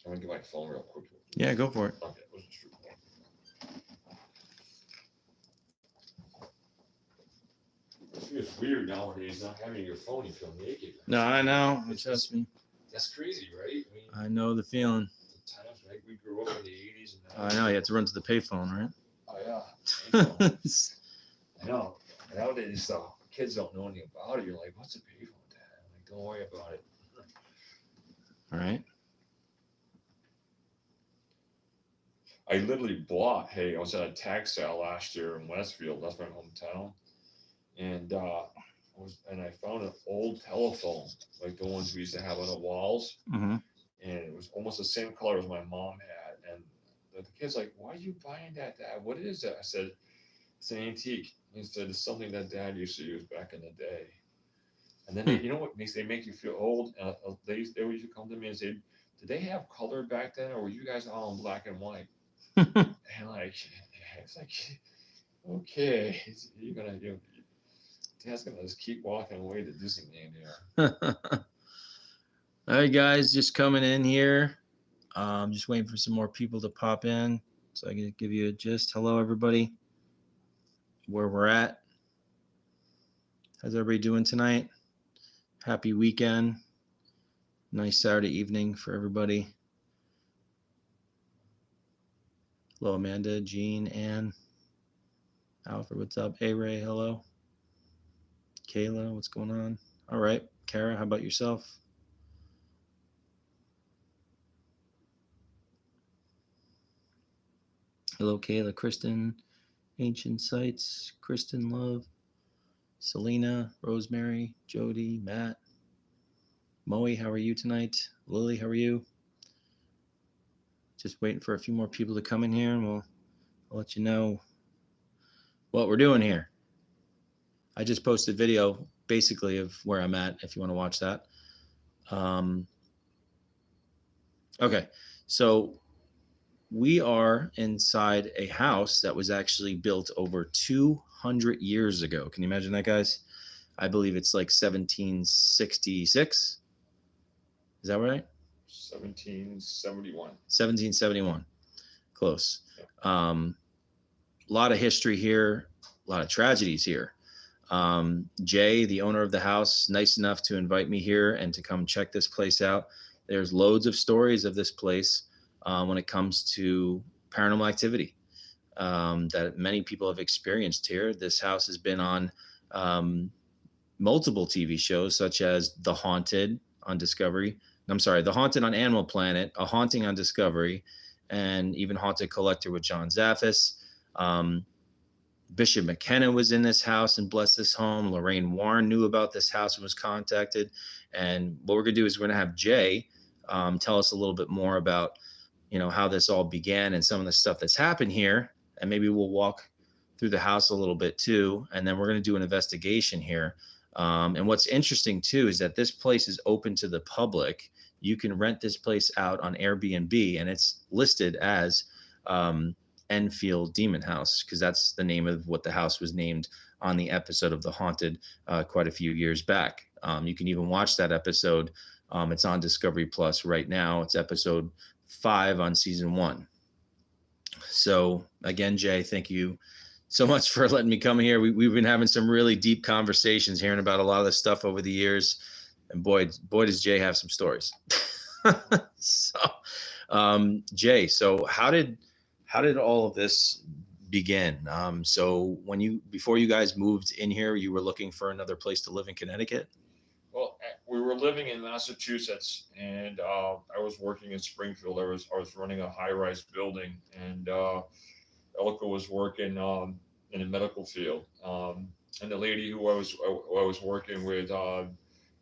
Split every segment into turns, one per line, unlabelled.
I'm gonna get my phone real quick.
Yeah, go for it.
Okay, what's the street? It's weird nowadays not having your phone. You feel naked.
No, I know.
It's
Trust me.
That's crazy, right? I mean,
I know the feeling.
the times, right? We grew up in the 80s and
I know. You have to run to the payphone, right?
Oh yeah. I know. Nowadays, kids don't know anything about it. You're like, what's a payphone, Dad? I'm like, don't worry about it.
All right.
I literally bought. Hey, I was at a tag sale last year in Westfield. That's my hometown, and I found an old telephone, like the ones we used to have on the walls,
Mm-hmm.
and it was almost the same color as my mom had. And the kid's like, "Why are you buying that, Dad? What is that?" I said, "It's an antique." He said, "It's something that Dad used to use back in the day." And then you know what makes they make you feel old? They used to come to me and say, "Did they have color back then, or were you guys all in black and white?" And like, it's like, okay, you're gonna, Dad's gonna just keep walking away to Disneyland here.
All right, guys, just coming in here. Just waiting for some more people to pop in so I can give you a gist. Hello, everybody. Where we're at. How's everybody doing tonight? Happy weekend. Nice Saturday evening for everybody. Hello, Amanda, Jean, Ann, Alfred, what's up? Hey, Ray, hello. Kayla, what's going on? All right. Kara, how about yourself? Hello, Kayla, Kristen, Ancient Sites, Kristen Love, Selena, Rosemary, Jody, Matt, Moe, how are you tonight? Lily, how are you? Just waiting for a few more people to come in here, and I'll let you know what we're doing here. I just posted video basically of where I'm at if you want to watch that. Okay, so we are inside a house that was actually built over 200 years ago. Can you imagine that, guys? I believe it's like 1766. Is that right?
1771.
1771. Close. A lot of history here, a lot of tragedies here. Jay, the owner of the house, nice enough to invite me here and to come check this place out. There's loads of stories of this place when it comes to paranormal activity that many people have experienced here. This house has been on multiple TV shows, such as The Haunted on Discovery. I'm sorry, The Haunted on Animal Planet, A Haunting on Discovery, and even Haunted Collector with John Zaffis. Bishop McKenna was in this house and blessed this home. Lorraine Warren knew about this house and was contacted. And what we're going to do is we're going to have Jay tell us a little bit more about, how this all began and some of the stuff that's happened here. And maybe we'll walk through the house a little bit too. And then we're going to do an investigation here. And what's interesting too is that this place is open to the public. You can rent this place out on Airbnb, and it's listed as Enfield Demon House, because that's the name of what the house was named on the episode of The Haunted quite a few years back. You can even watch that episode. It's on Discovery Plus right now. It's episode 5 on season 1. So again, Jay, thank you so much for letting me come here. We've been having some really deep conversations, hearing about a lot of this stuff over the years, and boy does Jay have some stories. So, Jay, so how did all of this begin? So before you guys moved in here, you were looking for another place to live in Connecticut?
Well, we were living in Massachusetts, and I was working in Springfield. I was running a high-rise building, and Elka was working in the medical field. And the lady who I was working with, I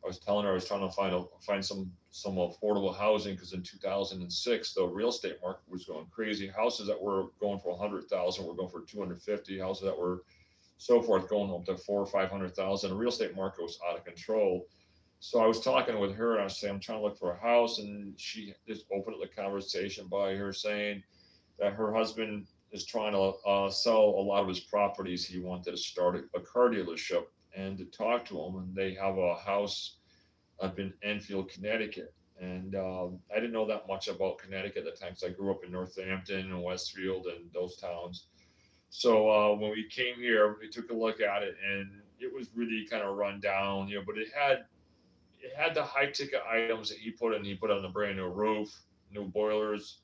was telling her I was trying to find some affordable housing, because in 2006 the real estate market was going crazy. Houses that were going for 100,000 were going for 250. Houses that were so forth going up to 400,000 or 500,000. The real estate market was out of control. So I was talking with her, and I was saying I'm trying to look for a house, and she just opened up the conversation by her saying that her husband is trying to sell a lot of his properties. He wanted to start a car dealership and to talk to him, and they have a house up in Enfield, Connecticut. And I didn't know that much about Connecticut at the time because I grew up in Northampton and Westfield and those towns. So when we came here, we took a look at it, and it was really kind of run down, but it had the high ticket items that he put in. He put on a brand new roof, new boilers,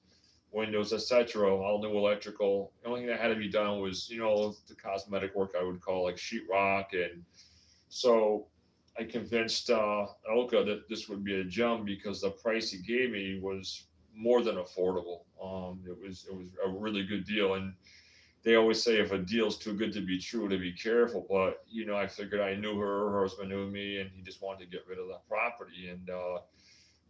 windows, etc. All new electrical. The only thing that had to be done was, the cosmetic work I would call like sheetrock. And so I convinced Elka that this would be a gem because the price he gave me was more than affordable. It was a really good deal. And they always say if a deal's too good to be true, to be careful. But I figured I knew her husband knew me, and he just wanted to get rid of that property. And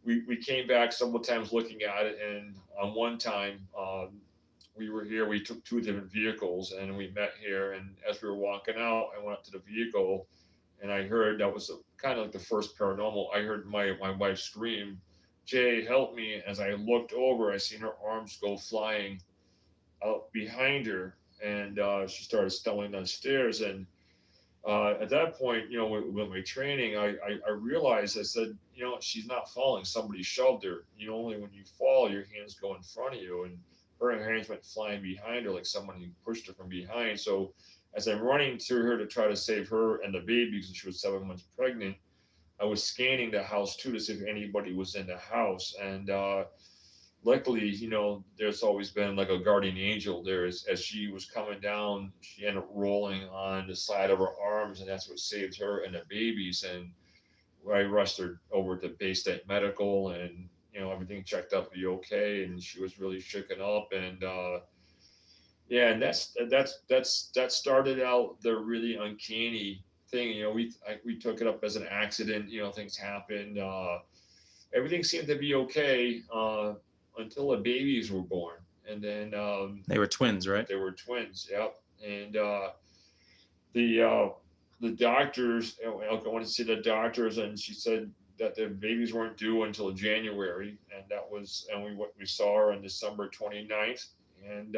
we came back several times looking at it. And on one time, we were here. We took two different vehicles, and we met here. And as we were walking out, I went up to the vehicle, and I heard that was kind of like the first paranormal. I heard my wife scream, "Jay, help me!" As I looked over, I seen her arms go flying out behind her, and she started stumbling down the stairs. And at that point, with my training, I realized, I said, she's not falling. Somebody shoved her. Only when you fall, your hands go in front of you. And her hands went flying behind her like someone pushed her from behind. So as I'm running to her to try to save her and the baby because she was 7 months pregnant, I was scanning the house too to see if anybody was in the house. And luckily, there's always been like a guardian angel there. As she was coming down, she ended up rolling on the side of her arms, and that's what saved her and the babies. And I rushed her over to Bay State Medical, and everything checked out to be okay, and she was really shaken up. And yeah, and that started out the really uncanny thing. We took it up as an accident. Things happened. Everything seemed to be okay until the babies were born. And then
They were twins, right?
they were twins. Yep. And the uh, the doctors, I went to see the doctors, and she said that the babies weren't due until January, and we saw her on December 29th. And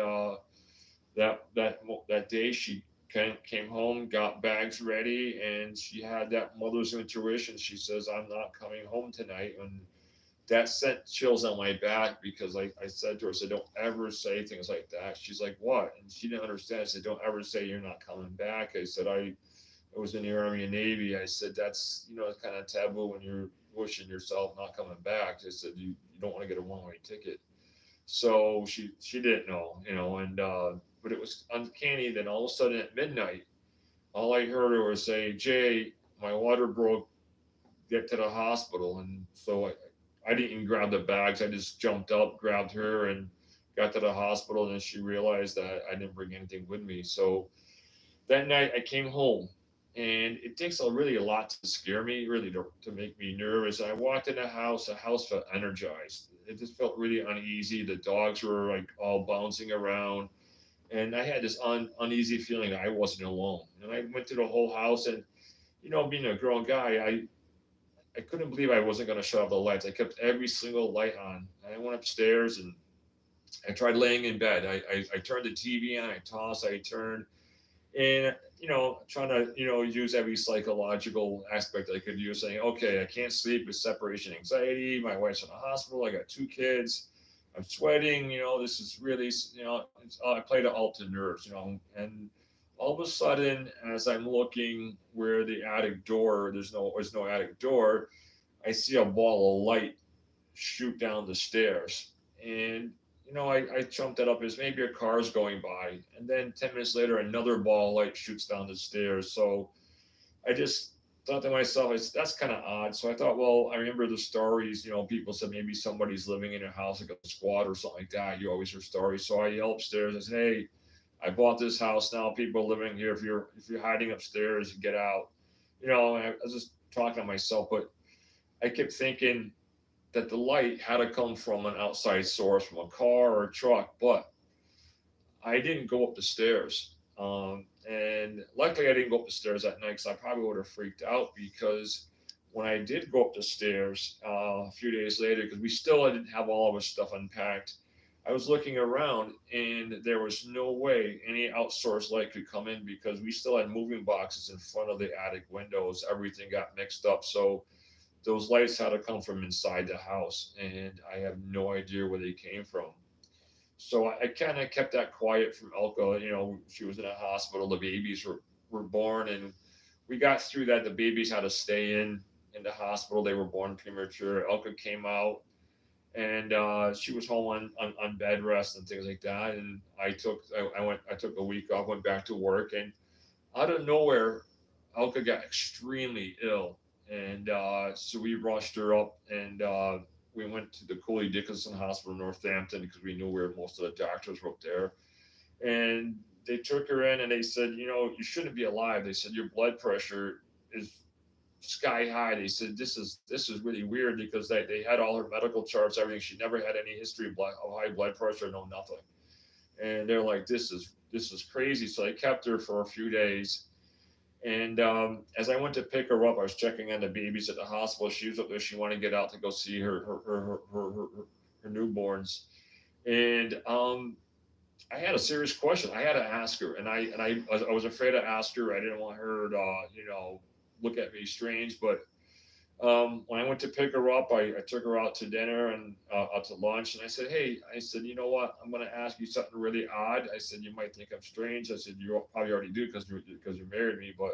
that day she came home, got bags ready, and she had that mother's intuition. She says, "I'm not coming home tonight." And that sent chills on my back because I said to her, I said, "Don't ever say things like that." She's like, "What?" And she didn't understand. I said, "Don't ever say you're not coming back." I said, I was in the Army and Navy. I said, "That's, it's kind of taboo when you're wishing yourself not coming back." I said, you don't want to get a one-way ticket. So she didn't know, and but it was uncanny. Then all of a sudden at midnight, all I heard her was say, "Jay, my water broke. Get to the hospital." And so I didn't even grab the bags. I just jumped up, grabbed her, and got to the hospital. And then she realized that I didn't bring anything with me. So that night I came home, and it takes really a lot to scare me, really to make me nervous. And I walked in the house felt energized. It just felt really uneasy. The dogs were like all bouncing around. And I had this uneasy feeling that I wasn't alone. And I went through the whole house, and being a grown guy, I couldn't believe I wasn't going to shut off the lights. I kept every single light on. I went upstairs, and I tried laying in bed. I turned the TV on, I tossed, I turned, and trying to use every psychological aspect I could use, saying, "Okay, I can't sleep. It's separation anxiety. My wife's in the hospital. I got two kids. I'm sweating. This is really I played it all to nerves. And all of a sudden, as I'm looking where the attic door, there's no attic door. I see a ball of light shoot down the stairs. And I chumped that up as maybe a car's going by. And then 10 minutes later, another ball of light shoots down the stairs. So I just thought to myself, that's kind of odd. So I thought, well, I remember the stories, people said maybe somebody's living in your house, like a squad or something like that. You always hear stories. So I yelled upstairs. I said, "Hey, I bought this house now. People are living here. If you're hiding upstairs, get out." And I was just talking to myself, but I kept thinking that the light had to come from an outside source, from a car or a truck. But I didn't go up the stairs. And luckily, I didn't go up the stairs that night because I probably would have freaked out. Because when I did go up the stairs a few days later, because we still didn't have all of our stuff unpacked, I was looking around, and there was no way any outsourced light could come in because we still had moving boxes in front of the attic windows. Everything got mixed up. So those lights had to come from inside the house, and I have no idea where they came from. So I kind of kept that quiet from Elka. You know, she was in a hospital. The babies were born, and we got through that. The babies had to stay in the hospital. They were born premature. Elka came out, and she was home on bed rest and things like that. And I took a week off, went back to work, and out of nowhere, Elka got extremely ill, and so we rushed her up, and we went to the Cooley Dickinson Hospital in Northampton because we knew where most of the doctors were up there. And they took her in, and they said, you know, you shouldn't be alive. They said your blood pressure is sky high. They said this is really weird because they had all her medical charts, everything. She never had any history of high blood pressure, no nothing. And they're like, this is crazy. So they kept her for a few days. And as I went to pick her up, I was checking on the babies at the hospital. She was up there. She wanted to get out to go see her newborns. And I had a serious question. I had to ask her, and I was afraid to ask her. I didn't want her to, look at me strange. But when I went to pick her up, I took her out to dinner and out to lunch, and I said, "Hey," I said, "you know what? I'm going to ask you something really odd." I said, "You might think I'm strange." I said, "You probably already do because you married me." But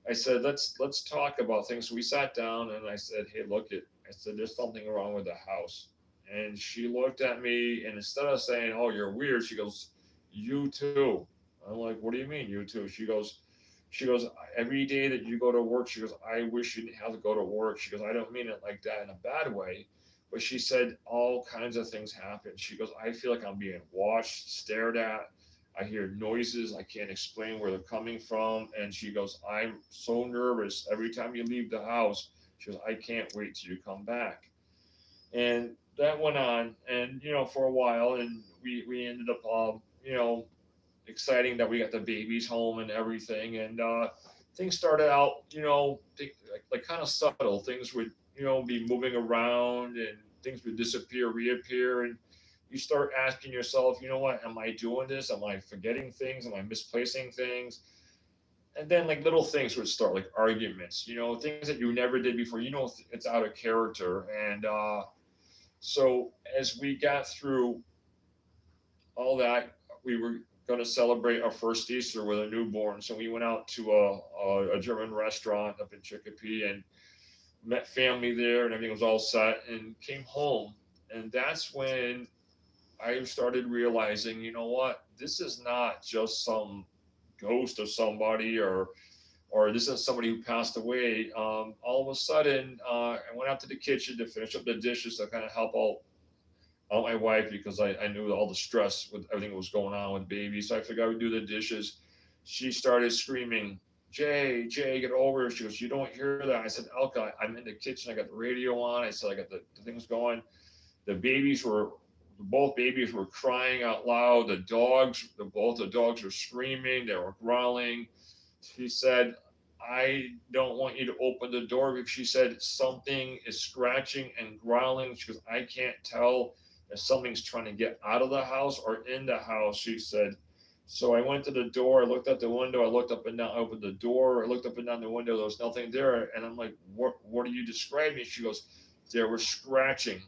I said, "Let's talk about things." So we sat down, and I said, "Hey, look it." I said, "There's something wrong with the house." And she looked at me, and instead of saying, "Oh, you're weird," she goes, "You too." I'm like, "What do you mean, you too?" She goes, "Every day that you go to work," she goes, "I wish you didn't have to go to work." She goes, "I don't mean it like that in a bad way." But she said all kinds of things happen. She goes, "I feel like I'm being watched, stared at. I hear noises. I can't explain where they're coming from." And she goes, "I'm so nervous every time you leave the house." She goes, "I can't wait till you come back." And that went on, and for a while, and we ended up, exciting that we got the babies home and everything. And things started out, like kind of subtle. Things would, be moving around, and things would disappear, reappear, and you start asking yourself, you know what, am I doing this? Am I forgetting things? Am I misplacing things? And then like little things would start, like arguments, things that you never did before. It's out of character. And so as we got through all that, we were going to celebrate our first Easter with a newborn. So we went out to a German restaurant up in Chicopee and met family there, and everything was all set, and came home. And that's when I started realizing, you know what, this is not just some ghost of somebody, or this is somebody who passed away. All of a sudden, I went out to the kitchen to finish up the dishes to kind of help out my wife because I knew all the stress with everything that was going on with baby. So I figured I would do the dishes. She started screaming, Jay, get over here. She goes, "You don't hear that." I said, "Elka, I'm in the kitchen. I got the radio on." I said, "I got the things going." Both babies were crying out loud. Both the dogs were screaming. They were growling. She said, "I don't want you to open the door," because she said something is scratching and growling. She goes, "I can't tell if something's trying to get out of the house or in the house," she said. So I went to the door, I looked out the window, I looked up and down, I opened the door, I looked up and down the window, there was nothing there. And I'm like, what are you describing? She goes, "There was scratching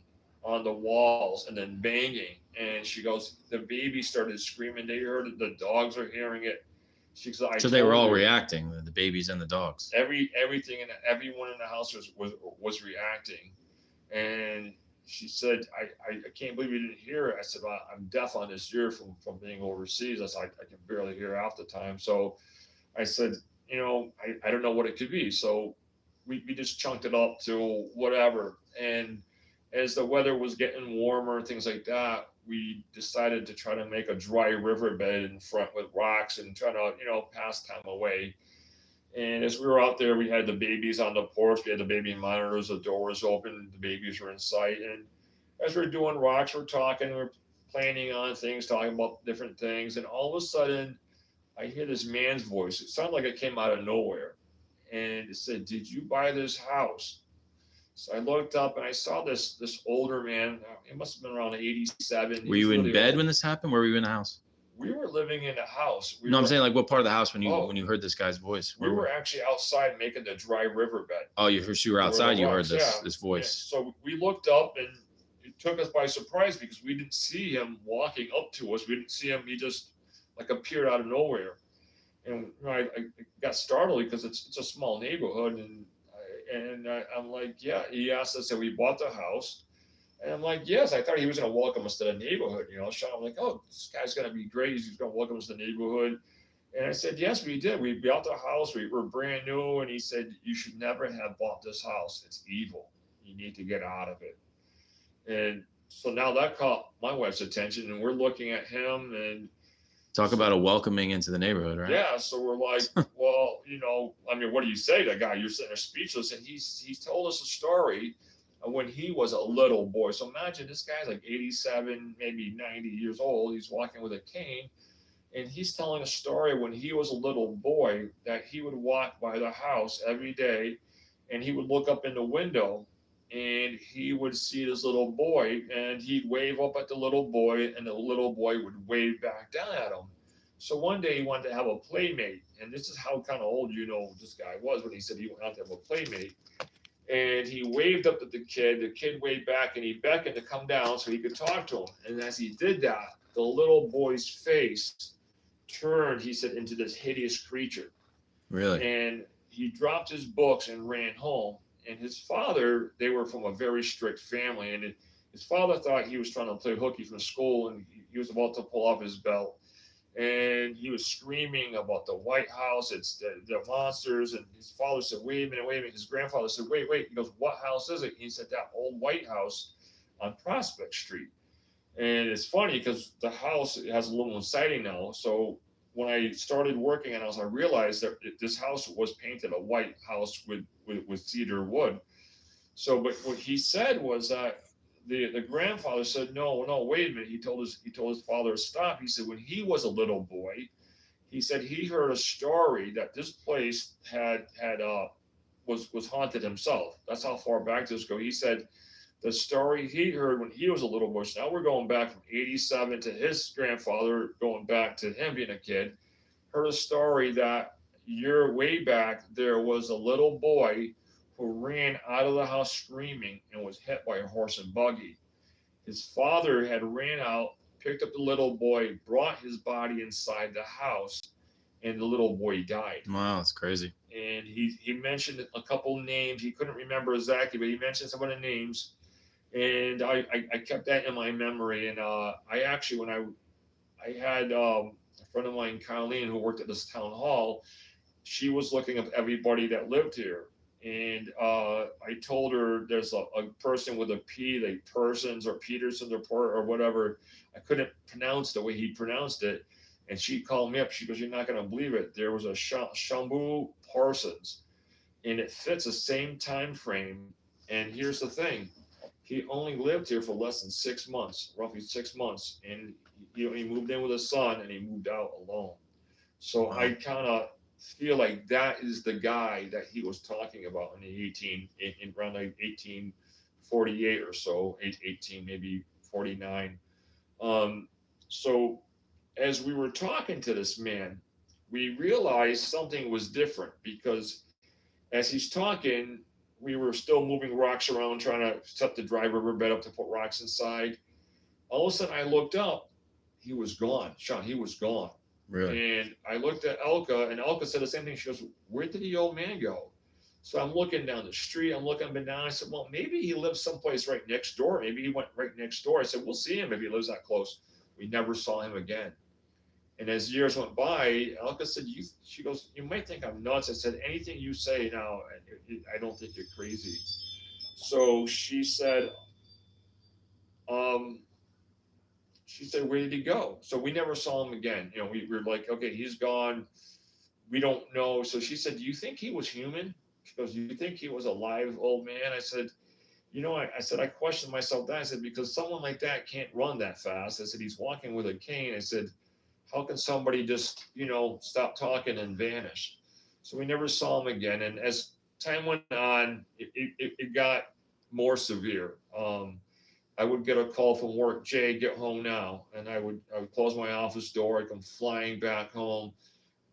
on the walls and then banging." And she goes, "The baby started screaming. They heard it, the dogs are hearing it." She goes,
So they were all reacting, the babies and the dogs.
Everything and everyone in the house was reacting. And she said, I can't believe you didn't hear it." I said, "Well, I'm deaf on this ear from being overseas." I said, I can barely hear half the time. So I said, I don't know what it could be. So we just chunked it up to whatever. And as the weather was getting warmer and things like that, we decided to try to make a dry riverbed in front with rocks and try to, pass time away. And as we were out there, we had the babies on the porch. We had the baby monitors. The door was open. The babies were in sight. And as we're doing rocks, we're talking. We're planning on things, talking about different things. And all of a sudden, I hear this man's voice. It sounded like it came out of nowhere. And it said, "Did you buy this house?" So I looked up and I saw this older man. He must have been around 87.
Were you in bed when this happened? Where were you in the house?
we were living in a house.
No, I'm saying like what part of the house when
Oh.
you heard this guy's voice?
We were actually outside making the dry riverbed.
Oh, you were outside. You heard
Yeah.
this voice.
Yeah. So we looked up, and it took us by surprise because we didn't see him walking up to us. We didn't see him. He just like appeared out of nowhere, and I got startled because it's a small neighborhood, and I'm like, yeah. He asked us if we bought the house. And I'm like, yes, I thought he was going to welcome us to the neighborhood. So I'm like, oh, this guy's going to be great. He's going to welcome us to the neighborhood. And I said, yes, we did. We built the house. We were brand new. And he said, you should never have bought this house. It's evil. You need to get out of it. And so now that caught my wife's attention. And we're looking at him. And
talk about a welcoming into the neighborhood, right?
Yeah. So we're like, well, I mean, what do you say to that guy? You're sitting there speechless. And he's told us a story when he was a little boy. So imagine this guy's like 87, maybe 90 years old. He's walking with a cane. And he's telling a story when he was a little boy that he would walk by the house every day and he would look up in the window and he would see this little boy and he'd wave up at the little boy and the little boy would wave back down at him. So one day he wanted to have a playmate. And this is how kind of old this guy was when he said he wanted to have a playmate. And he waved up at the kid waved back, and he beckoned to come down so he could talk to him. And as he did that, the little boy's face turned, he said, into this hideous creature.
Really?
And he dropped his books and ran home. And his father, they were from a very strict family. And his father thought he was trying to play hooky from school, and he was about to pull off his belt. And he was screaming about the White House. It's the monsters. And his father said, wait a minute. His grandfather said, wait. He goes, what house is it? He said, that old White House on Prospect Street. And it's funny because the house has a little siding now. So when I started working on it, I realized that this house was painted a white house with cedar wood. So, but what he said was that the grandfather said, no, wait a minute. He told his father to stop. He said when he was a little boy, he said he heard a story that this place was haunted himself. That's how far back this goes. He said the story he heard when he was a little boy. So now we're going back from 87 to his grandfather, going back to him being a kid. Heard a story that way back there was a little boy who ran out of the house screaming and was hit by a horse and buggy. His father had ran out, picked up the little boy, brought his body inside the house, and the little boy died.
Wow, that's crazy.
And he mentioned a couple names. He couldn't remember exactly, but he mentioned some of the names. And I kept that in my memory. And I actually, when I had a friend of mine, Colleen, who worked at this town hall, she was looking up everybody that lived here. And I told her there's a person with a P, like Persons or Petersons or whatever. I couldn't pronounce the way he pronounced it. And she called me up. She goes, you're not going to believe it. There was a Shambu Parsons. And it fits the same time frame. And here's the thing. He only lived here for less than 6 months, roughly 6 months. And he moved in with his son and he moved out alone. So I kind of feel like that is the guy that he was talking about in around like 1848 or so, 18 maybe 49. So as we were talking to this man, we realized something was different because as he's talking, we were still moving rocks around, trying to set the dry riverbed up to put rocks inside. All of a sudden I looked up, he was gone. Sean, he was gone.
Really?
And I looked at Elka, and Elka said the same thing. She goes, where did the old man go? So I'm looking down the street. I'm looking up and down. I said, well, maybe he lives someplace right next door. Maybe he went right next door. I said, we'll see him if he lives that close. We never saw him again. And as years went by, Elka said, she goes, you might think I'm nuts. I said, anything you say now, I don't think you're crazy. So she said, where did he go? So we never saw him again. We were like, okay, he's gone. We don't know. So she said, do you think he was human? She goes, do you think he was a live old man? I said, I questioned myself that. I said, because someone like that can't run that fast. I said, he's walking with a cane. I said, how can somebody just, stop talking and vanish? So we never saw him again. And as time went on, it got more severe. I would get a call from work, Jay, get home now. And I would close my office door. I come flying back home.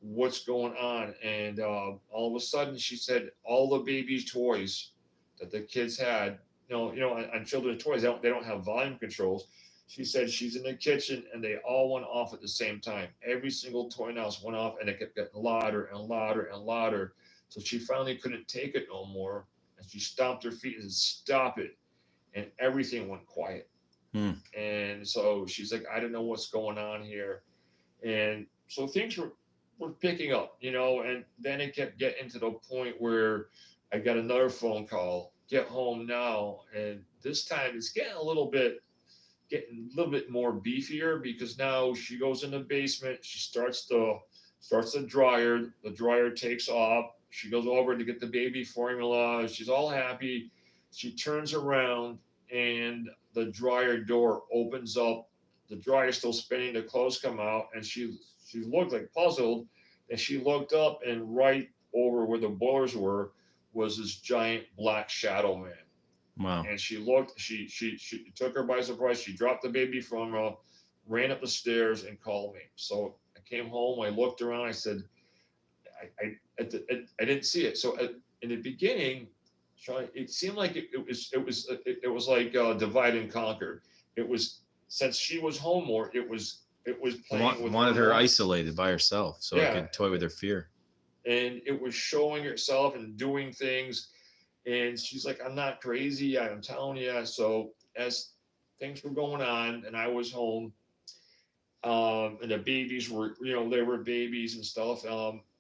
What's going on? And all of a sudden, she said, all the baby's toys that the kids had, on children's toys, they don't have volume controls. She said she's in the kitchen and they all went off at the same time. Every single toy in the house went off and it kept getting louder and louder and louder. So she finally couldn't take it no more. And she stomped her feet and said, stop it. And everything went quiet.
Hmm.
And so she's like, I don't know what's going on here. And so things were picking up, and then it kept getting to the point where I got another phone call, get home now. And this time it's getting a little bit more beefier because now she goes in the basement, she starts the dryer takes off, she goes over to get the baby formula, she's all happy, she turns around and the dryer door opens up, the dryer's still spinning, the clothes come out, and she looked like puzzled, and she looked up, and right over where the boilers were was this giant black shadow man.
Wow.
And she looked, she took her by surprise. She dropped the baby from ran up the stairs and called me. So I came home, I looked around, I said, I didn't see it. So in the beginning, Sean, it seemed like it was like divide and conquer. It was, since she was home more, it was playing with
Wanted her
more.
isolated by herself so it
Yeah.
could toy with her fear.
And it was showing herself and doing things. And she's like, I'm not crazy, I'm telling you. So as things were going on and I was home, and the babies were, they were babies and stuff.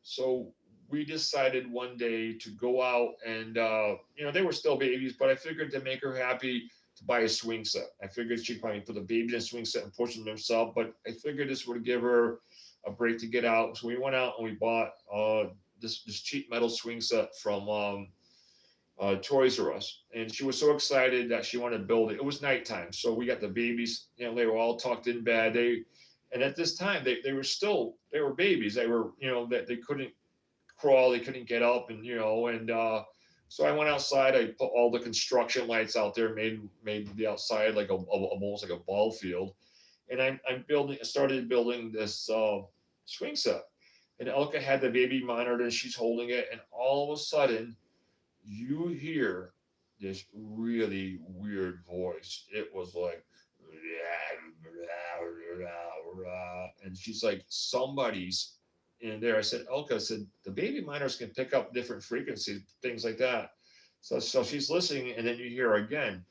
So we decided one day to go out and, they were still babies, but I figured to make her happy to buy a swing set. I figured she'd probably put the baby in a swing set and push them themselves, but I figured this would give her a break to get out. So we went out and we bought this cheap metal swing set from Toys R Us, and she was so excited that she wanted to build it. It was nighttime, so we got the babies. They were all tucked in bed. And at this time they were babies. They were that they couldn't crawl, they couldn't get up, and so I went outside. I put all the construction lights out there, made the outside like almost like a ball field, and started building this swing set. And Elka had the baby monitor, and she's holding it, and all of a sudden you hear this really weird voice. It was like, and she's like, somebody's in there. I said, Elka, I said, the baby miners can pick up different frequencies, things like that. So she's listening, and then you hear again,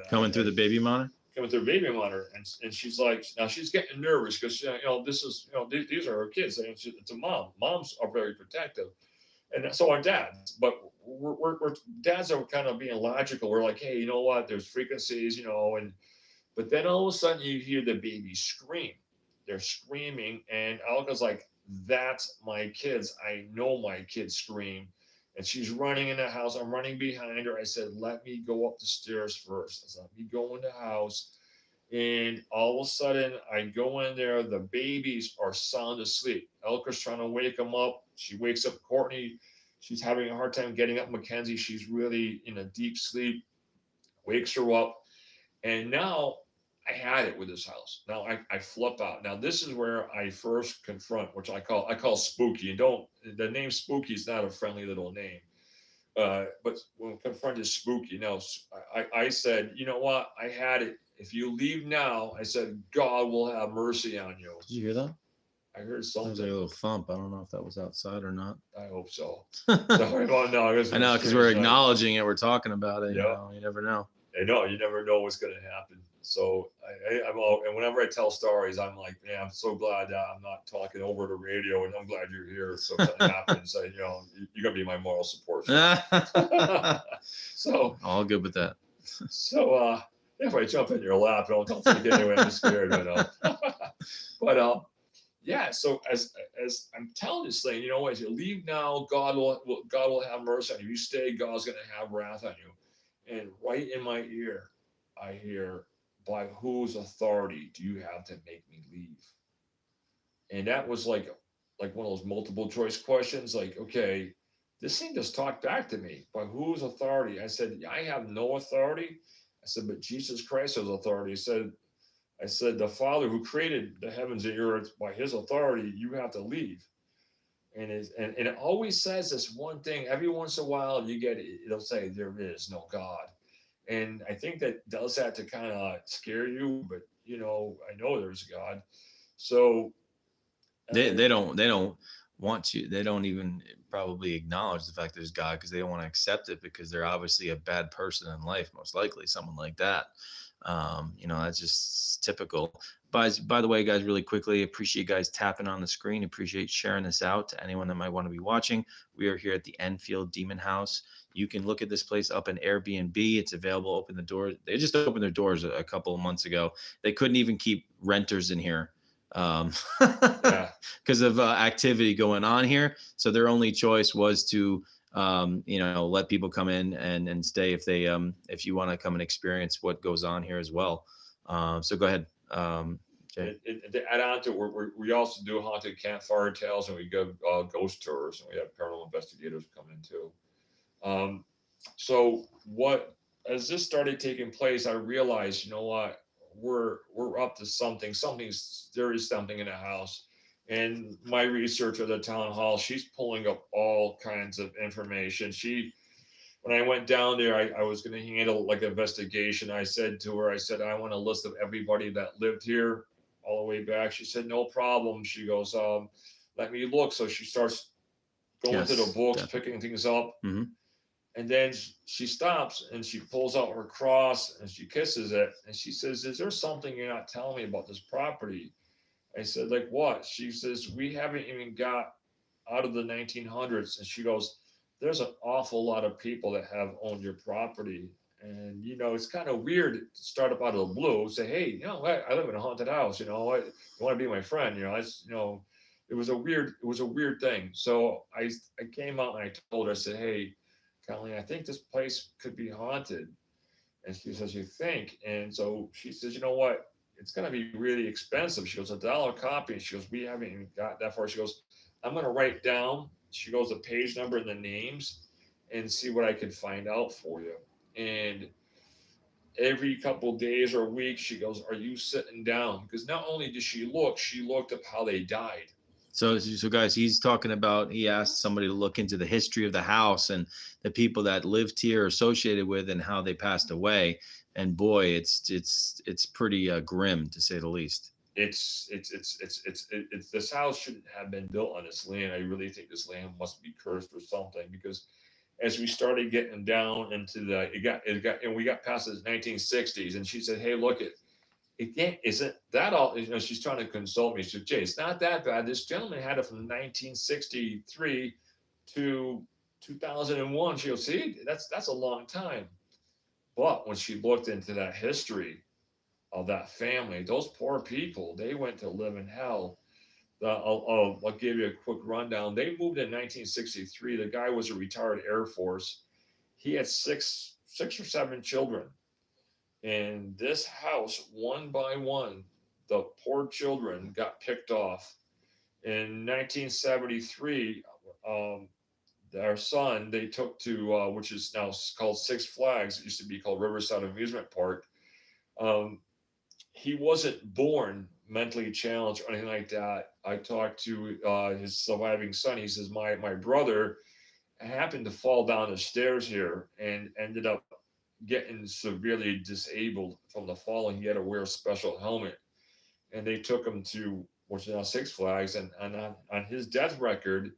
Coming through the baby monitor?
Coming through the baby monitor. And she's like, now she's getting nervous because, this is, these are her kids. And it's a mom. Moms are very protective. And so are dads, but we're dads are kind of being logical. We're like, hey, you know what? There's frequencies, but then all of a sudden you hear the baby scream. They're screaming, and Alka's like, that's my kids. I know my kids scream. And she's running in the house. I'm running behind her. I said, let me go up the stairs first. I said, let me go in the house. And all of a sudden, I go in there. The babies are sound asleep. Elka's trying to wake them up. She wakes up Courtney. She's having a hard time getting up. Mackenzie, she's really in a deep sleep. Wakes her up. And now I had it with this house. Now I flip out. Now this is where I first confront, which I call spooky. And the name spooky is not a friendly little name. But when confronted spooky, now I said, you know what? I had it. If you leave now, I said, God will have mercy on you.
Did you hear that?
I heard
That
something.
was like a little thump. I don't know if that was outside or not.
I hope so.
I
Sorry about no.
know, because we're acknowledging it. We're talking about it.
Yeah.
You never know.
I know you never know what's going to happen. So I'm all, and whenever I tell stories, I'm like, man, I'm so glad that I'm not talking over the radio, and I'm glad you're here. So if something happens, you're gonna be my moral support. So
all good with that.
So if I jump in your lap, don't think anyway. I'm scared, but yeah. So as I'm telling this thing, as you leave now, God will have mercy on you. You stay, God's gonna have wrath on you. And right in my ear, I hear, by whose authority do you have to make me leave? And that was like one of those multiple choice questions. Like, okay, this thing just talked back to me. By whose authority? I said, I have no authority. I said, but Jesus Christ has authority. I said, the Father who created the heavens and earth, by his authority, you have to leave. And it always says this one thing. Every once in a while, you get it, it'll say, there is no God. And I think that does that to kind of scare you, but I know there's God. So,
They
uh,
they don't want to. They don't even probably acknowledge the fact there's God because they don't want to accept it because they're obviously a bad person in life, most likely someone like that. That's just typical. By the way, guys, really quickly, appreciate you guys tapping on the screen. Appreciate sharing this out to anyone that might want to be watching. We are here at the Enfield Demon House. You can look at this place up in Airbnb. It's available. Open the door. They just opened their doors a couple of months ago. They couldn't even keep renters in here um,
yeah,
because of activity going on here. So their only choice was to let people come in and stay if you want to come and experience what goes on here as well. So go ahead, Jay.
to add on to it, we also do haunted campfire tales, and we give ghost tours, and we have paranormal investigators come in too. Um, so what as this started taking place, I realized, you know what, we're up to something. There is something in the house. And my researcher at the town hall, she's pulling up all kinds of information. When I went down there, I was going to handle like an investigation. I said to her, I said, I want a list of everybody that lived here all the way back. She said, no problem. She goes, let me look. So she starts going to the
Yes,
books,
definitely.
picking things up.
Hmm.
And then she stops and she pulls out her cross and she kisses it. And she says, is there something you're not telling me about this property? I said, like what? She says, we haven't even got out of the 1900s. And she goes, there's an awful lot of people that have owned your property. And, it's kind of weird to start up out of the blue, say, hey, I live in a haunted house. You want to be my friend? It was a weird thing. So I came out and I told her, I said, hey, Colleen, I think this place could be haunted. And she says, you think? And so she says, you know what? It's going to be really expensive. She goes, $1 a copy. And she goes, we haven't even got that far. She goes, I'm going to write down, she goes, the page number and the names and see what I can find out for you. And every couple of days or weeks, she goes, are you sitting down? Because not only did she looked up how they died.
So guys, he's talking about, he asked somebody to look into the history of the house and the people that lived here, associated with, and how they passed away. And boy, it's pretty grim to say the least.
It's this house shouldn't have been built on this land. I really think this land must be cursed or something, because as we started getting down into and we got past the 1960s, and she said, hey, look, it can't, isn't that all, she's trying to consult me. She said, Jay, it's not that bad. This gentleman had it from 1963 to 2001. She goes, see, that's a long time. But when she looked into that history of that family, those poor people, they went to live in hell. I'll give you a quick rundown. They moved in 1963. The guy was a retired Air Force. He had six or seven children. In this house, one by one, the poor children got picked off. In 1973, our son, they took to, which is now called Six Flags. It used to be called Riverside Amusement Park. Um, he wasn't born mentally challenged or anything like that. I talked to his surviving son. He says, my brother happened to fall down the stairs here and ended up getting severely disabled from the fall, and he had to wear a special helmet. And they took him to, which is now Six Flags, and on his death record,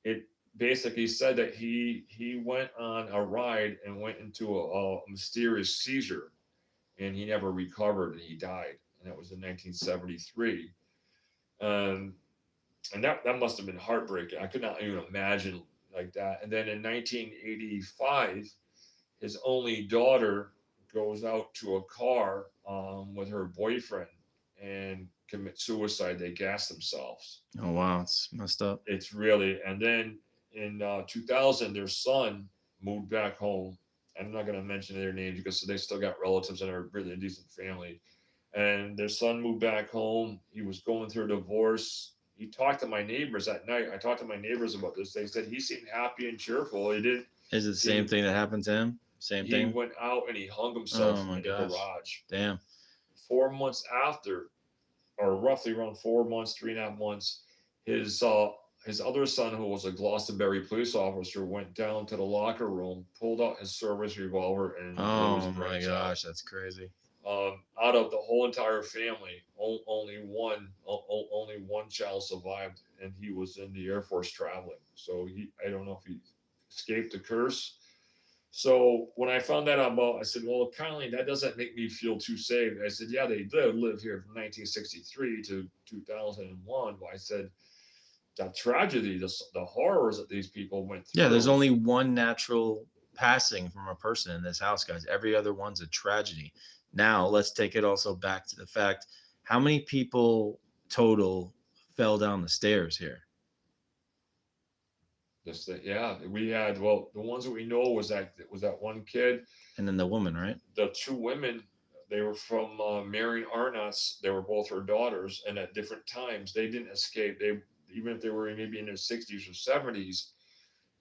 it basically said that he went on a ride and went into a mysterious seizure, and he never recovered, and he died. And that was in 1973. Um, and that must have been heartbreaking. I could not even imagine like that. And then in 1985, his only daughter goes out to a car with her boyfriend and commit suicide. They gas themselves.
Oh wow, it's messed up.
It's really, and then in 2000, their son moved back home. I'm not going to mention their names because they still got relatives and are really a decent family. And their son moved back home. He was going through a divorce. he talked to my neighbors at night. I talked to my neighbors about this. They said he seemed happy and cheerful. He didn't
Is it the same
seem.
thing that happened to him? Same
He
thing?
went out and he hung
Oh
himself
my
in the
gosh.
garage.
Damn.
4 months after, or roughly around 4 months, 3.5 months, his uh his other son, who was a Glastonbury police officer, went down to the locker room, pulled out his service revolver, and blew his
Oh my
brains out.
gosh, that's crazy.
Out of the whole entire family, only one child survived, and he was in the Air Force traveling. So I don't know if he escaped the curse. So when I found that out about, I said, well, Colleen, that doesn't make me feel too safe. I said, yeah, they did live here from 1963 to 2001. But I said, the tragedy, the horrors that these people went
Yeah, there's
through.
only one natural passing from a person in this house, guys. Every other one's a tragedy. Now, let's take it also back to the fact how many people total fell down the stairs here?
Just that, yeah, we had, well, the ones that we know was that one kid.
And then the woman, right?
The two women, they were from Marion Arnott's. They were both her daughters, and at different times they didn't escape. They, even if they were maybe in their 60s or 70s,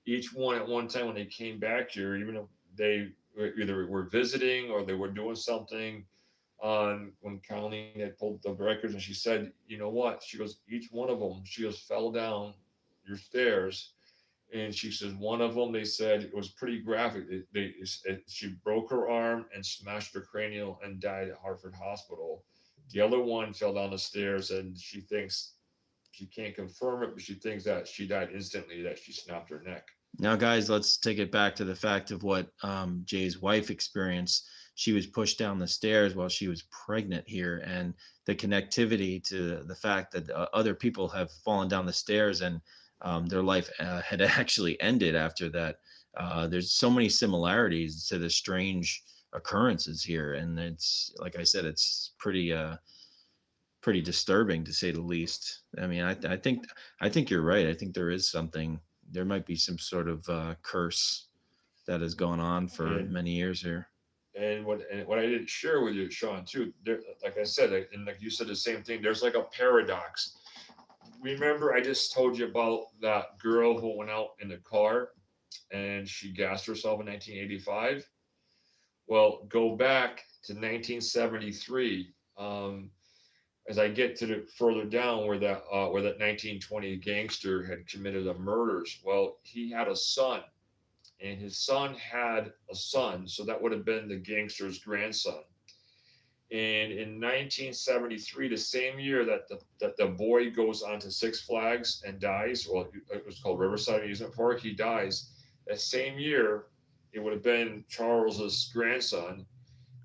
each one at one time when they came back here, even if they either were visiting or they were doing something. On when Colleen had pulled the records, and she said, "You know what?" She goes, "Each one of them," she goes, "fell down your stairs." And she says one of them, they said it was pretty graphic. She broke her arm and smashed her cranial and died at Hartford Hospital. The other one fell down the stairs, and she thinks, she can't confirm it, but she thinks that she died instantly, that she snapped her neck.
Now, guys, let's take it back to the fact of what Jay's wife experienced. She was pushed down the stairs while she was pregnant here, and the connectivity to the fact that other people have fallen down the stairs and their life had actually ended after that. There's so many similarities to the strange occurrences here, and it's like I said, it's pretty disturbing to say the least. I mean, I think you're right. I think there is something. There might be some sort of curse that has gone on for
And
many years here.
what I didn't share with you, Sean, too, there, like I said, and like you said, the same thing. There's like a paradox. Remember, I just told you about that girl who went out in the car and she gassed herself in 1985. Well, go back to 1973. As I get to the further down where that 1920 gangster had committed the murders. Well, he had a son, and his son had a son, so that would have been the gangster's grandson. And in 1973, the same year that the boy goes onto Six Flags and dies, well, it was called Riverside Amusement Park, he dies. That same year, it would have been Charles's grandson,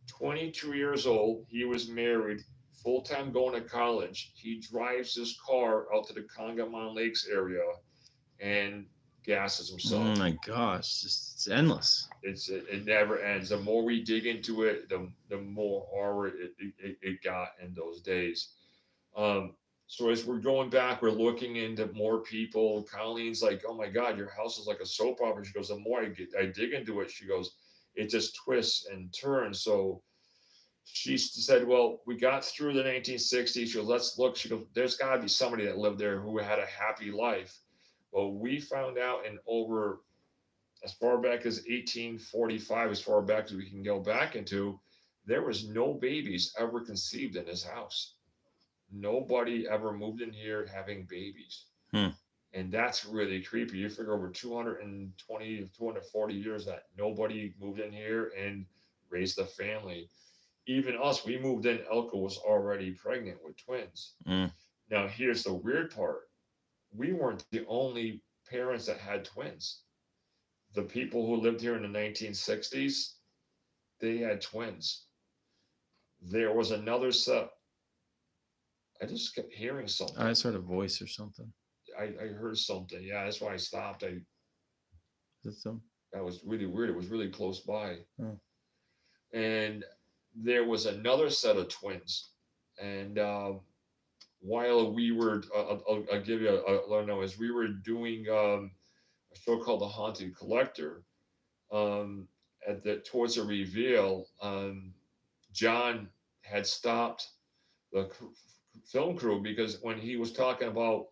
22 years old. He was married, full time going to college. He drives his car out to the Congamon Lakes area and gasses
Oh
himself.
my gosh, it's endless.
It never ends. The more we dig into it, the more horror it got in those days. Um, so as we're going back, we're looking into more people. Colleen's like, "Oh my God, your house is like a soap opera." She goes, "The more I dig into it," she goes, "it just twists and turns." So she said, "Well, we got through the 1960s. She goes, let's look." She goes, "There's got to be somebody that lived there who had a happy life." Well, we found out in over as far back as 1845, as far back as we can go back into, there was no babies ever conceived in this house. Nobody ever moved in here having babies.
Hmm.
And that's really creepy. You figure over 220, 240 years that nobody moved in here and raised a family. Even us, we moved in, Elka was already pregnant with twins.
Mm.
Now, here's the weird part. We weren't the only parents that had twins. The people who lived here in the 1960s, they had twins. There was another set. I just kept hearing
I
something.
just heard a voice or something.
I heard something. Yeah, that's why I stopped.
Is it some?
That was really weird. It was really close by.
Oh.
And there was another set of twins. And while we were, I'll give you a know, as we were doing a show called The Haunted Collector, um, towards the reveal, John had stopped the film crew because when he was talking about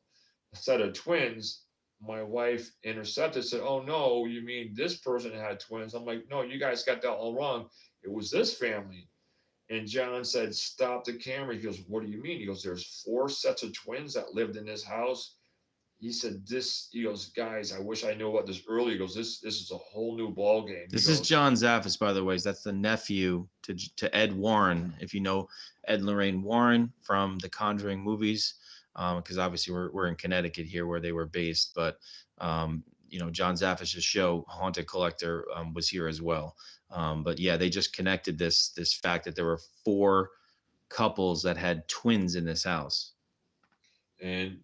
set of twins, my wife intercepted, said, "Oh no, you mean this person had twins?" I'm like, "No, you guys got that all wrong. It was this family." And John said, "Stop the camera." He goes, "What do you mean?" He goes, "There's four sets of twins that lived in this house." He said, "This." He goes, "Guys, I wish I knew about this earlier." He goes, "This is a whole new ball game." He
This is
goes,
John Zaffis, by the way. That's the nephew to Ed Warren. If you know Ed and Lorraine Warren from the Conjuring movies, because obviously we're in Connecticut here where they were based. But John Zaffis' show Haunted Collector was here as well. But yeah, they just connected this fact that there were four couples that had twins in this house.
and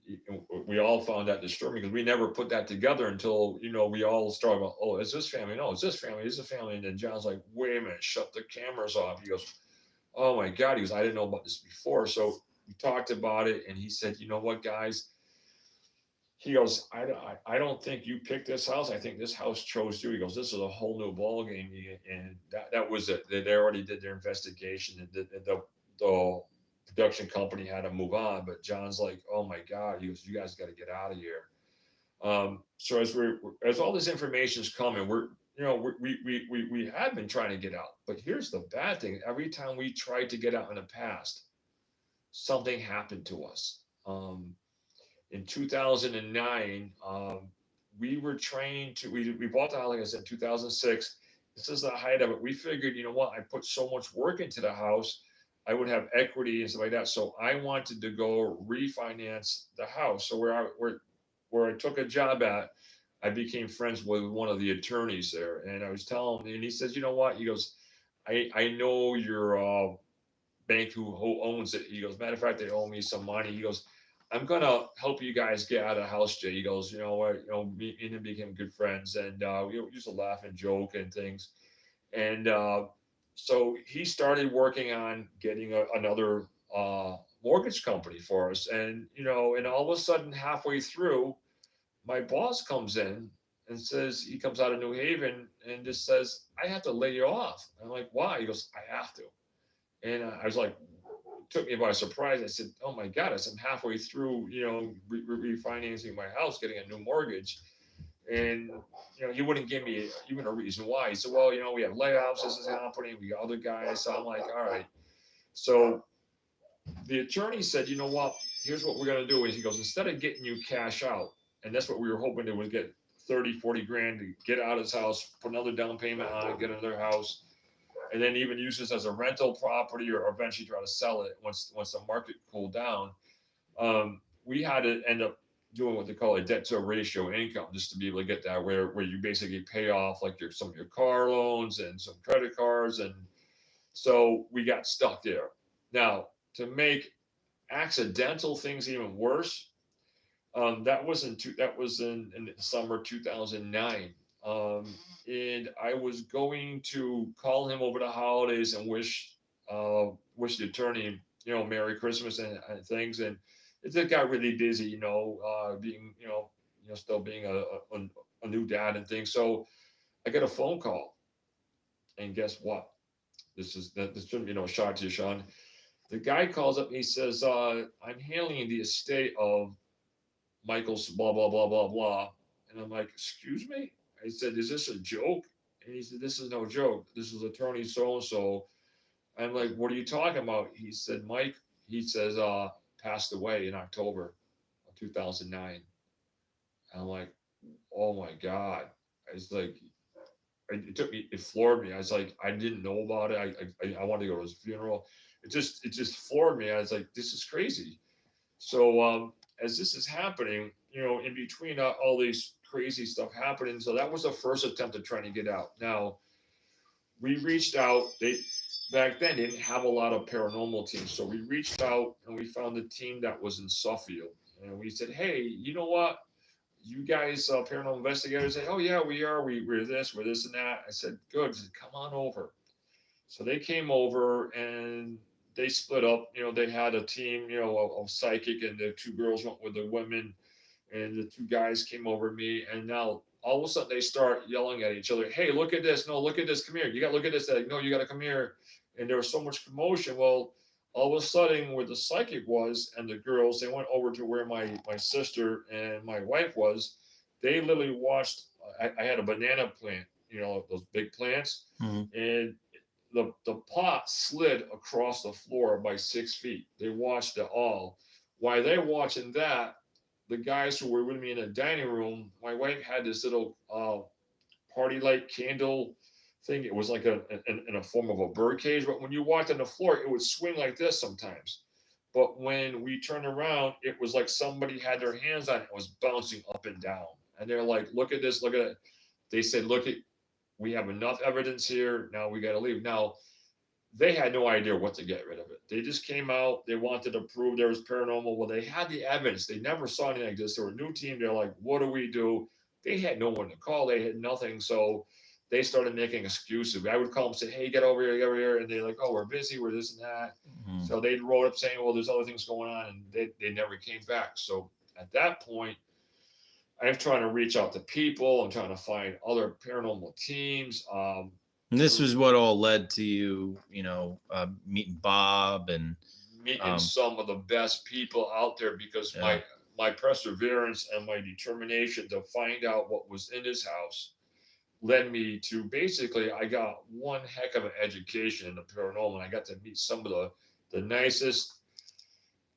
we all found that disturbing because we never put that together until we all started about, oh, is this family? No, it's this family. It's this family. And then John's like, wait a minute, shut the cameras off. He goes, oh my God. He goes, I didn't know about this before. So we talked about it, and he said, you know what, guys? He goes, I don't think you picked this house. I think this house chose you. He goes, this is a whole new ball game. And that was it. They already did their investigation. And the production company had to move on. But John's like, oh my God. He goes, you guys got to get out of here. So as all this information is coming, we have been trying to get out. But here's the bad thing: every time we tried to get out in the past, something happened to us. In 2009, we were trained to, we bought the house, like I said, 2006. This is the height of it. We figured, you know what? I put so much work into the house, I would have equity and stuff like that. So I wanted to go refinance the house. So where I took a job at, I became friends with one of the attorneys there. And I was telling him, and he says, you know what? He goes, I know your bank who owns it. He goes, matter of fact, they owe me some money. He goes, I'm gonna help you guys get out of the house, Jay. He goes, you know what, me and him became good friends, and we used to laugh and joke and things. And so he started working on getting another mortgage company for us, and all of a sudden, halfway through, my boss comes in and says he comes out of New Haven and just says, I have to lay you off. I'm like, why? He goes, I have to. And I was like, took me by surprise. I said, "Oh my God!" I said, "I'm halfway through, refinancing my house, getting a new mortgage," and he wouldn't give me even a reason why. He said, "Well, we have layoffs. This is happening. We got other guys." So I'm like, "All right." So the attorney said, "You know what? Here's what we're gonna do." Is he goes, instead of getting you cash out, and that's what we were hoping to was get 30, 40 grand to get out of his house, put another down payment on it, get another house, and then even use this as a rental property or eventually try to sell it once the market cooled down. We had to end up doing what they call a debt to ratio income just to be able to get that where you basically pay off like some of your car loans and some credit cards. And so we got stuck there. Now, to make accidental things even worse, that was in the summer 2009. And I was going to call him over the holidays and wish the attorney, Merry Christmas and things. And it just got really busy, being, still being a new dad and things. So I got a phone call, and guess what? This shouldn't be no shock to you, Sean. The guy calls up and he says, I'm handling the estate of Michael's blah, blah, blah, blah, blah. And I'm like, excuse me? I said, is this a joke? And he said, this is no joke. This is attorney so-and-so. I'm like, what are you talking about? He said, Mike, he says, passed away in October of 2009. And I'm like, oh my God. I was like, it floored me. I was like, I didn't know about it. I wanted to go to his funeral. It just floored me. I was like, this is crazy. So as this is happening, in between all these crazy stuff happening, so that was the first attempt at trying to get out. Now we reached out. They back then didn't have a lot of paranormal teams, so we reached out and we found a team that was in Suffield, and we said, hey, you know what? You guys, paranormal investigators, say, oh yeah, we are. We're this, and that. I said, good. I said, come on over. So they came over and they split up. They had a team, of psychic, and the two girls went with the women, and the two guys came over to me. And now all of a sudden they start yelling at each other. Hey, look at this! No, look at this! Come here! You got to look at this! They're like, no, you got to come here! And there was so much commotion. Well, all of a sudden, where the psychic was and the girls, they went over to where my sister and my wife was. They literally watched. I had a banana plant, those big plants,
Mhm.
and the pot slid across the floor by 6 feet. They watched it all. While they're watching that, the guys who were with me in the dining room, my wife had this little party light candle thing. It was like in a form of a bird cage, but when you walked on the floor, it would swing like this sometimes. But when we turned around, it was like somebody had their hands on it and was bouncing up and down. And they're like, look at this, look at it. They said, look at, we have enough evidence here. Now we got to leave. Now, they had no idea what to get rid of it. They just came out. They wanted to prove there was paranormal. Well, they had the evidence. They never saw anything like this. They were a new team. They're like, what do we do? They had no one to call. They had nothing. So they started making excuses. I would call them and say, hey, get over here, get over here. And they're like, oh, we're busy. We're this and that.
Mhm.
So they wrote up saying, well, there's other things going on. And they never came back. So at that point, I'm trying to reach out to people. I'm trying to find other paranormal teams.
And this was what all led to you, meeting Bob and
Meeting
um,
some of the best people out there because
yeah.
my perseverance and my determination to find out what was in his house led me to basically I got one heck of an education in the paranormal. I got to meet some of the nicest,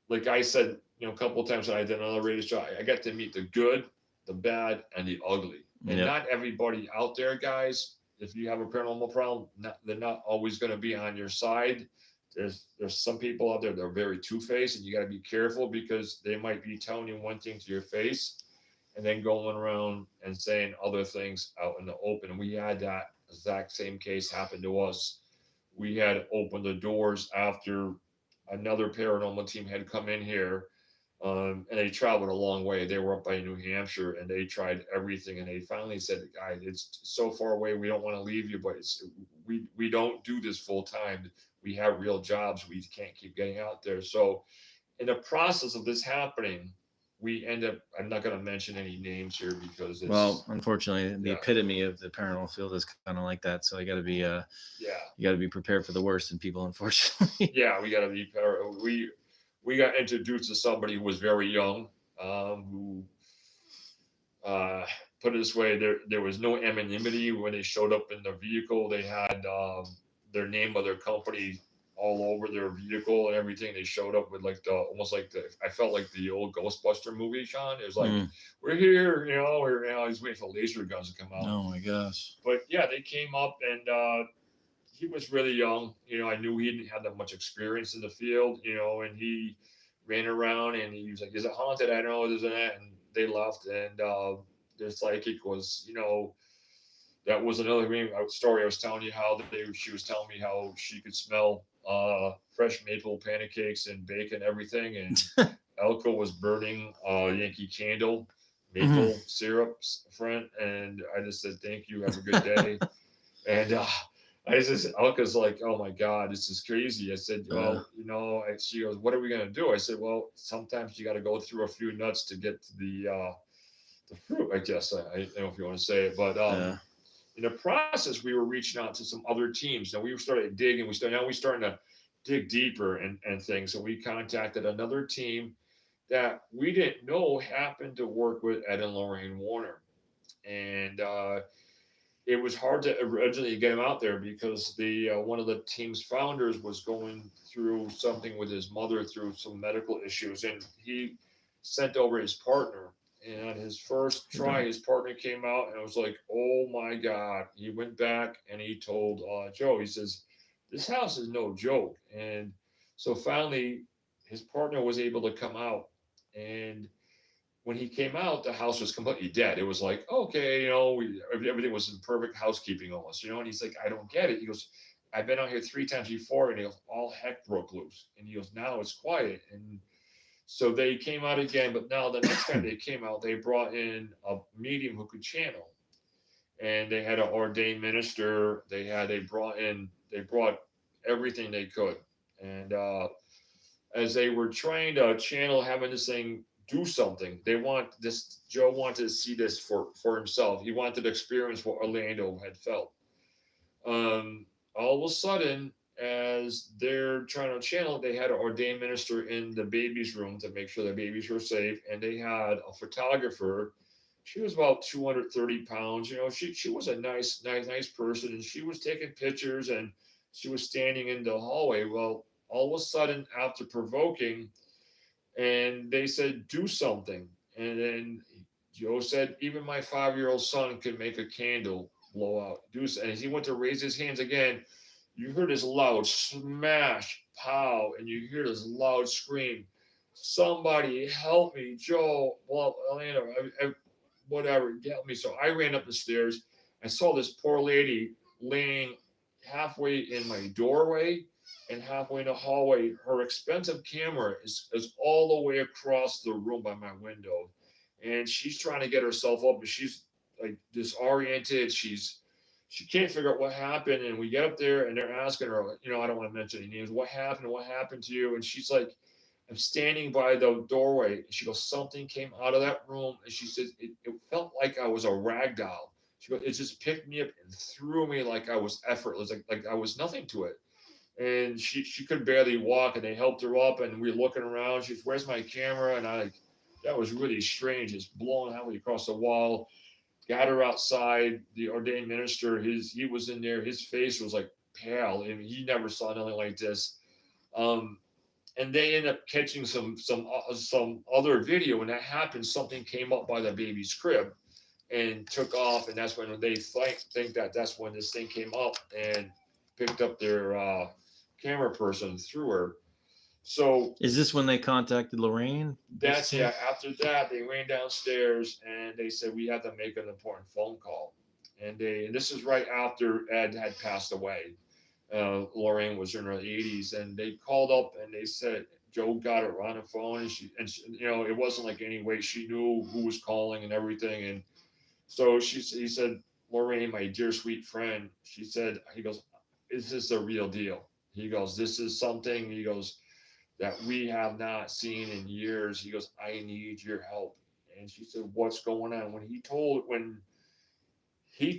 like I said, a couple of times when I did another radio show, I got to meet the good, the bad, and the ugly. And
Yep.
not everybody out there, guys, if you have a paranormal problem, they're not always going to be on your side. There's some people out there that are very two-faced, and you got to be careful because they might be telling you one thing to your face and then going around and saying other things out in the open. And we had that exact same case happen to us. We had opened the doors after another paranormal team had come in here, and they traveled a long way. They were up by New Hampshire, and they tried everything. And they finally said, "Guys, it's so far away. We don't want to leave you, but we don't do this full time. We have real jobs. We can't keep getting out there." So, in the process of this happening, we end up. I'm not going to mention any names here because
Well,
it's
unfortunately, the
yeah,
epitome of the paranormal field is kind of like that. So
yeah,
you got to be prepared for the worst in people, unfortunately.
yeah. We got to be. We got introduced to somebody who was very young, who uh, put it this way, there was no anonymity when they showed up in the vehicle. They had their name of their company all over their vehicle and everything. They showed up with like the almost like the I felt like the old Ghostbuster movie, Sean. It was like
Mm.
we're here, I was waiting for laser guns to come out.
Oh my gosh.
But yeah, they came up and he was really young. I knew he didn't have that much experience in the field, and he ran around and he was like, "Is it haunted?" I know there's that, and they left. And their psychic was, that was another story I was telling you how she was telling me how she could smell fresh maple pancakes and bacon, everything, and Elko was burning Yankee Candle maple syrup, friend, and I just said, "Thank you, have a good day." And I just, Alka's like, "Oh my God, this is crazy." I said, "Well, and she goes, what are we going to do?" I said, "Well, sometimes you got to go through a few nuts to get to the fruit, I guess. I don't know if you want to say it, but
Yeah.
in the process, we were reaching out to some other teams. Now we started digging. Now we're starting to dig deeper and things. So we contacted another team that we didn't know happened to work with Ed and Lorraine Warner. And it was hard to originally get him out there because the one of the team's founders was going through something with his mother through some medical issues, and he sent over his partner. And on his first try, his partner came out and it was like, "Oh my God!" He went back and he told Joe, he says, "This house is no joke." And so finally, his partner was able to come out, and when he came out, the house was completely dead. It was like, okay, everything was in perfect housekeeping almost, And he's like, "I don't get it." He goes, "I've been out here 3 times before," and he goes, "All heck broke loose." And he goes, "Now it's quiet." And so they came out again, but now the next time they came out, they brought in a medium who could channel, and they had an ordained minister. They brought everything they could, and as they were trying to channel, having this thing do something. Joe wanted to see this for himself. He wanted to experience what Orlando had felt. All of a sudden, as they're trying to channel it, they had an ordained minister in the baby's room to make sure the babies were safe, and they had a photographer. She was about 230 pounds. She was a nice person, and she was taking pictures, and she was standing in the hallway. Well, all of a sudden, after provoking, and they said, do something. And then Joe said, even my 5-year-old son can make a candle blow out. Do so. And as he went to raise his hands again, you heard this loud smash, pow, and you hear this loud scream. Somebody help me, Joe. Well, Elena, whatever, help me. So I ran up the stairs. I saw this poor lady laying halfway in my doorway and halfway in the hallway. Her expensive camera is all the way across the room by my window. And she's trying to get herself up, but she's like disoriented. She can't figure out what happened. And we get up there and they're asking her, I don't want to mention any names. What happened? What happened to you? And she's like, I'm standing by the doorway. And she goes, something came out of that room. And she says, it felt like I was a rag doll. She goes, it just picked me up and threw me like I was effortless, like I was nothing to it. And she could barely walk, and they helped her up, and we were looking around. She's, where's my camera? And that was really strange. It's blowing halfway across the wall. Got her outside. The ordained minister, he was in there. His face was like pale. I mean, he never saw nothing like this. And they ended up catching some other video. When that happened, something came up by the baby's crib and took off. And that's when they think that's when this thing came up and picked up their camera person through her. So
is this when they contacted Lorraine?
That's yeah. After that, they ran downstairs and they said we had to make an important phone call. And this is right after Ed had passed away. Lorraine was in her 80s, and they called up and they said Joe got her on the phone, and she it wasn't like any way she knew who was calling and everything. And so he said, Lorraine, my dear sweet friend, he goes, is this a real deal? He goes, this is something. He goes, that we have not seen in years. He goes, I need your help. And she said, what's going on? When he told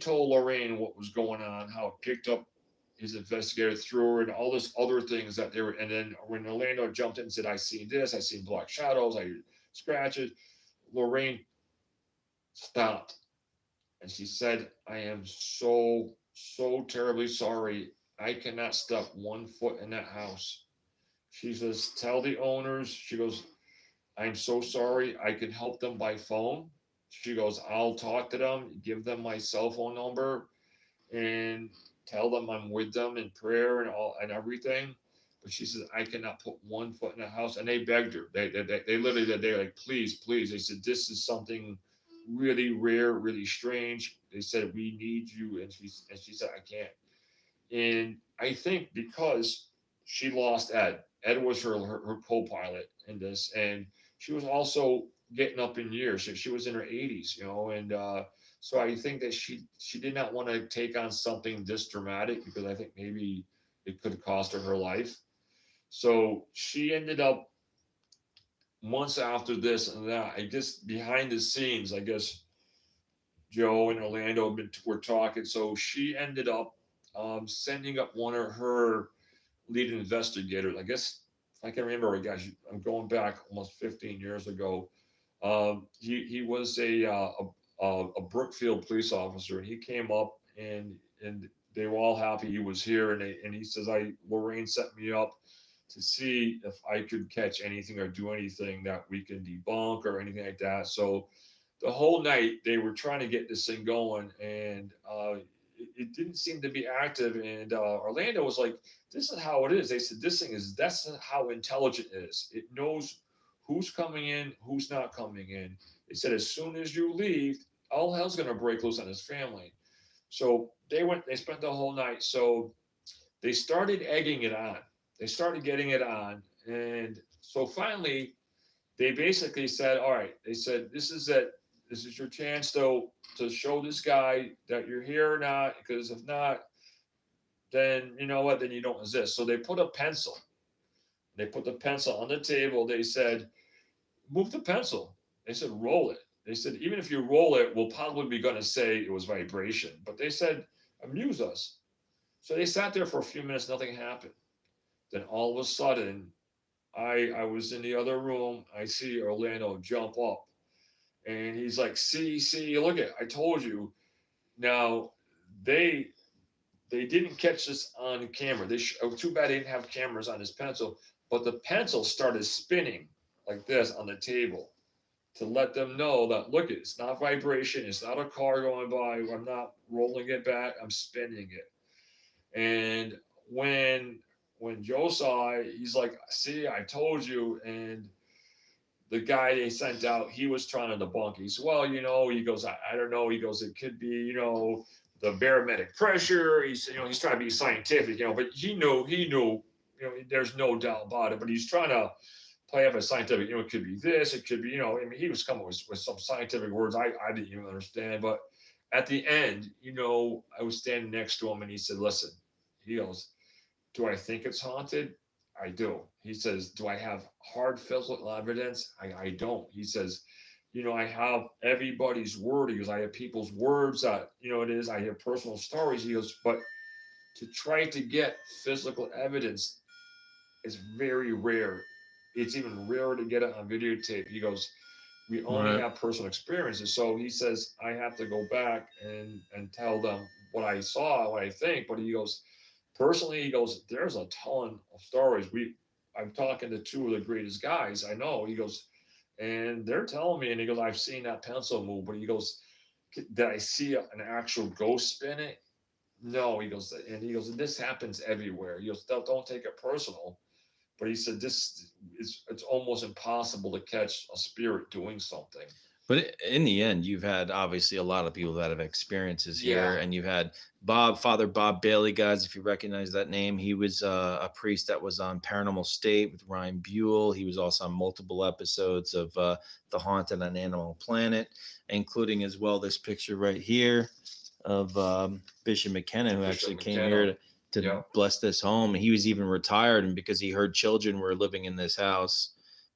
Lorraine what was going on, how it picked up his investigator through her and all this other things that they were, and then when Orlando jumped in and said, I seen this, I seen black shadows, I scratches, Lorraine stopped. And she said, I am so terribly sorry. I cannot step 1 foot in that house. She says, tell the owners. She goes, I'm so sorry. I can help them by phone. She goes, I'll talk to them, give them my cell phone number, and tell them I'm with them in prayer and everything. But she says, I cannot put 1 foot in the house. And they begged her. They literally, they're like, please. They said, this is something really rare, really strange. They said, we need you. And she said, I can't. And I think because she lost Ed. Ed was her co-pilot in this, and she was also getting up in years. So she was in her 80s, and so I think that she did not want to take on something this dramatic, because I think maybe it could have cost her life. So she ended up, months after this and that, I guess behind the scenes, I guess Joe and Orlando were talking. So she ended up sending up one of her lead investigators. I guess if I can remember, guys, I'm going back almost 15 years ago. He was a Brookfield police officer, and he came up and they were all happy he was here. And he says, Lorraine set me up to see if I could catch anything or do anything that we can debunk or anything like that. So the whole night they were trying to get this thing going, and it didn't seem to be active. And Orlando was like, this is how it is. They said, that's how intelligent it is. It knows who's coming in, who's not coming in. They said, as soon as you leave, all hell's going to break loose on his family. So they spent the whole night. So they started egging it on. They started getting it on. And so finally, they basically said, all right, they said, this is it. This is your chance to show this guy that you're here or not, because if not, then you know what, then you don't exist. So they put a pencil. They put the pencil on the table. They said, move the pencil. They said, roll it. They said, even if you roll it, we'll probably be going to say it was vibration. But they said, amuse us. So they sat there for a few minutes, nothing happened. Then all of a sudden, I was in the other room. I see Orlando jump up, and he's like, see, look at, I told you. Now they they didn't catch this on camera. Oh, too bad they didn't have cameras on his pencil, but the pencil started spinning like this on the table to let them know that, look, it's not vibration, it's not a car going by. I'm not rolling it back. I'm spinning it. And when Joe saw it, he's like, "See, I told you." And the guy they sent out, he was trying to debunk. He said, "Well, he goes, I don't know." He goes, "It could be, the barometric pressure." He said, he's trying to be scientific, but he knew, there's no doubt about it. But he's trying to play up a scientific, it could be this, it could be, I mean, he was coming with some scientific words I didn't even understand. But at the end, I was standing next to him, and he said, "Listen," he goes, "do I think it's haunted? I do." He says, "Do I have hard physical evidence? I don't." He says, "I have everybody's word." He goes, "I have people's words that, it is. I have personal stories." He goes, "But to try to get physical evidence is very rare. It's even rarer to get it on videotape." He goes, "We only
Right.
have personal experiences." So he says, "I have to go back and tell them what I saw, what I think." But he goes, personally, he goes, "There's a ton of stories. I'm talking to two of the greatest guys I know." He goes, "And they're telling me," and he goes, "I've seen that pencil move." But he goes, "Did I see an actual ghost spin it? No." He goes, and he goes, "This happens everywhere." He goes, Don't take it personal." But he said, it's almost impossible to catch a spirit doing something.
But in the end, you've had obviously a lot of people that have experiences here,
Yeah.
and you've had Father Bob Bailey, guys. If you recognize that name, he was a priest that was on Paranormal State with Ryan Buell. He was also on multiple episodes of The Haunted on Animal Planet, including as well this picture right here of Bishop McKenna, who
Bishop
actually came
McKenna.
here to
Yeah.
bless this home. He was even retired, and because he heard children were living in this house,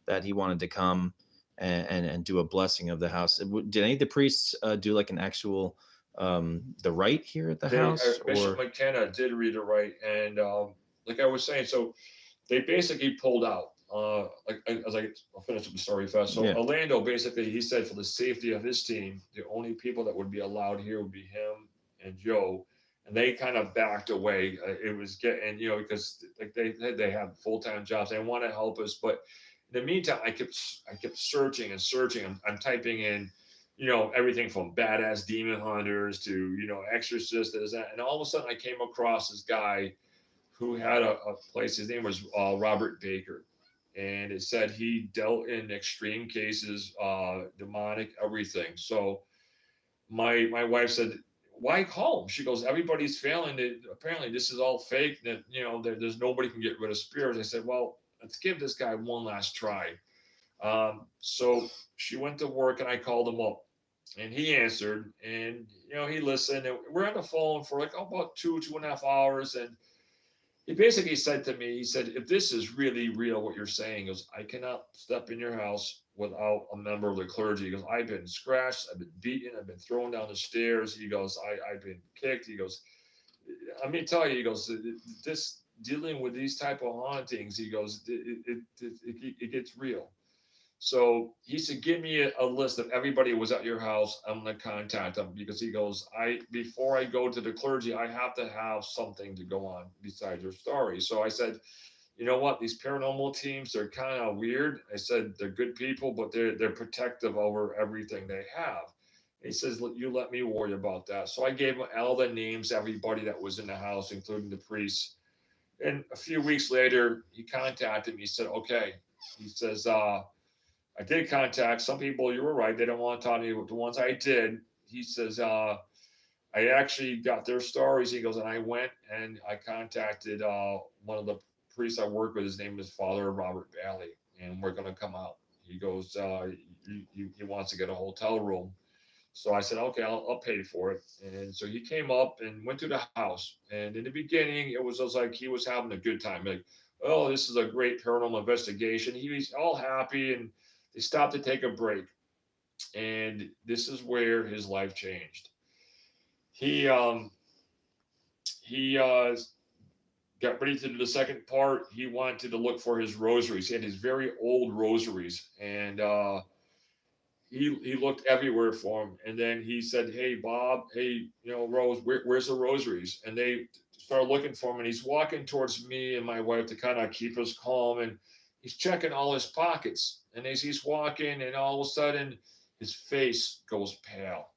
that he wanted to come and do a blessing of the house. Did any of the priests do like an actual the rite here at the house,
Bishop
or
McKenna did read it right, and like I was saying, so they basically pulled out. I'll finish up the story fast. So
yeah,
Orlando basically, he said, for the safety of his team, the only people that would be allowed here would be him and Joe, and they kind of backed away. It was getting, because like they have full time jobs, they want to help us, but in the meantime, I kept searching and searching. I'm typing in, everything from badass demon hunters to, exorcists, this, that. And all of a sudden I came across this guy who had a place. His name was Robert Baker. And it said he dealt in extreme cases, demonic, everything. So my wife said, "Why call him?" She goes, "Everybody's failing. Apparently, this is all fake. That there's nobody can get rid of spirits." I said, "Well, let's give this guy one last try." So she went to work, and I called him up, and he answered, and he listened. And we're on the phone for like about 2.5 hours, and he basically said to me, he said, "If this is really real, what you're saying," he goes, "I cannot step in your house without a member of the clergy." He goes, "I've been scratched, I've been beaten, I've been thrown down the stairs." He goes, I've been kicked." He goes, "Let me tell you," he goes, "this dealing with these type of hauntings," he goes, it gets real." So he said, "Give me a list of everybody who was at your house. I'm gonna contact them," because he goes, before I go to the clergy, I have to have something to go on besides your story." So I said, "You know what? These paranormal teams, they're kind of weird." I said, "They're good people, but they're protective over everything they have." He says, "You let me worry about that." So I gave him all the names, everybody that was in the house, including the priests. And a few weeks later, he contacted me. He said, "Okay." He says, "I did contact some people. You were right. They don't want to talk to you. But the ones I did," he says, "I actually got their stories." He goes, "And I went and I contacted one of the priests I work with. His name is Father Robert Bailey, and we're going to come out." He goes, he wants to get a hotel room." So I said, "Okay, I'll pay for it." And so he came up and went to the house. And in the beginning, it was just like he was having a good time. Like, "Oh, this is a great paranormal investigation." He was all happy, and they stopped to take a break. And this is where his life changed. He he got ready to do the second part. He wanted to look for his rosaries. He had his very old rosaries, and he looked everywhere for him. And then he said, "Hey, Bob, hey, Rose, where's the rosaries?" And they started looking for him. And he's walking towards me and my wife to kind of keep us calm. And he's checking all his pockets. And as he's walking, and all of a sudden, his face goes pale,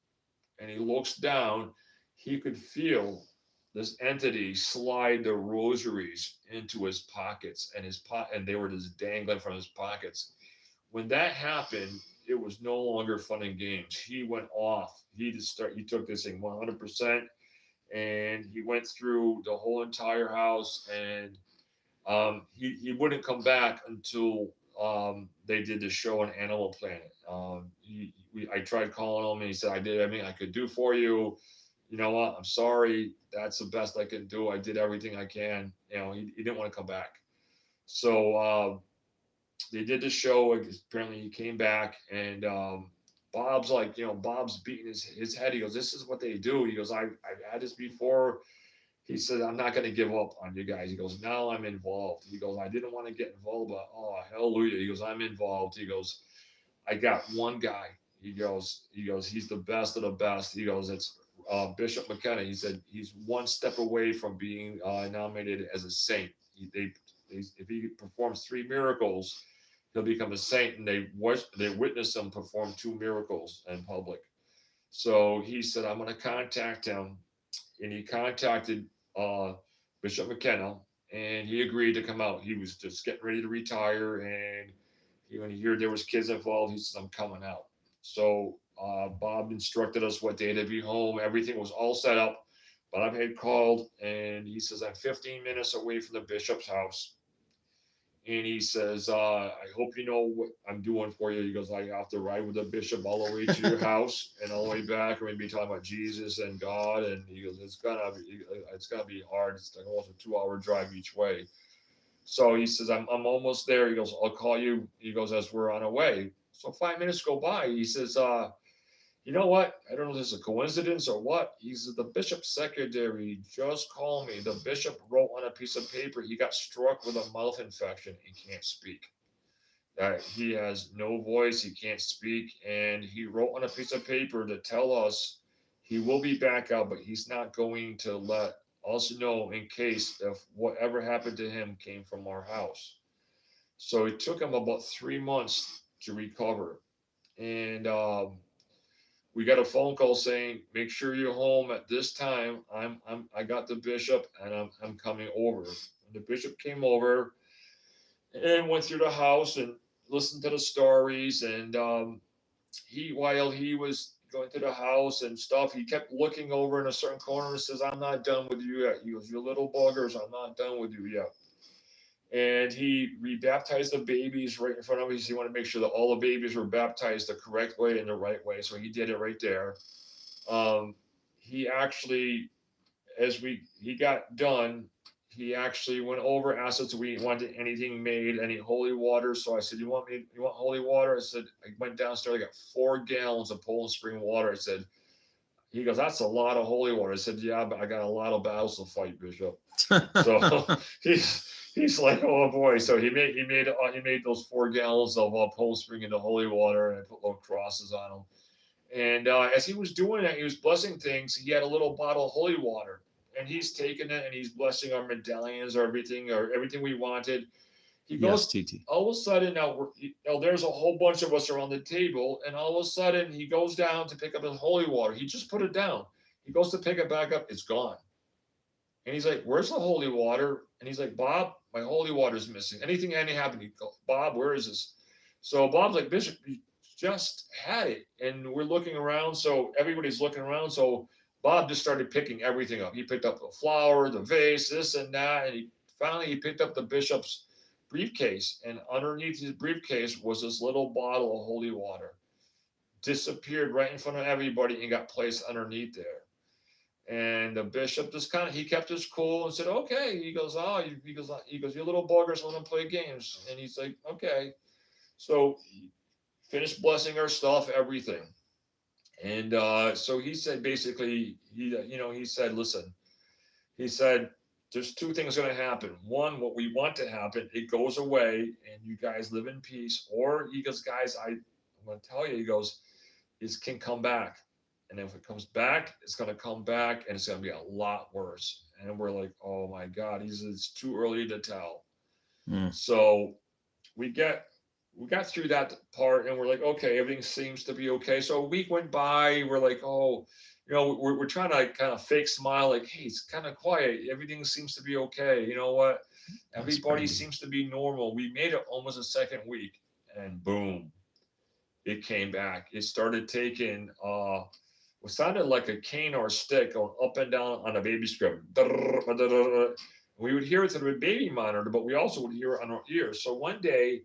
and he looks down. He could feel this entity slide the rosaries into his pockets, and and they were just dangling from his pockets. When that happened, it was no longer fun and games. He went off. He took this thing 100%, and he went through the whole entire house, and he wouldn't come back until they did the show on Animal Planet. I tried calling him, and he said, "I did everything I could do for you. You know what? I'm sorry. That's the best I can do. I did everything I can." He didn't want to come back. So they did the show. Apparently, he came back, and Bob's like, Bob's beating his head. He goes, "This is what they do." He goes, I've had this before. He said, "I'm not going to give up on you guys." He goes, "Now I'm involved." He goes, "I didn't want to get involved, but oh, hallelujah." He goes, "I'm involved." He goes, "I got one guy." He's the best of the best. He goes, "It's Bishop McKenna." He said, "He's one step away from being nominated as a saint. If he performs 3 miracles, he'll become a saint." And they witnessed him perform 2 miracles in public. So he said, "I'm going to contact him." And he contacted Bishop McKenna, and he agreed to come out. He was just getting ready to retire, and when he heard there was kids involved, he said, "I'm coming out." So Bob instructed us what day to be home. Everything was all set up. Bob had called, and he says, "I'm 15 minutes away from the bishop's house." And he says, "I hope you know what I'm doing for you." He goes, "I have to ride with the bishop all the way to your house and all the way back. We're going to be talking about Jesus and God." And he goes, it's gonna be hard. It's like almost a 2-hour drive each way." So he says, I'm almost there." He goes, "I'll call you." He goes, "As we're on our way." So 5 minutes go by. He says, "You know what? I don't know if this is a coincidence or what." He says, "The bishop's secretary just called me. The bishop wrote on a piece of paper he got struck with a mouth infection and can't speak. He has no voice, he can't speak, and he wrote on a piece of paper to tell us he will be back out, but he's not going to let us know in case if whatever happened to him came from our house." So it took him about 3 months to recover. And we got a phone call saying, "Make sure you're home at this time. I got the bishop, and I'm coming over." And the bishop came over and went through the house and listened to the stories. And while he was going to the house and stuff, he kept looking over in a certain corner and says, "I'm not done with you yet." He goes, "You little buggers, I'm not done with you yet." And he rebaptized the babies right in front of us. He wanted to make sure that all the babies were baptized the correct way and the right way. So he did it right there. He actually, he got done, he actually went over, asked us if we wanted anything made, any holy water. So I said, you want holy water?" I said, I went downstairs, I got 4 gallons of Poland Spring water. I said, he goes, "That's a lot of holy water." I said, "Yeah, but I got a lot of battles to fight, Bishop." So he's like, "Oh boy." So he made those 4 gallons of Poland Spring into holy water, and I put little crosses on them. And as he was doing that, he was blessing things. He had a little bottle of holy water, and he's taking it and he's blessing our medallions or everything we wanted. He
Yes,
goes,
TT.
all of a sudden, now there's a whole bunch of us around the table, and all of a sudden he goes down to pick up his holy water. He just put it down. He goes to pick it back up. It's gone. And he's like, "Where's the holy water?" And he's like, "Bob, my holy water's missing. Anything happened?" He goes, "Bob, where is this?" So Bob's like, "Bishop, you just had it." And we're looking around. So everybody's looking around. So Bob just started picking everything up. He picked up the flower, the vase, this and that. And he picked up the bishop's briefcase. And underneath his briefcase was this little bottle of holy water. Disappeared right in front of everybody and got placed underneath there. And the bishop just he kept his cool and said, "Okay." He goes, "You little buggers want to play games." And he's like, "Okay." So he finished blessing our stuff, everything. And so he said, basically, he said, "Listen," he said, there's two things going to happen. One, what we want to happen, it goes away and you guys live in peace. Or he goes, guys, I'm going to tell you, he goes, it can come back. And if it comes back, it's going to come back and it's going to be a lot worse. And we're like, oh my God, it's too early to tell.
Mm.
So we got through that part and we're like, okay, everything seems to be okay. So a week went by. We're like, oh, we're trying to kind of fake smile, like, hey, it's kind of quiet. Everything seems to be okay. You know what? Everybody seems to be normal. We made it almost a second week and boom, it came back. It started taking what sounded like a cane or a stick going up and down on a baby script. We would hear it through the baby monitor, but we also would hear it on our ears. So one day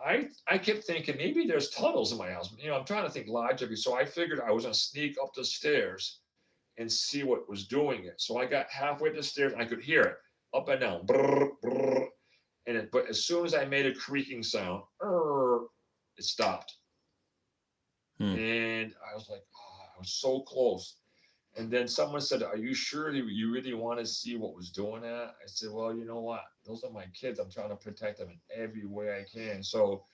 I kept thinking maybe there's tunnels in my house. I'm trying to think logically. So I figured I was gonna sneak up the stairs and see what was doing it. So I got halfway up the stairs and I could hear it up and down. Brr, brr, but as soon as I made a creaking sound, it stopped. And I was like, oh, I was so close. And then someone said, are you sure you really want to see what was doing that? I said, well, you know what? Those are my kids. I'm trying to protect them in every way I can. So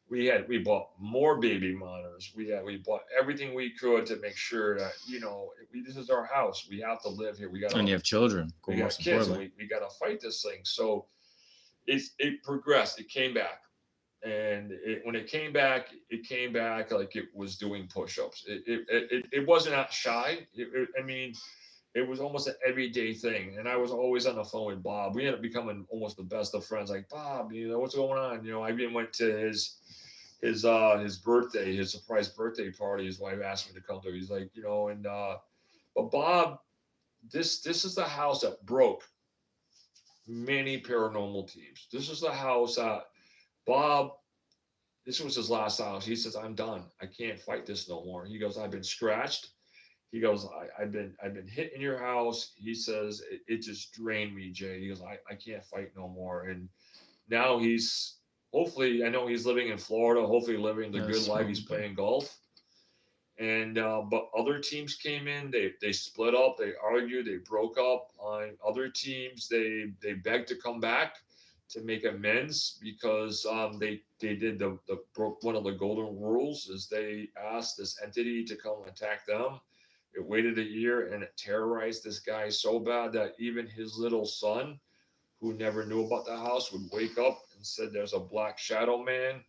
we bought more baby monitors. We bought everything we could to make sure that, this is our house. We have to live here.
And you have children.
We got kids. We got to fight this thing. So it progressed. It came back. And when it came back like it was doing push-ups. It wasn't that shy. It was almost an everyday thing. And I was always on the phone with Bob. We ended up becoming almost the best of friends. Like, Bob, what's going on? I even went to his birthday, his surprise birthday party. His wife asked me to come to. He's like, but Bob, this is the house that broke many paranormal teams. This is the house that Bob, this was his last house. He says, I'm done. I can't fight this no more. He goes, I've been scratched. He goes, I've been hit in your house. He says, it just drained me, Jay. He goes, I can't fight no more. And now hopefully, I know he's living in Florida, hopefully living the good life. He's playing golf. And but other teams came in, they split up, they argued, they broke up. On other teams, they begged to come back to make amends because they did broke one of the golden rules is they asked this entity to come attack them. It waited a year and it terrorized this guy so bad that even his little son, who never knew about the house, would wake up and said, there's a black shadow man.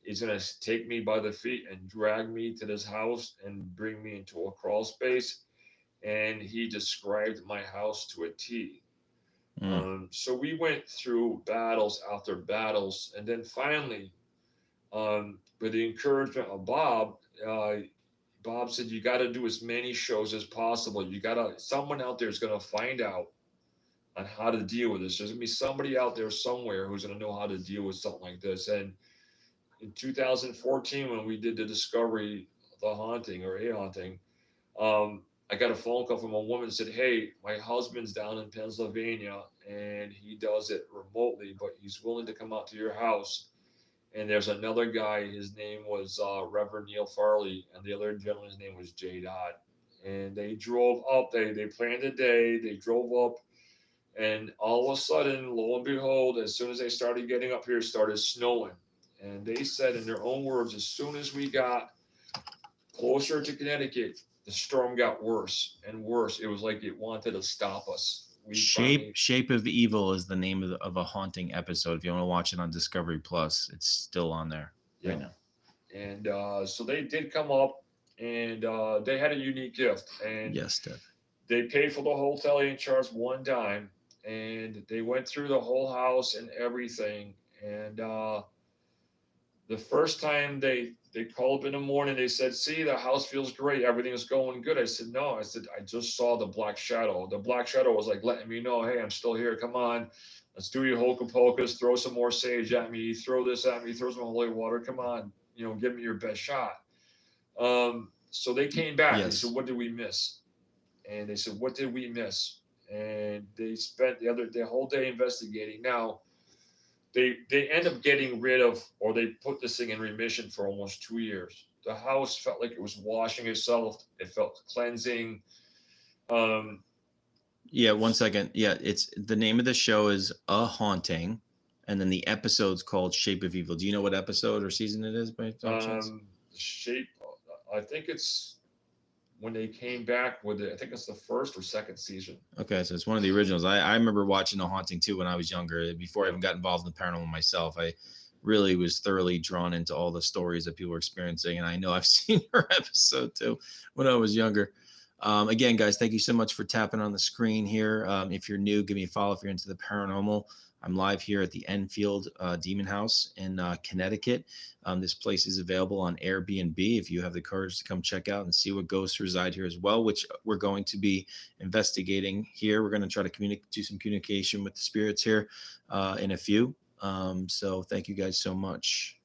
He's going to take me by the feet and drag me to this house and bring me into a crawl space. And he described my house to a T. So we went through battles after battles. And then finally, with the encouragement of Bob, Bob said, you got to do as many shows as possible. Someone out there is going to find out on how to deal with this. There's going to be somebody out there somewhere who's going to know how to deal with something like this. And in 2014, when we did the Discovery, The Haunting or A Haunting, I got a phone call from a woman that said, hey, my husband's down in Pennsylvania and he does it remotely, but he's willing to come out to your house. And there's another guy, his name was Reverend Neil Farley, and the other gentleman's name was Jay Dodd. And they drove up, they planned a day, they drove up, and all of a sudden, lo and behold, as soon as they started getting up here, it started snowing. And they said in their own words, as soon as we got closer to Connecticut, the storm got worse and worse. It was like it wanted to stop us.
Shape of Evil is the name of a haunting episode. If you want to watch it on Discovery Plus, it's still on there right now.
And so they did come up, and they had a unique gift. And
yes, Deb.
They paid for the hotel. They didn't charge one dime, and they went through the whole house and everything. And the first time they called up in the morning, they said, see, the house feels great. Everything is going good. I said, no. I said, I just saw the black shadow. The black shadow was like letting me know, hey, I'm still here. Come on. Let's do your hocus pocus. Throw some more sage at me. Throw this at me. Throw some holy water. Come on. Give me your best shot. So they came back. Yes. They said, what did we miss? And they said, what did we miss? And they spent the whole day investigating. Now, they end up getting rid of, or they put this thing in remission for almost 2 years. The house felt like it was washing itself. It felt cleansing.
Yeah, 1 second. Yeah, it's the name of the show is A Haunting, and then the episode's called Shape of Evil. Do you know what episode or season it is by chance?
Shape. I think it's when they came back with it. I think it's the first or second season.
Okay, so it's one of the originals. I remember watching The Haunting too when I was younger. Before I even got involved in the paranormal myself, I really was thoroughly drawn into all the stories that people were experiencing. And I know I've seen her episode too when I was younger. Again, guys, thank you so much for tapping on the screen here. If you're new, give me a follow if you're into the paranormal. I'm live here at the Enfield Demon House in Connecticut. This place is available on Airbnb if you have the courage to come check out and see what ghosts reside here as well, which we're going to be investigating here. We're going to try to do some communication with the spirits here in a few. So thank you guys so much.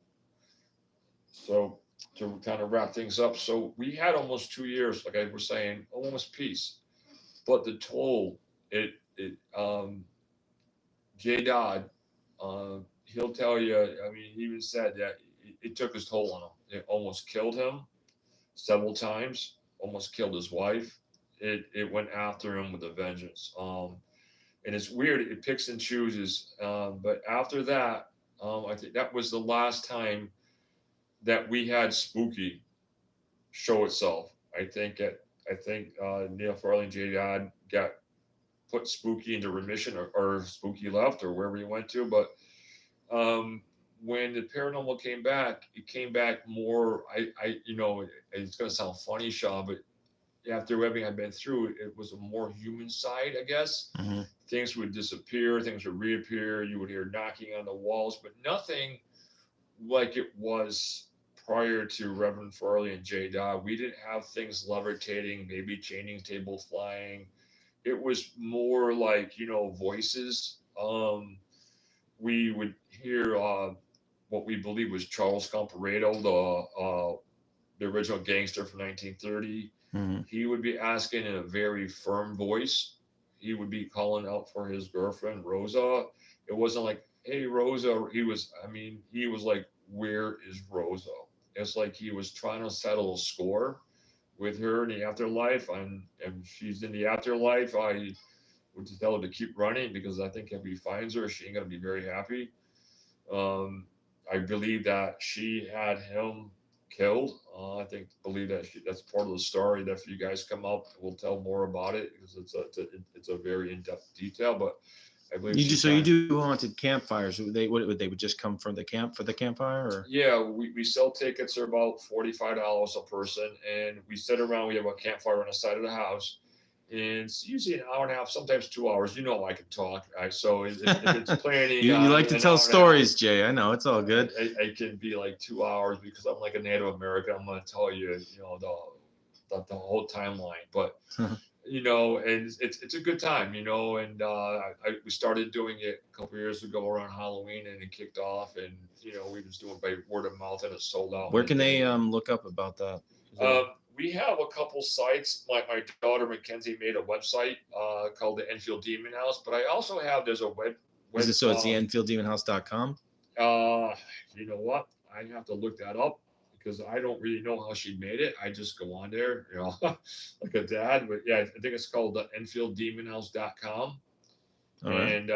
So to kind of wrap things up, so we had almost 2 years, like I was saying, almost peace, but the toll, Jay Dodd, he'll tell you. I mean, he even said that it took his toll on him. It almost killed him several times. Almost killed his wife. It went after him with a vengeance. And it's weird. It picks and chooses. But after that, I think that was the last time that we had spooky show itself. I think Neil Farley and Jay Dodd got put spooky into remission, or spooky left, or wherever he went to. But when the paranormal came back, it came back more. It's going to sound funny, Sean, but after everything I've been through, it was a more human side, I guess.
Mm-hmm.
Things would disappear, things would reappear. You would hear knocking on the walls, but nothing like it was prior to Reverend Farley and Jay Dodd. We didn't have things levitating, maybe chaining table flying. It was more like, voices. We would hear what we believe was Charles Comparedo, the original gangster from 1930.
Mm-hmm.
He would be asking in a very firm voice. He would be calling out for his girlfriend, Rosa. It wasn't like, hey, Rosa. He was like, where is Rosa? It's like he was trying to settle a score with her in the afterlife, and she's in the afterlife. I would tell her to keep running, because I think if he finds her, she ain't gonna be very happy. I believe that she had him killed. I believe that that's part of the story. That if you guys come up, we'll tell more about it, because it's a very in-depth detail. But I believe
you do haunted campfires. They would just come from the camp for the campfire, or?
Yeah, we sell tickets. They're about $45 a person, and we sit around. We have a campfire on the side of the house, and it's usually an hour and a half, sometimes 2 hours. I can talk. So if it's planning,
you like to tell stories, Jay. I know, it's all good.
It can be like 2 hours, because I'm like a Native American. I'm going to tell you, the whole timeline, but. And it's a good time, and we started doing it a couple of years ago around Halloween, and it kicked off, and we was doing by word of mouth, and it sold out.
Where can they look up about that?
We have a couple sites. My daughter Mackenzie made a website called the Enfield Demon House, but I also have there's a web.
So it's the EnfieldDemonHouse.com.
You know what? I have to look that up, because I don't really know how she made it. I just go on there, like a dad. But yeah, I think it's called the EnfieldDemonHouse.com.
All right.
And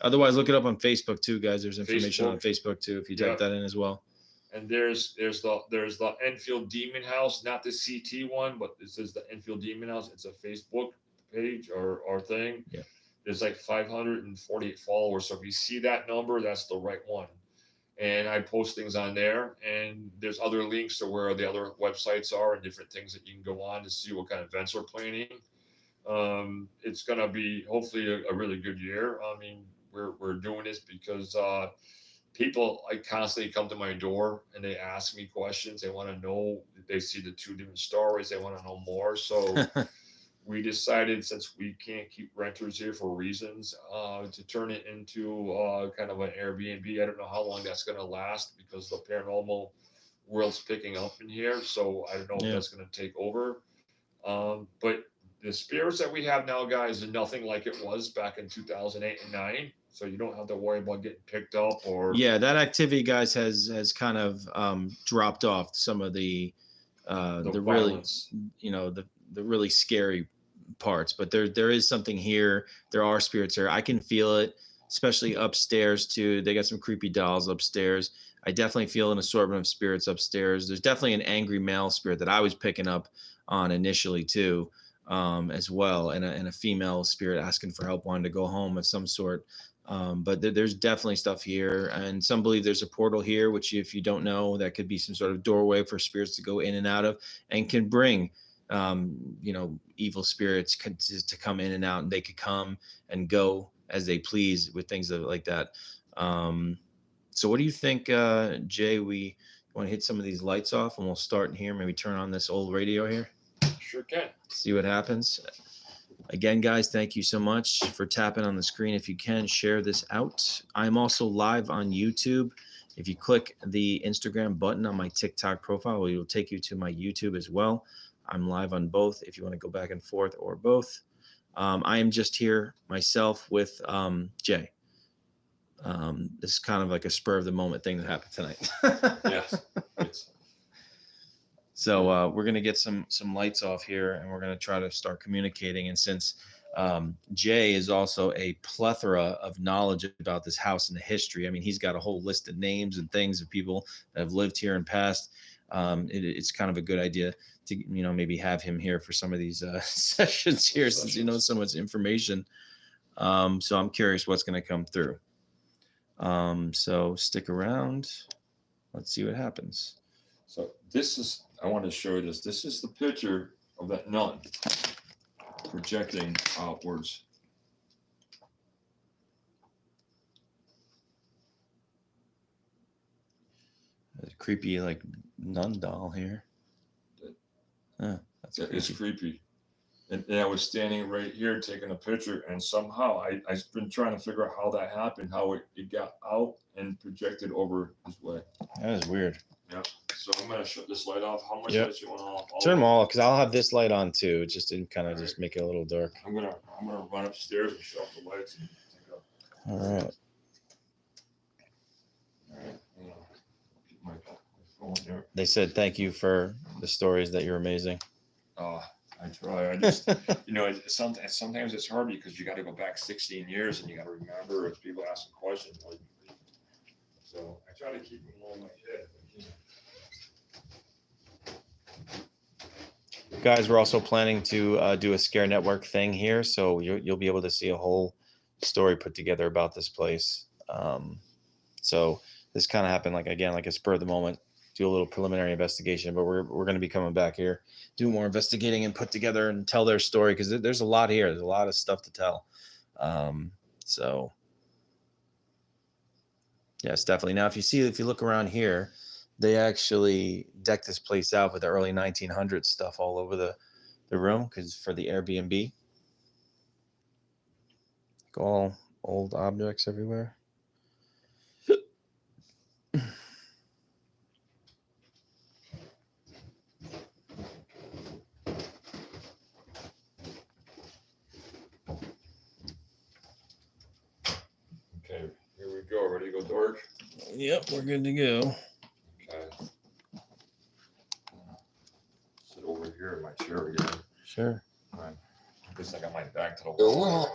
otherwise, look it up on Facebook too, guys. There's information on Facebook too, if you type that in as well.
And there's the Enfield Demon House, not the CT one, but this is the Enfield Demon House. It's a Facebook page or thing.
Yeah.
There's like 548 followers. So if you see that number, that's the right one. And I post things on there, and there's other links to where the other websites are and different things that you can go on to see what kind of events we're planning. It's going to be hopefully a really good year. I mean, we're doing this because people constantly come to my door and they ask me questions. They want to know, they see the two different stories. They want to know more. So we decided, since we can't keep renters here for reasons, to turn it into kind of an Airbnb. I don't know how long that's going to last, because the paranormal world's picking up in here. So I don't know if that's going to take over. But the spirits that we have now, guys, are nothing like it was back in 2008 and 9. So you don't have to worry about getting picked up or.
Yeah, that activity, guys, has kind of dropped off some of the really, the really scary parts, but there is something here. There are spirits here. I can feel it, especially upstairs too. They got some creepy dolls upstairs. I definitely feel an assortment of spirits upstairs. There's definitely an angry male spirit that I was picking up on initially too, as well, and a female spirit asking for help, wanting to go home of some sort. But there's definitely stuff here, and some believe there's a portal here, which if you don't know, that could be some sort of doorway for spirits to go in and out of, and can bring evil spirits to come in and out, and they could come and go as they please with things like that. So what do you think, Jay? We want to hit some of these lights off, and we'll start in here. Maybe turn on this old radio here.
Sure can.
See what happens. Again, guys, thank you so much for tapping on the screen. If you can, share this out. I'm also live on YouTube. If you click the Instagram button on my TikTok profile, it will take you to my YouTube as well. I'm live on both if you want to go back and forth, or both. I am just here myself with Jay. This is kind of like a spur of the moment thing that happened tonight.
Yes.
So we're going to get some lights off here, and we're going to try to start communicating. And since Jay is also a plethora of knowledge about this house and the history, I mean, he's got a whole list of names and things of people that have lived here and past. It's kind of a good idea to, maybe have him here for some of these sessions here, since he knows so much information. So I'm curious what's going to come through. So stick around. Let's see what happens.
So I want to show you this. This is the picture of that nun projecting outwards.
A creepy, like, nun doll here. That's creepy.
It's creepy. And I was standing right here taking a picture, and somehow I've been trying to figure out how that happened, how it got out and projected over this way.
That is weird.
Yeah. So I'm gonna shut this light off. How much
Yep.
lights you want off?
Turn them all, because I'll have this light on too, just to kind of just make it a little dark.
I'm gonna run upstairs and shut off the lights. And take up.
All right.
All right. Keep my phone there.
They said thank you for the stories, that you're amazing.
I try. I just, sometimes it's hard because you got to go back 16 years and you got to remember if people asking questions. So I try to keep them all in my head.
Guys, we're also planning to do a Scare Network thing here, so you'll be able to see a whole story put together about this place. So this kind of happened like a spur of the moment. Do a little preliminary investigation, but we're going to be coming back here, do more investigating, and put together and tell their story, because there's a lot here. There's a lot of stuff to tell. So yes, definitely. Now, if you look around here, they actually decked this place out with the early 1900s stuff all over the room, because for the Airbnb, all old objects everywhere.
Okay, here we go. Ready to go dark?
Yep, we're good to go.
Okay. Sit over here in my chair again.
Sure.
All right. I guess I got my back to the wall.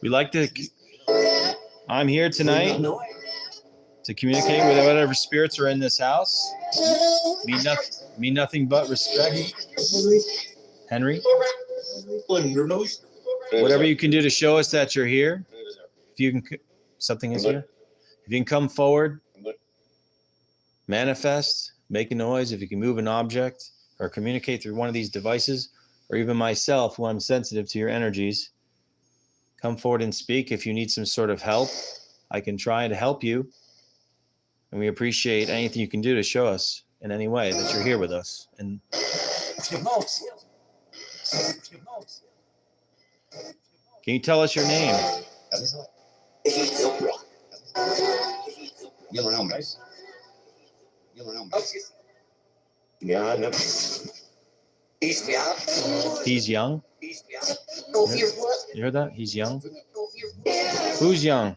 We like to. I'm here tonight to communicate with whatever spirits are in this house. Mean nothing but respect. Henry, whatever you can do to show us that you're here. If you can, something is here. If you can come forward, manifest, make a noise. If you can move an object or communicate through one of these devices, or even myself, when I'm sensitive to your energies, come forward and speak. If you need some sort of help, I can try to help you. And we appreciate anything you can do to show us in any way that you're here with us. And can you tell us your name? He's young. You heard that? He's young. Who's young?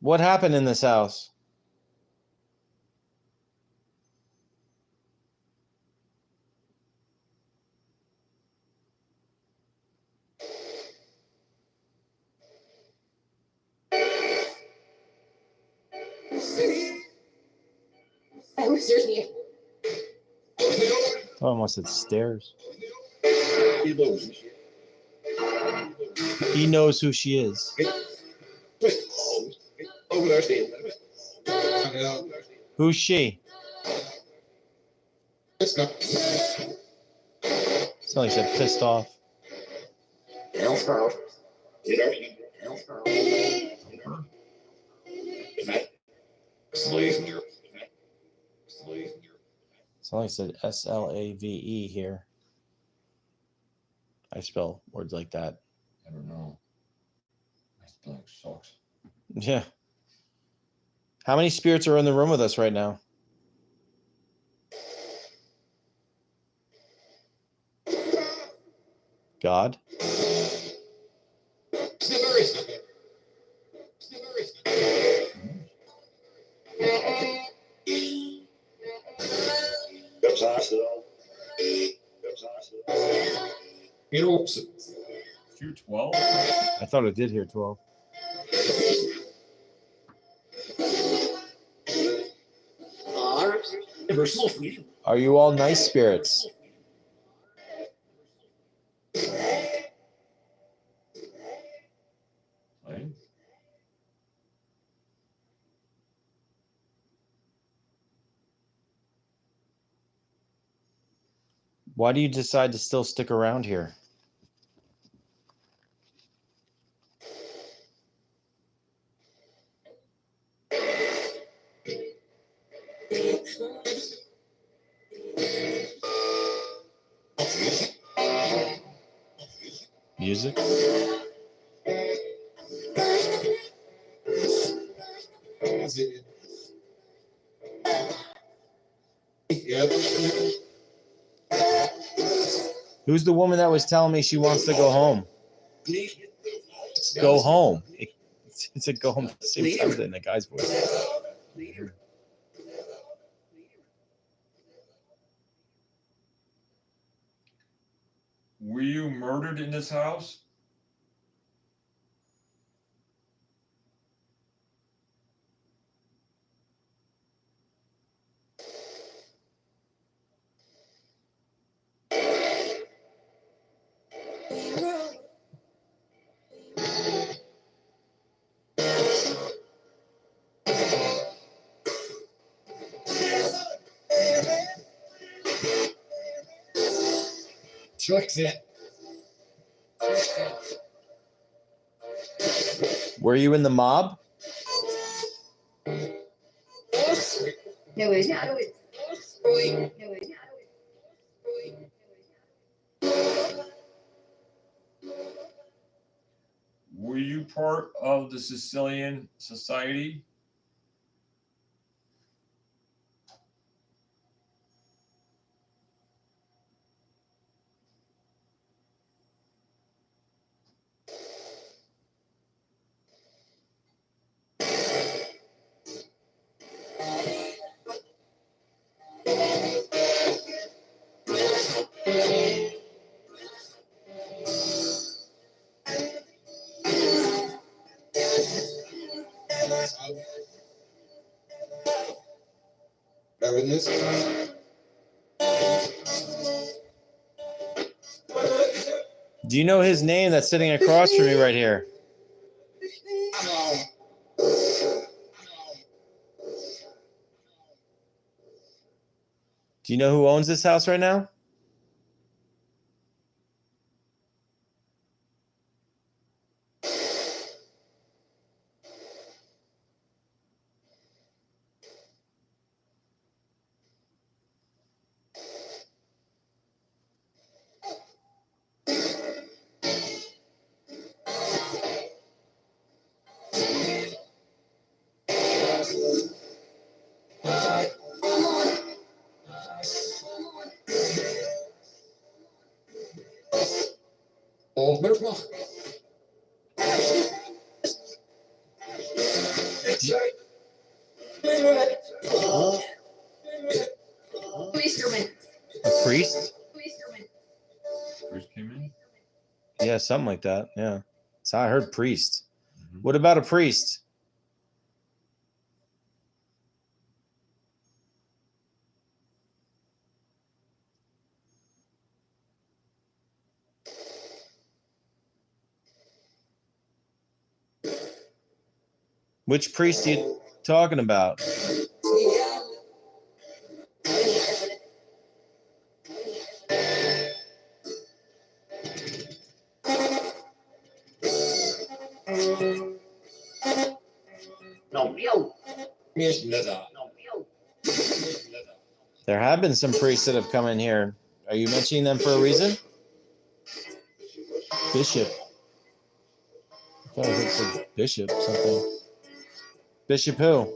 What happened in this house? Oh, almost said stairs. He knows who she is. Who's she? It's not like said pissed off. Somebody said SLAVE here. I spell words like that.
I don't know. My spelling sucks.
Yeah. How many spirits are in the room with us right now? God?
Q 12?
I thought it did hear 12. Are you all nice spirits?
Right?
Why do you decide to still stick around here? Music? Who's the woman that was telling me she wants to go home? Go home. It's a go home at the same time in the guy's voice.
Were you murdered in this house?
Were you in the mob?
No, it's not.
Were you part of the Sicilian Society?
Do you know his name that's sitting across from me right here? Do you know who owns this house right now?
Policeman.
A priest?
First came in.
Yeah, something like that. Yeah. So I heard priest.
Mhm.
What about a priest? Which priest are you talking about? There have been some priests that have come in here. Are you mentioning them for a reason? Bishop. I thought I heard some bishop something. Bishop who?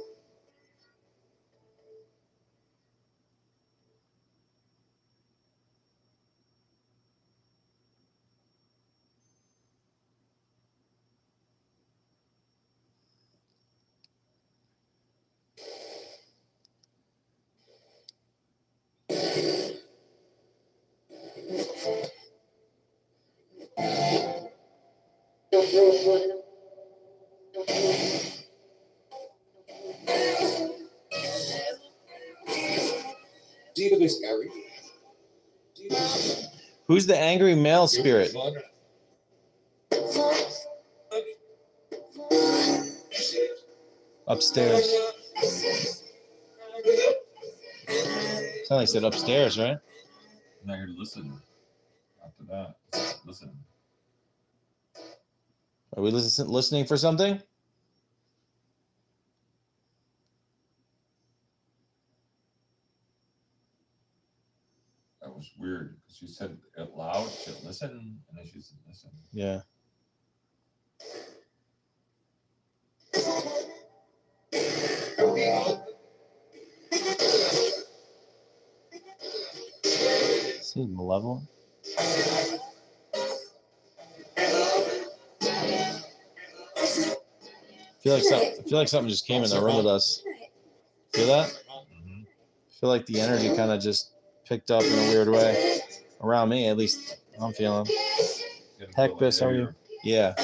Who's the angry male spirit? Upstairs. Sound like I said upstairs, right?
I'm not here to listen. After that, listen.
Are we listening for something?
That was weird because she said it loud. She said listen, and then she said listen.
Yeah. See, malevolent. I feel like something just came in the room with us. Feel that?
Mm-hmm.
I feel like the energy kind of just picked up in a weird way around me. At least I'm feeling. Heck, Biss, how are you? Yeah.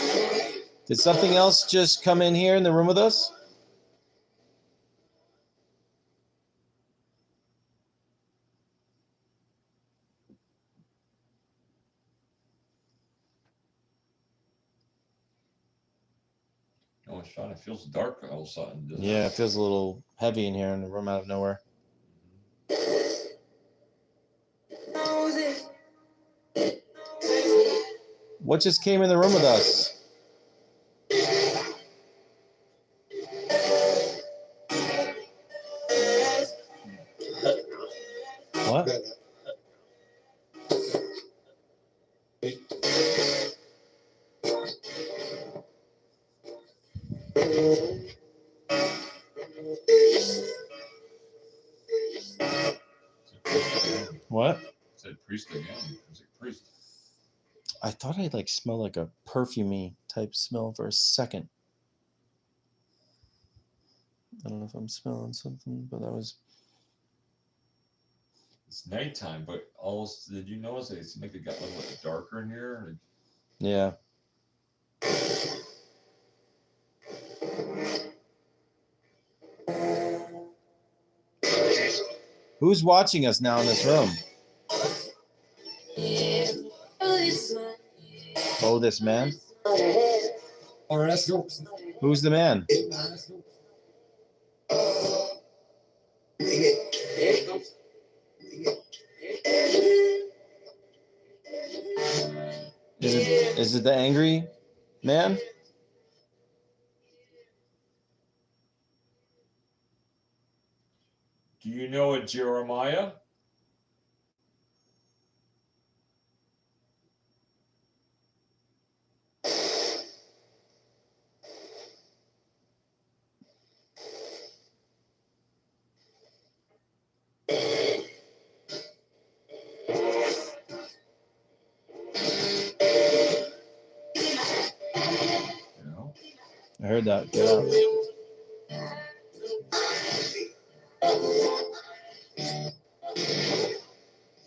Did something else just come in here in the room with us?
Oh, Sean, it feels dark all of a sudden.
Yeah, it feels a little heavy in here in the room out of nowhere. What just came in the room with us? What? What?
Said priest again. I said priest.
I thought I smelled like a perfumey type smell for a second. I don't know if I'm smelling something, but that was.
It's nighttime, but almost. Did you notice it make it got a little bit darker in here?
Yeah. Who's watching us now in this room? Oh, this man? Who's the man? Is it the angry man?
Do you know a Jeremiah?
heard that. Get out.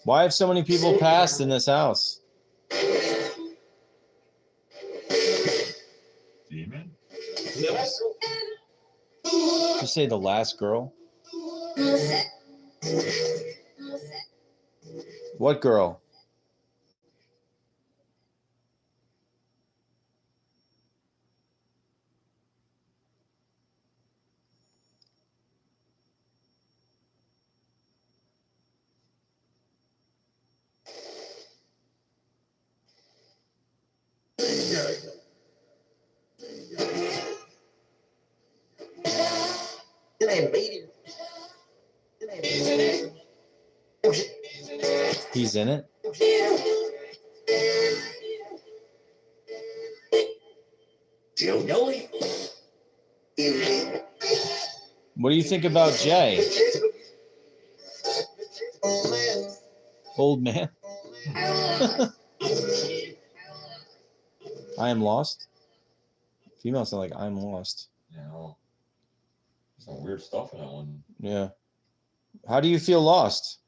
Why have so many people passed in this house?
Demon?
Did you say the last girl? What girl? He's in it? What do you think about Jay? Old man? I am lost? Females sound like I'm lost.
You know, some weird stuff in that one.
Yeah. How do you feel lost?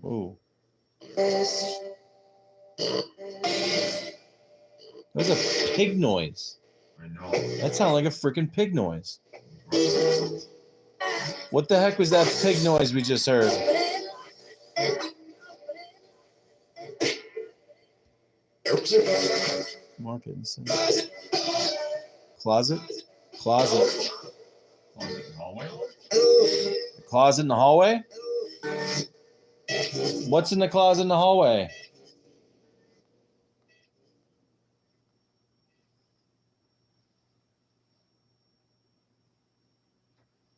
Ooh. That was a pig noise.
I know.
That sounded like a freaking pig noise. What the heck was that pig noise we just heard? Market. Closet? Closet.
Closet in the hallway?
The closet in the hallway? What's in the closet in the hallway?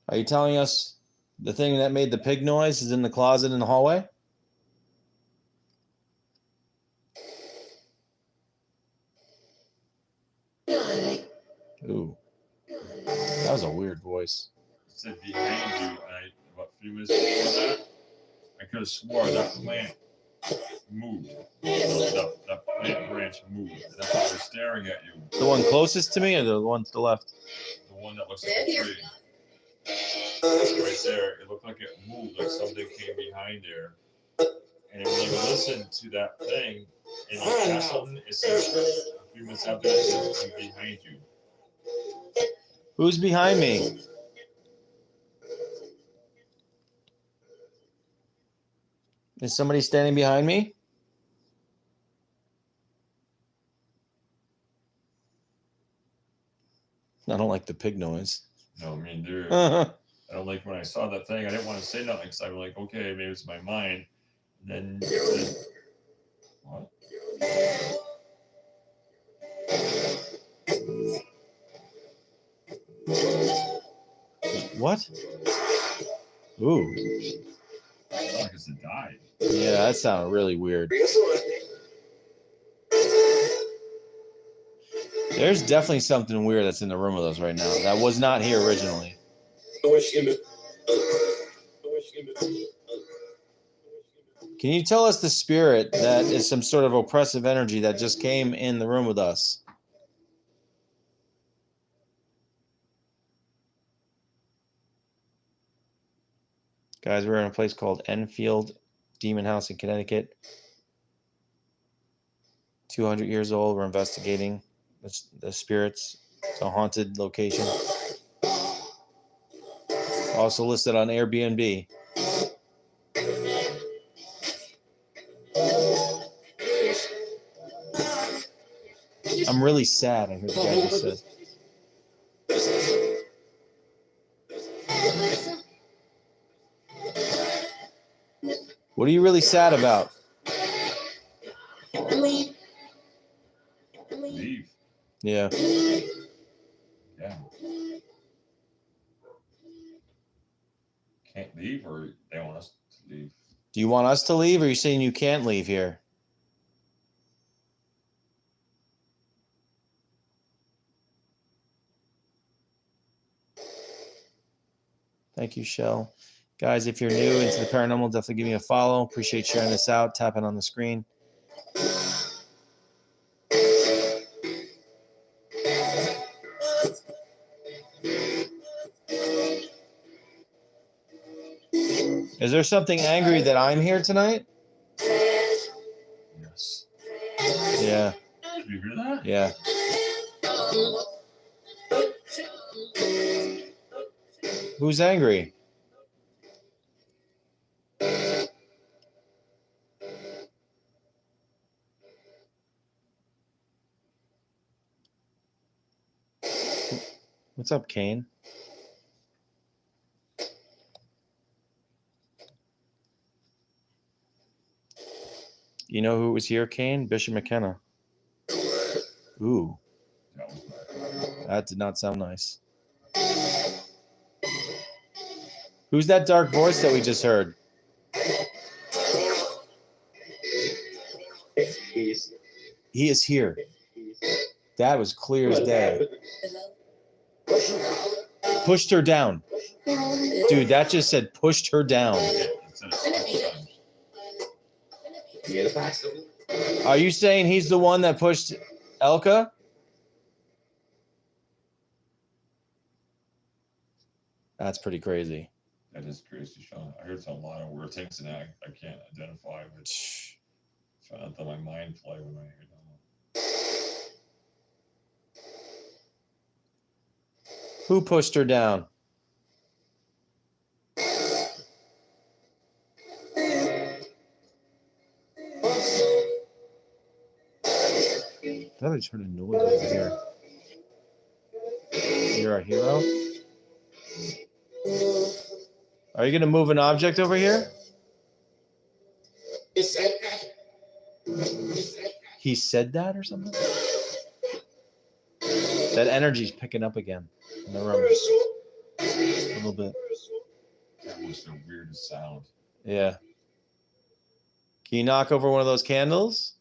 Are you telling us the thing that made the pig noise is in the closet in the hallway? Ooh. That was a weird voice.
It said behind you, and about a few minutes before that, I could have swore that plant moved. That plant branch moved. And that's why they're staring at you.
The one closest to me or the one to the left?
The one that looks like a tree. Right there. It looked like it moved, like something came behind there. And when you listen to that thing and you pass something, it says a few minutes after that, it says behind you.
Who's behind me? Is somebody standing behind me? I don't like the pig noise.
No, me neither. I don't like when I saw that thing. I didn't want to say nothing because I was like, okay, maybe it's my mind. And then it said, what?
What? Ooh.
It's like it's died.
Yeah, that sounded really weird. There's definitely something weird that's in the room with us right now. That was not here originally. Can you tell us the spirit that is some sort of oppressive energy that just came in the room with us? Guys, we're in a place called Enfield Demon House in Connecticut. 200 years old. We're investigating the spirits. It's a haunted location. Also listed on Airbnb. I'm really sad, I heard the guy just said. What are you really sad about?
Leave.
Yeah.
Yeah. Can't leave, or they want us to leave?
Do you want us to leave, or are you saying you can't leave here? Thank you, Shell. Guys, if you're new into the paranormal, definitely give me a follow. Appreciate sharing this out. Tapping on the screen. Is there something angry that I'm here tonight?
Yes.
Yeah.
Did you hear that?
Yeah. Who's angry? What's up, Kane? You know who was here, Kane? Bishop McKenna. Ooh,
That was my
that did not sound nice. Who's that dark voice that we just heard? He is here. That was clear as day. Pushed her down. Dude, that just said pushed her down. Are you saying he's the one that pushed Elka? That's pretty crazy.
That is crazy, Sean. I heard a lot of weird things and I can't identify with. Try not to let my mind play when I hear them.
Who pushed her down? I thought I just heard a noise over here. You're a hero? Are you going to move an object over here? He said that or something? That energy's picking up again in the room. A little bit.
That was the weirdest sound.
Yeah. Can you knock over one of those candles?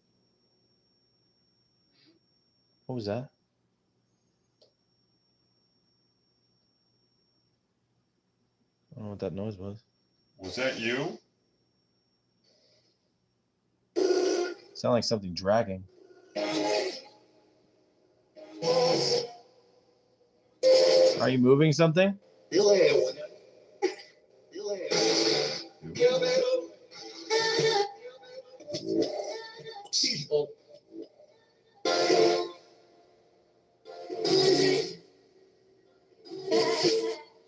What was that? I don't know what that noise was.
Was that you?
Sound like something dragging. Are you moving something?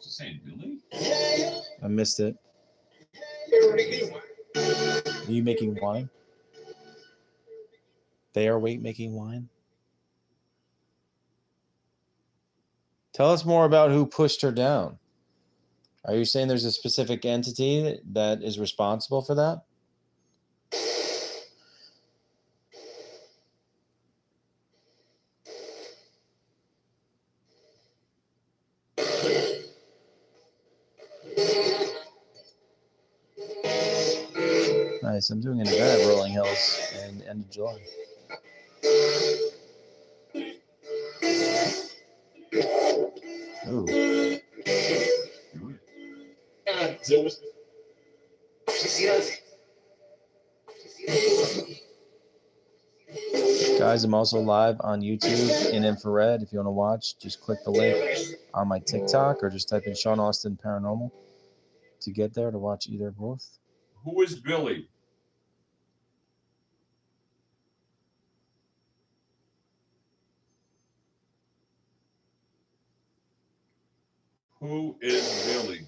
Saying Billy?
I missed it. Are you making wine? They are making wine? Tell us more about who pushed her down. Are you saying there's a specific entity that is responsible for that? Nice. I'm doing an event at Rolling Hills in the end of July. Ooh. Guys, I'm also live on YouTube in infrared. If you want to watch, just click the link on my TikTok or just type in Sean Austin Paranormal to get there to watch either or both.
Who is Billy? Who is Billy?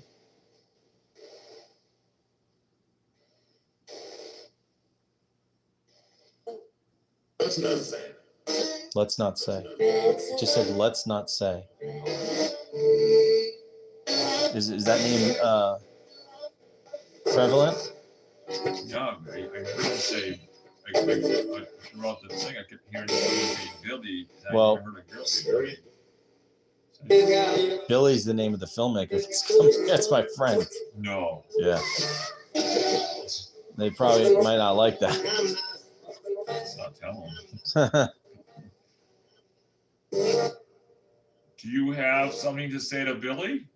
Let's not say. It just said, let's not say. Is that name prevalent?
Yeah, I heard him say, throughout the thing, I kept hearing him say Billy.
Well,
I heard a girl say Billy.
Billy's the name of the filmmaker. That's my friend.
No.
Yeah. They probably might not like that.
Let's not tell him. Do you have something to say to Billy?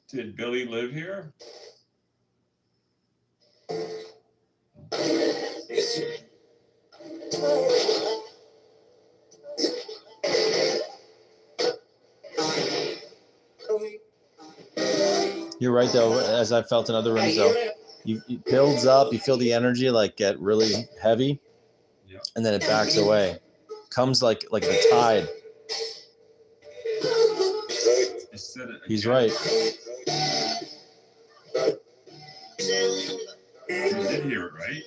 Did Billy live here?
You're right though. As I felt in other rooms though, it builds up. You feel the energy like get really heavy,
Yeah.
and then it backs away. Comes like the tide. He's right.
You did hear it, right?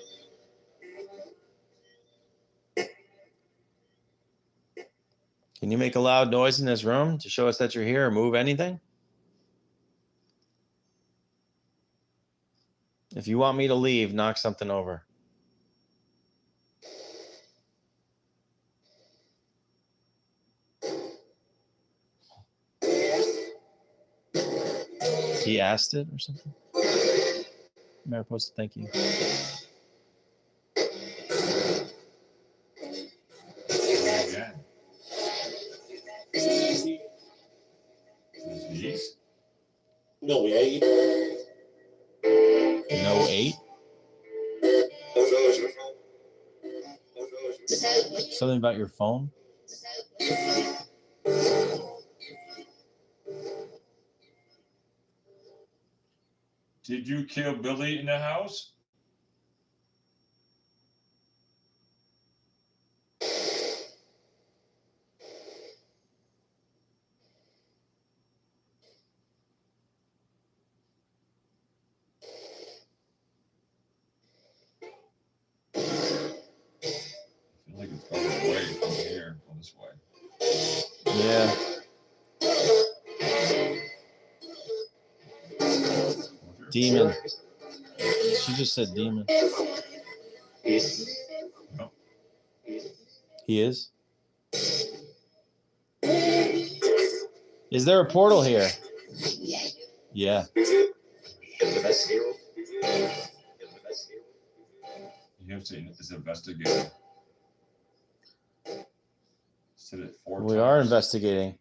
Can you make a loud noise in this room to show us that you're here or move anything? If you want me to leave, knock something over. He asked it or something? Mariposa, thank you.
Again. These?
No, 8.
No 8? Something about your phone?
Did you kill Billy in the house? I feel like it's going away from here, from this way.
Yeah. Demon. She just said demon.
No.
He is? Is there a portal here? Yeah.
You have to investigate. Said it 4 times.
We are investigating.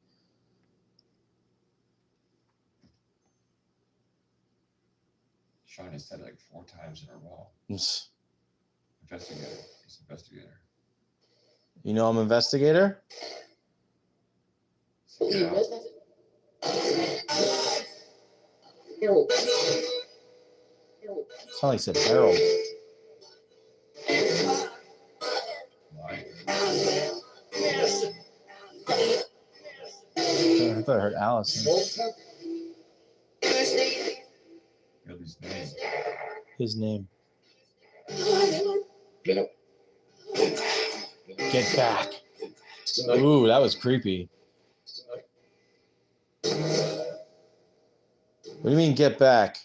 Sean has said it like 4 times in a row.
You
Investigator. He's investigator.
know I'm investigator?
Yeah.
Sound like he said Harold.
Why?
I thought I heard Allison.
Billy's name.
His name. Get back. Ooh, that was creepy. What do you mean get back?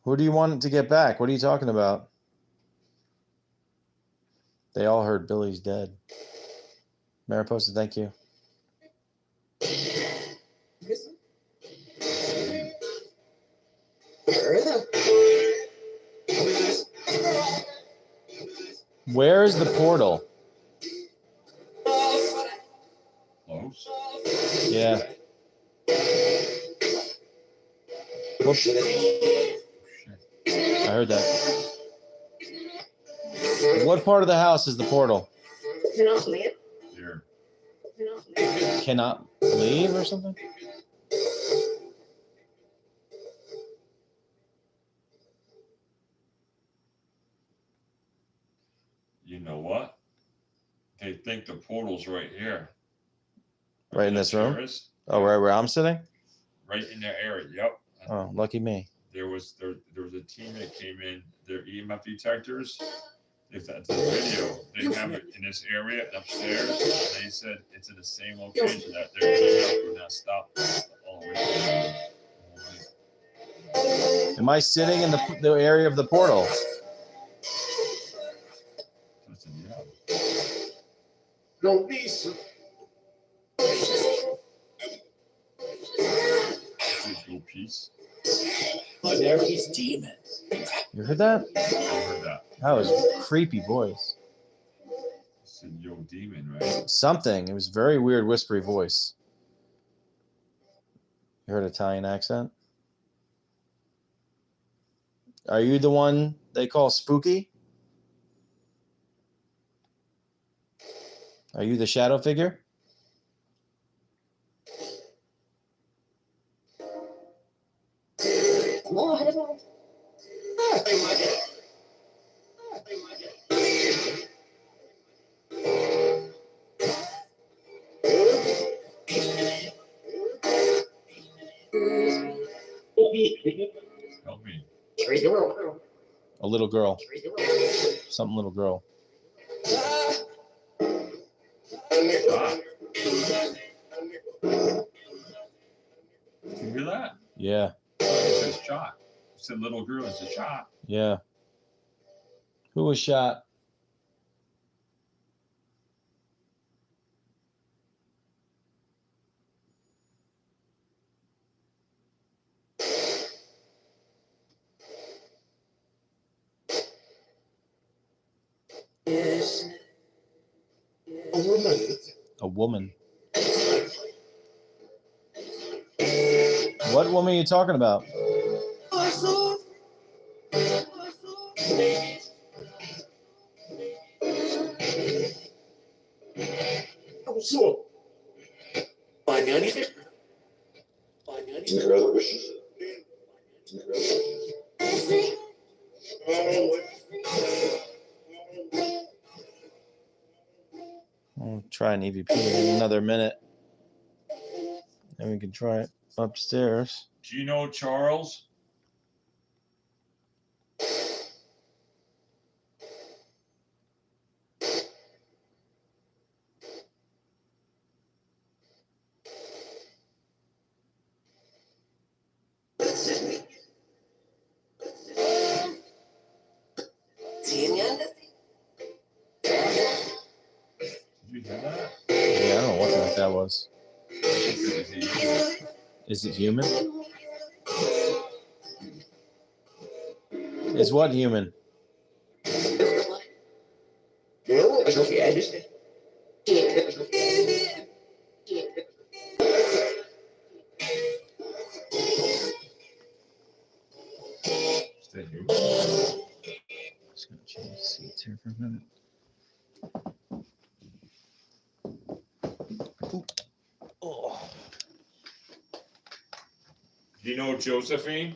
Who do you want to get back? What are you talking about? They all heard Billy's dead. Mariposa, thank you. Where is the portal?
Close.
Yeah. Whoops.
Shit.
I heard that. What part of the house is the portal?
Here.
Cannot leave or something?
You know what? They think the portal's right here.
Right in this room?
Chairs.
Oh, right where I'm sitting?
Right in their area. Yep.
Oh, lucky me.
There was a team that came in. Their EMF detectors. If that's a video, they have it in this area upstairs. And they said it's in the same location that their EMF would not stop all the way.
Am I sitting in the area of the portal?
I said, yeah.
No peace.
Go peace.
There is demon.
You heard that?
I heard that.
That was a creepy voice.
Said yo demon, right?
Something. It was very weird, whispery voice. You heard Italian accent? Are you the one they call spooky? Are you the shadow figure?
Help me.
A little girl. Something little girl.
Ah. You hear that?
Yeah.
It says shot. It said little girl. It's a shot.
Yeah. Who was shot? A woman. What woman are you talking about? I'll try an EVP in another minute. Then we can try it upstairs.
Do you know Charles? Did you hear that?
Yeah, I don't know what the heck that was.
Is it human?
Is it human? Is what human?
Is that human?
Just gonna change seats here for a minute. Oh.
Do you know Josephine?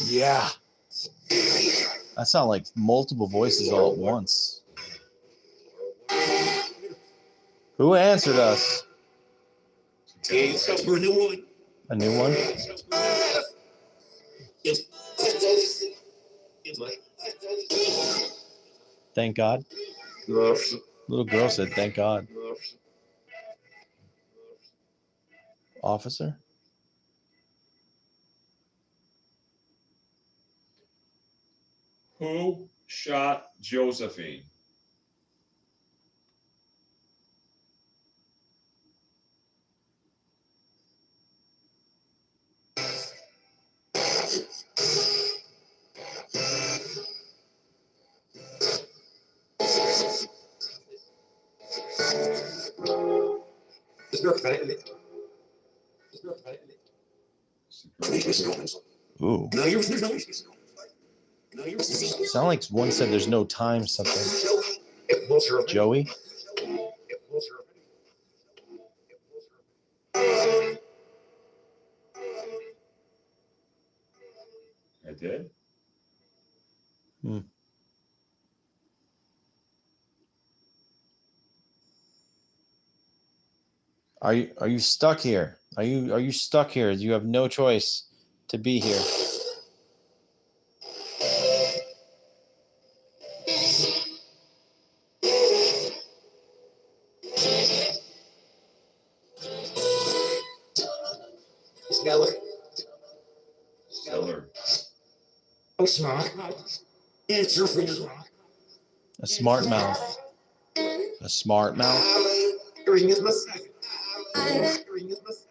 Yeah. That sounded like multiple voices all at once. Who answered us? A new one? Thank God. Little girl said, thank God. Officer?
Who shot Josephine?
Ooh. Sound like one said there's no time something. Joey?
I did.
Are you stuck here? Are you stuck here? You have no choice to be here.
Stellar.
Oh, smart. It's your friend.
A smart mouth. A smart mouth.
Ring is Messiah. Ring is Messiah.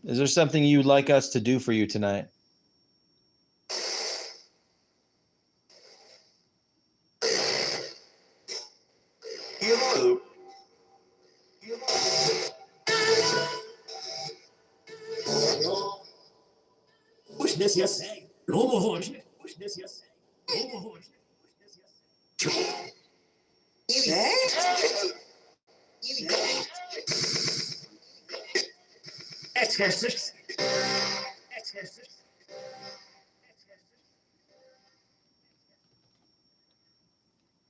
Is there something you'd like us to do for you tonight?
Hello. Push this, yes. No more horse. Push this, yes. No more horse. Push this, yes. Exorcist. Exorcist.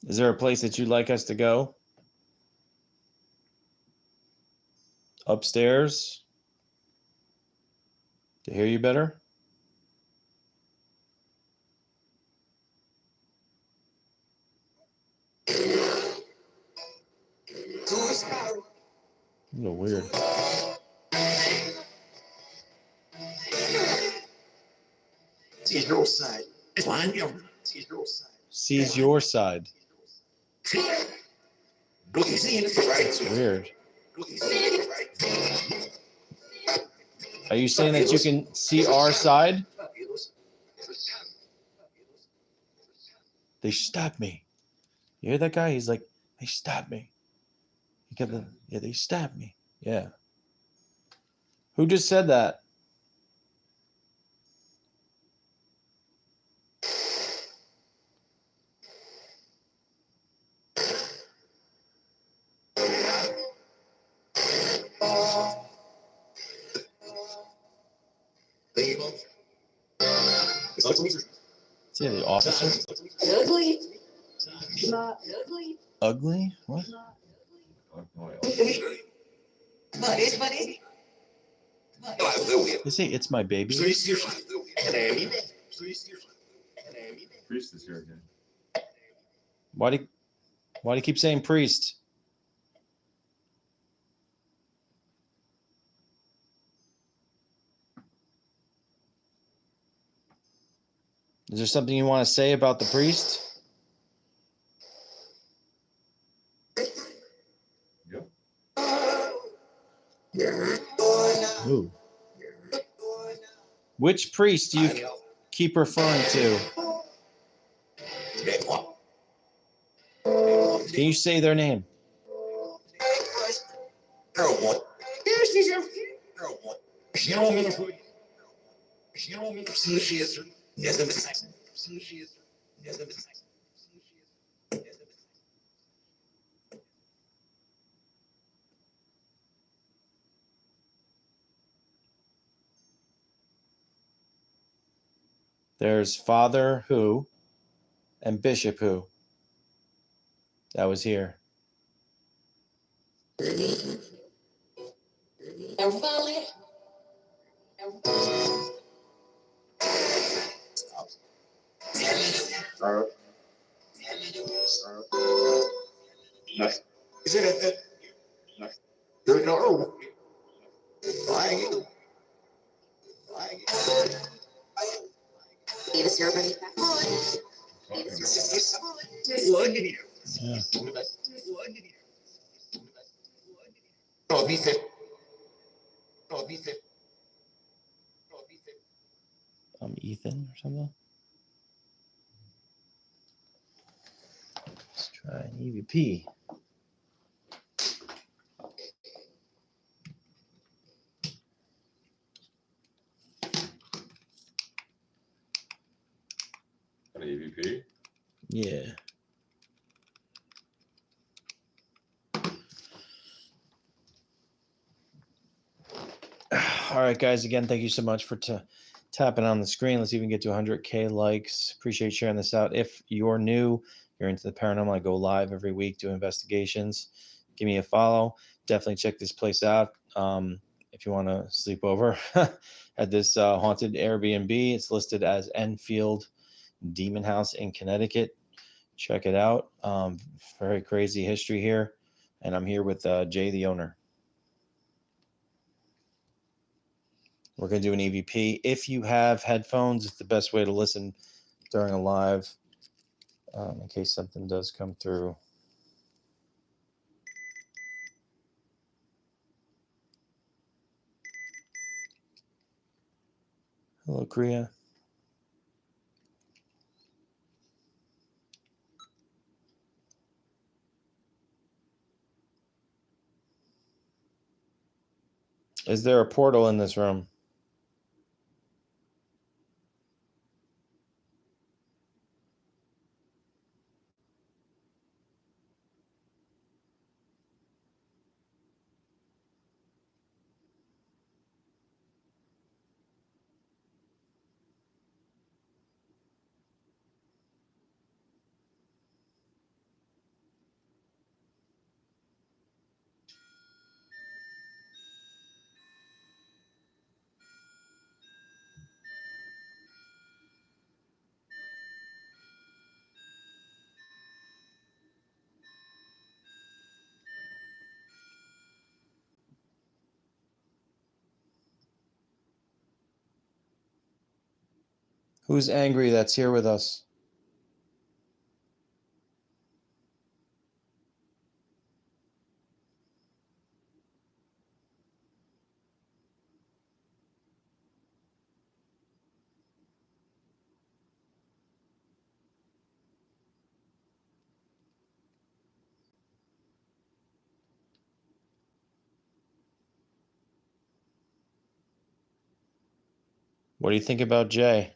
Is there a place that you'd like us to go? Upstairs? To hear you better? A little weird.
Seize your side. Find your. Seize your side.
Seize your side. It's weird. Are you saying that you can see our side? They stabbed me. You hear that guy? He's like, they stabbed me. He kept the, yeah, they stabbed me. Yeah. Who just said that? Yeah, the officer.
Ugly. Not ugly.
Ugly? What?
Buddy.
They say it's my baby.
Priest is here again.
Why do you keep saying priest? Is there something you want to say about the priest? Ooh. Which priest do you keep referring to? Can you say their name? There's Father who and Bishop who. That was here.
Is it a no?
Need a ceremony.
Yeah.
No, dice.
Ethan or something. Let's try an EVP.
An EVP?
Yeah. All right, guys. Again, thank you so much for tapping on the screen. Let's even get to 100K likes. Appreciate sharing this out. If you're new, you're into the paranormal, I go live every week, do investigations. Give me a follow. Definitely check this place out. If you want to sleep over at this haunted Airbnb, it's listed as Enfield Demon House in Connecticut. Check it out. Very crazy history here. And I'm here with Jay, the owner. We're going to do an EVP. If you have headphones, it's the best way to listen during a live, in case something does come through. Hello, Kriya. Is there a portal in this room? Who's angry that's here with us? What do you think about Jay?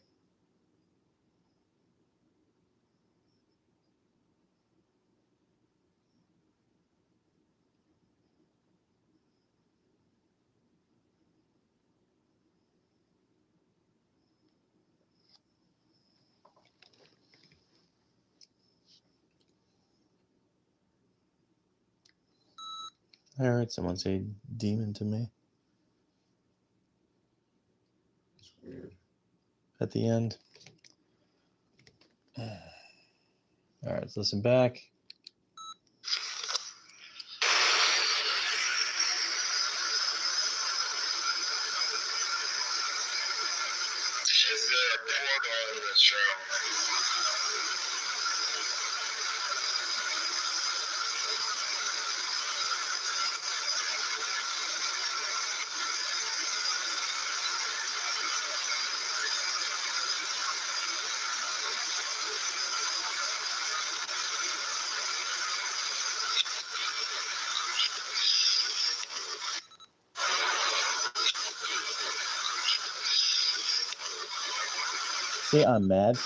I heard someone say demon to me
It's weird.
at the end. All right, let's listen back.
Is there a portal in this room?
See, I'm mad.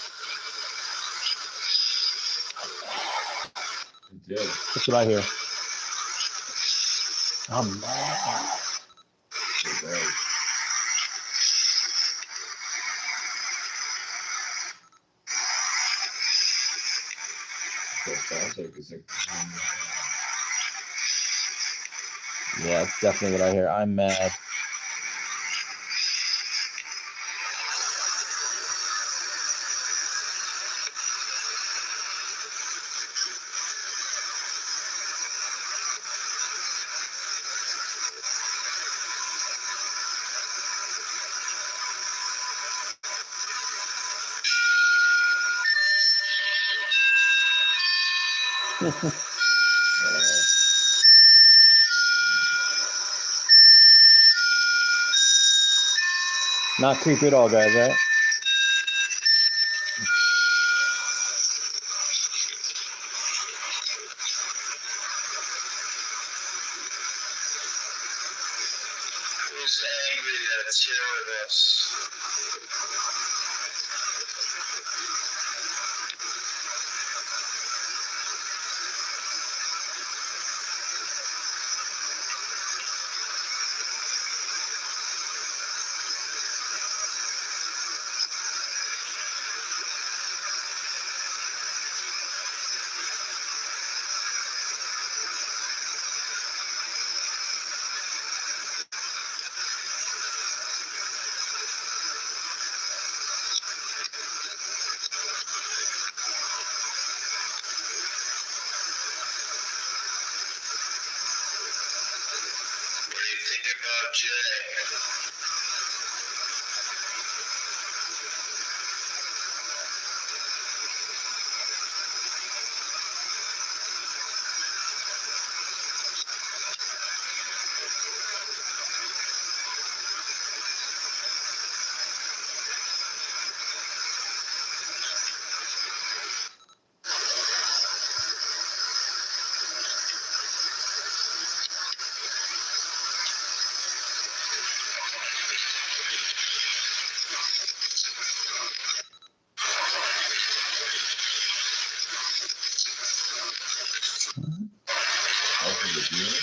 It did.
That's what I hear. I'm mad.
It does. So it sounds like it's like.
Yeah, it's definitely what I hear. I'm mad. Not creepy at all, guys, right?
Who's angry that's here with us? Jay.
House of the Demon?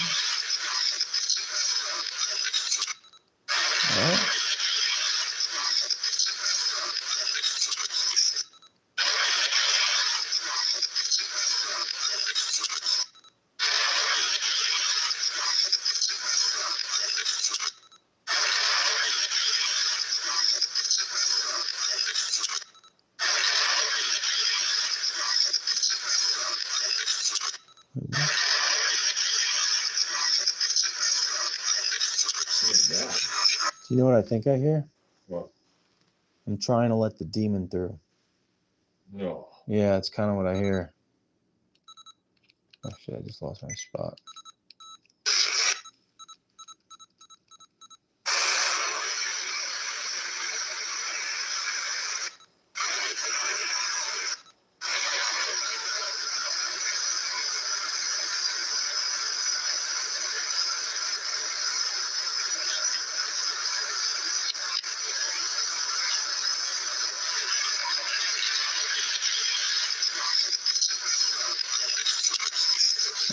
All right.
What is that?
Do you know what I think I hear?
What?
I'm trying to let the demon through.
No.
Yeah, it's kind of what I hear. Oh shit, I just lost my spot.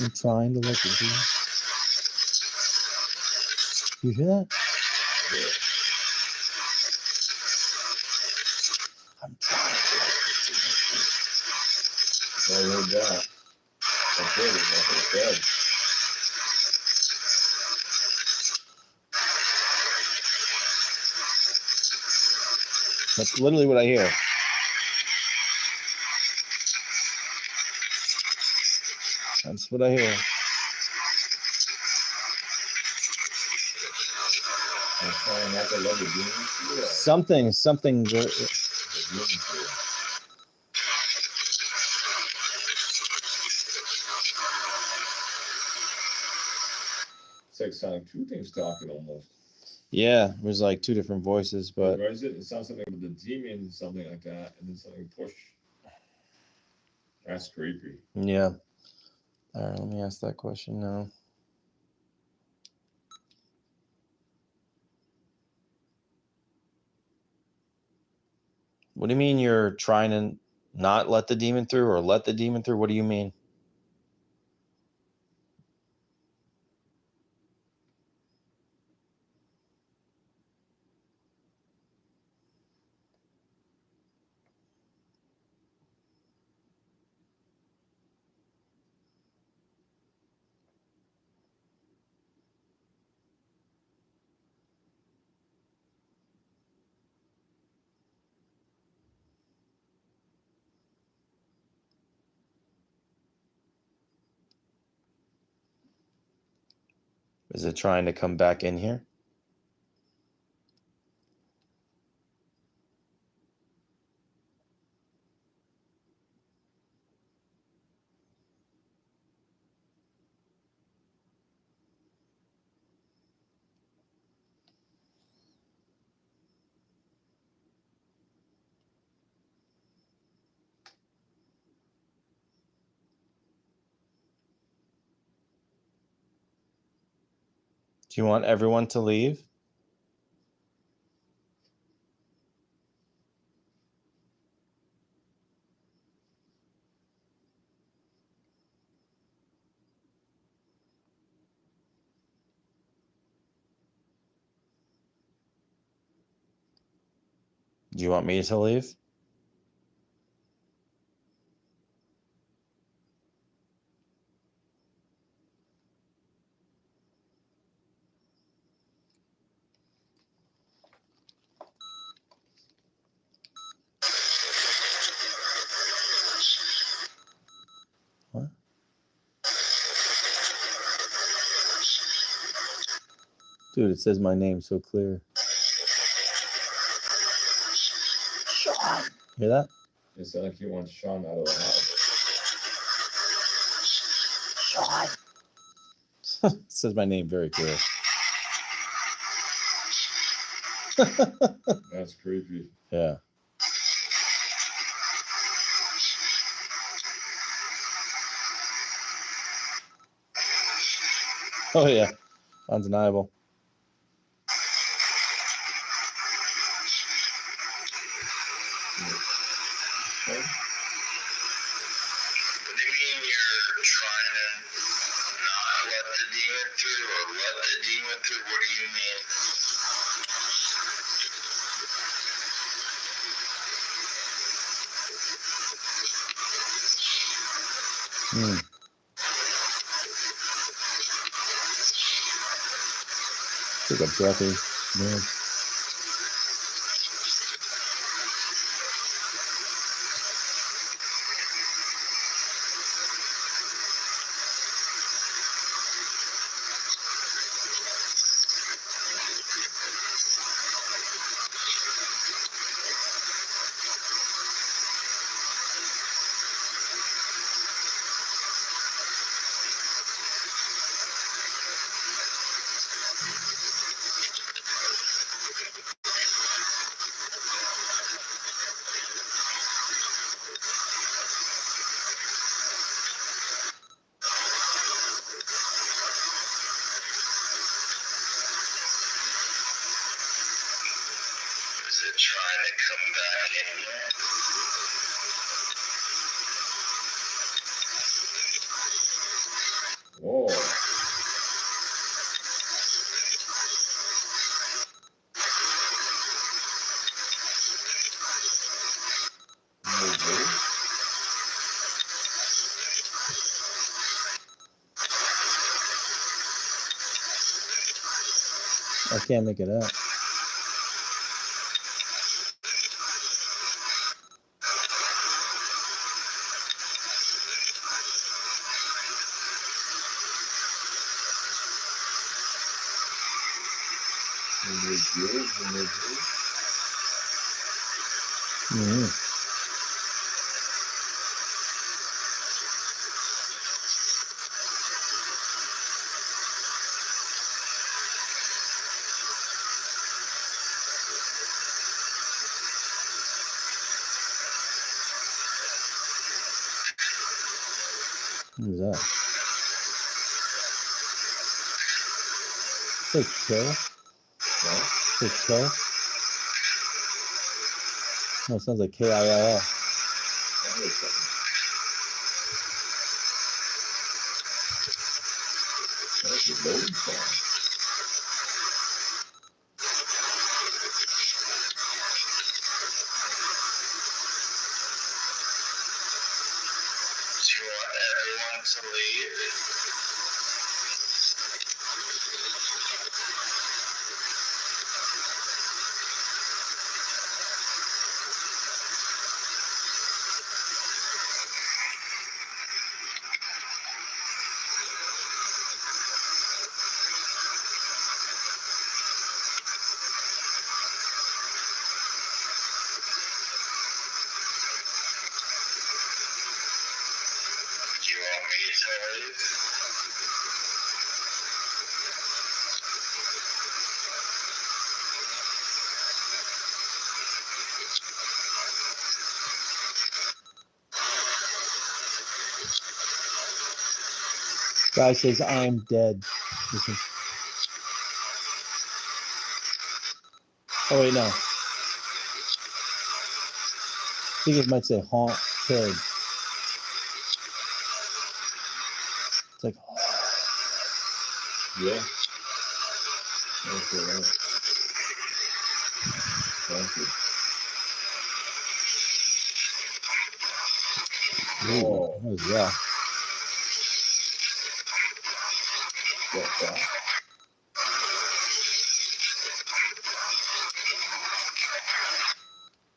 I'm trying to let the demon. You hear that?
Yeah.
I'm trying to let the demon through.
I heard that. That's it. That's what it said.
That's literally what I hear. That's what I hear.
I'm trying not to let the demons through.
Something.
The demons through. It's like sounding two things talking almost.
Yeah, it was like two different voices, but
Right, is it? It sounds something with the demon, something like that, and then something push. That's creepy.
yeah. All right, let me ask that question now. What do you mean you're trying to not let the demon through or let the demon through? What do you mean? Is it trying to come back in here? Do you want everyone to leave? Do you want me to leave? What? Dude, it says my name so clear. Sean. Hear that?
It sounds like you want Sean out of the house.
Sean. It says my name very clear.
That's creepy.
Yeah. Oh yeah, undeniable.
What do you mean you're trying to not let the demon through or let the demon through? What do you mean?
Take a breathy noise.
Is it trying to come back in here?
Whoa.
I can't make it out. Mm-hmm. What is that? It's like kill. It's like kill. No, it sounds like K-I-L-L.
That's a loading song.
Do you want everyone to leave? Do you want me to leave?
Guy says, I am dead. Listen. Oh, wait, no. I think it might say haunted. It's like,
Yeah. That's all right. Thank you.
ooh, what is that?
What's that?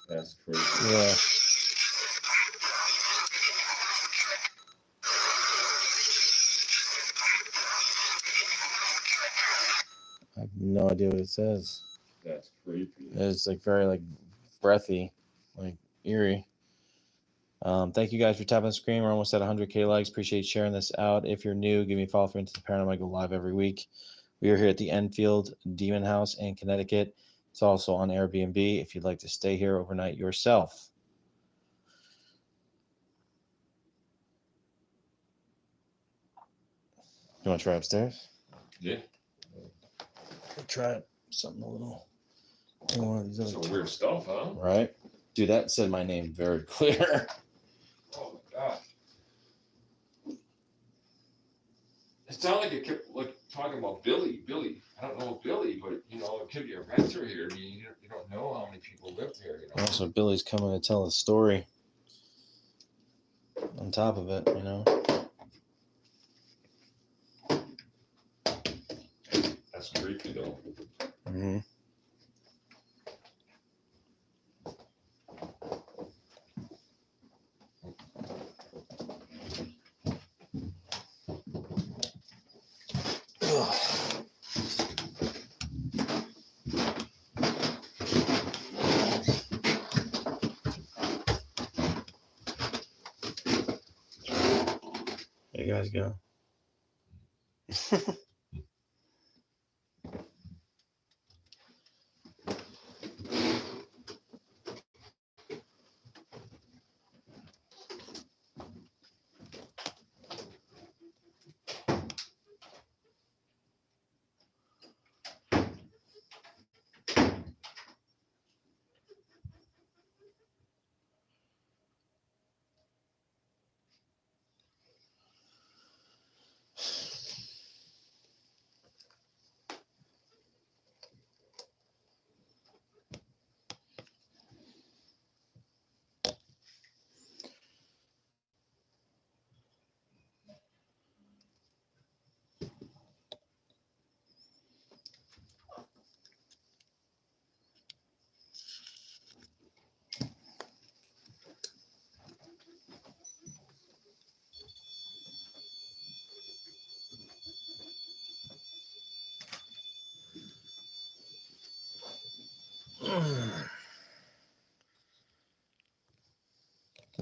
That's crazy.
Yeah. I have no idea what it says.
That's creepy.
It's like very like breathy, like eerie. Thank you guys for tapping the screen. We're almost at 100K likes. Appreciate sharing this out. If you're new, give me a follow for Into the Paranormal. I go live every week. We are here at the Enfield Demon House in Connecticut. It's also on Airbnb if you'd like to stay here overnight yourself. You want to try upstairs?
Yeah.
Try something a little. One of these other
Some weird stuff, huh?
Right? Dude, that said my name very clear.
Oh my gosh. It sounded like it kept like talking about Billy. I don't know Billy, but you know, it could be a renter here. I mean, you don't know how many people lived here, you know.
Also, Billy's coming to tell a story on top of it, you know.
That's creepy though.
Mm-hmm. There you guys go.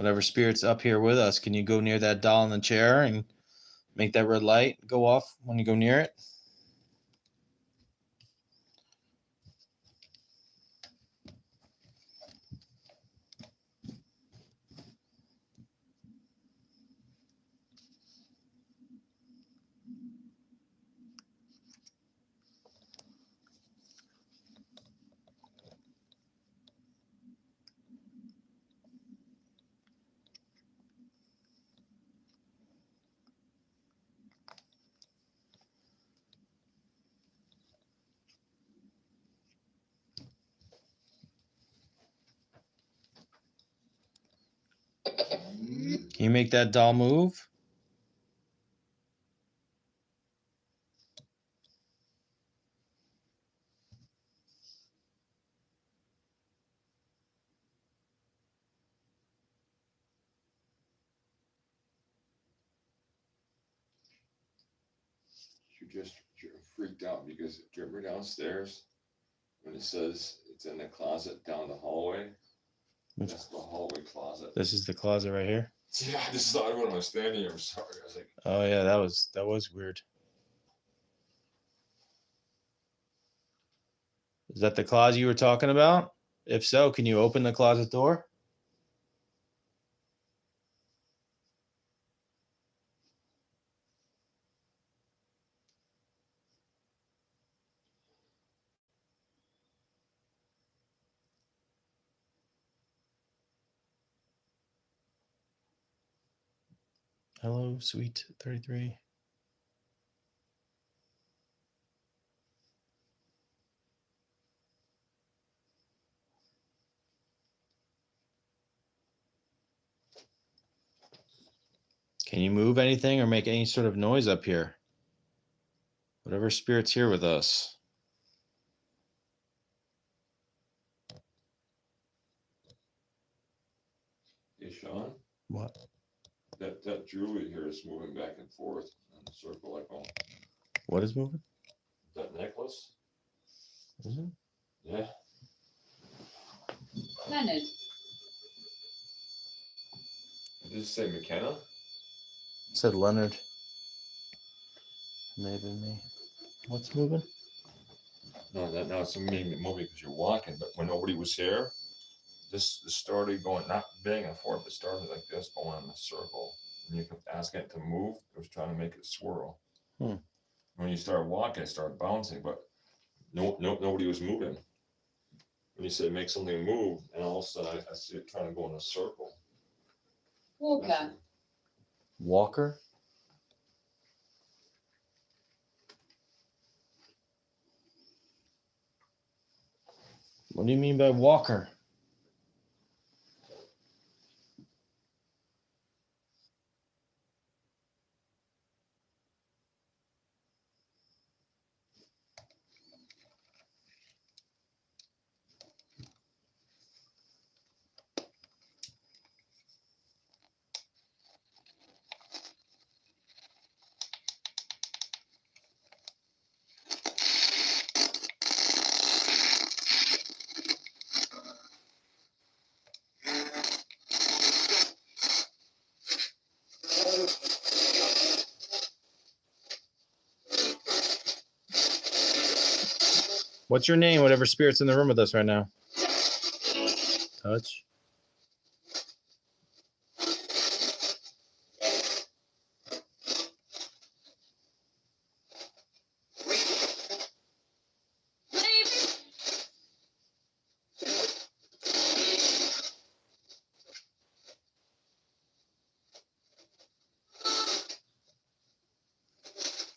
Whatever spirit's up here with us, can you go near that doll in the chair and make that red light go off when you go near it? Can you make that doll move?
You just freaked out because do you remember downstairs when it says it's in the closet down the hallway? That's the hallway closet.
This is the closet right here.
Yeah, I just thought when I was standing here. I'm sorry. I was like,
Oh yeah, that was weird. Is that the closet you were talking about? If so, can you open the closet door? Hello, sweet 33. Can you move anything or make any sort of noise up here? Whatever spirit's here with us.
hey, Sean,
What?
that jewelry here is moving back and forth in a circle like all
What is moving?
that necklace.
Is it?
Yeah.
Leonard.
Did you say McKenna?
It said Leonard. Maybe me. What's moving?
No, it's a movie because you're walking. But when nobody was here, this started going, not banging forward, but started like this, going in a circle. And you kept asking it to move. It was trying to make it swirl. When you started walking, it started bouncing, but nobody was moving. When you said make something move, and all of a sudden I see it trying to go in a circle.
Walker.
Walker? What do you mean by Walker? What's your name? Whatever spirit's in the room with us right now. Touch.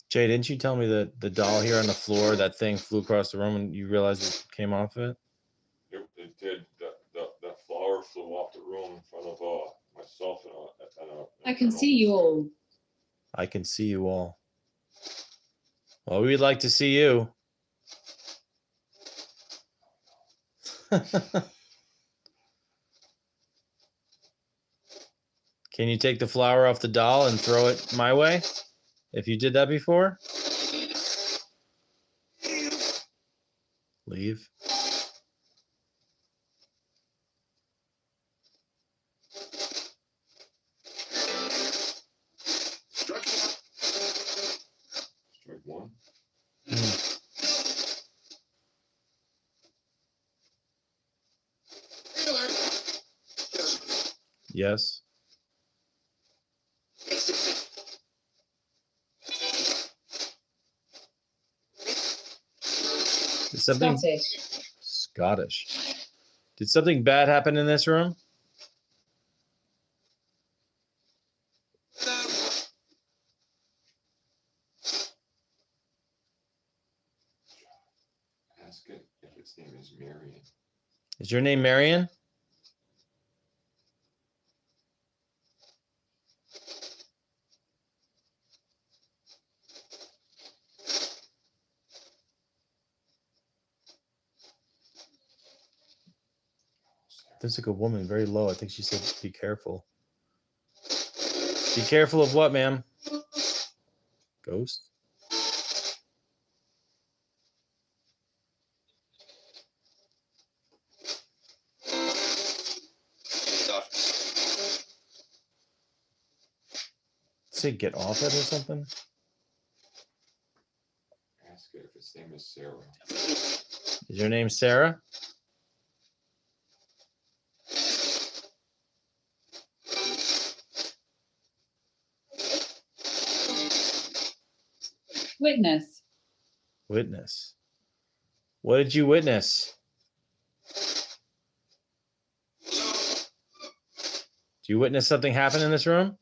Jay, didn't you tell me that the doll here on the floor, that thing flew across the room and you realized it came off of it?
It did. That flower flew off the room in front of myself and
I can see you all.
I can see you all. Well, we'd like to see you. Can you take the flower off the doll and throw it my way? If you did that before? Leave.
Strike one.
Yes. Did something Scottish. Did something bad happen in this room?
Ask it if its name is Marion.
Is your name Marion? There's like a woman very low. I think she said, be careful. Be careful of what, ma'am? Ghost? Say get off it or something?
Ask it if its name is Sarah.
Is your name Sarah?
Witness.
Witness. What did you witness? Do you witness something happen in this room?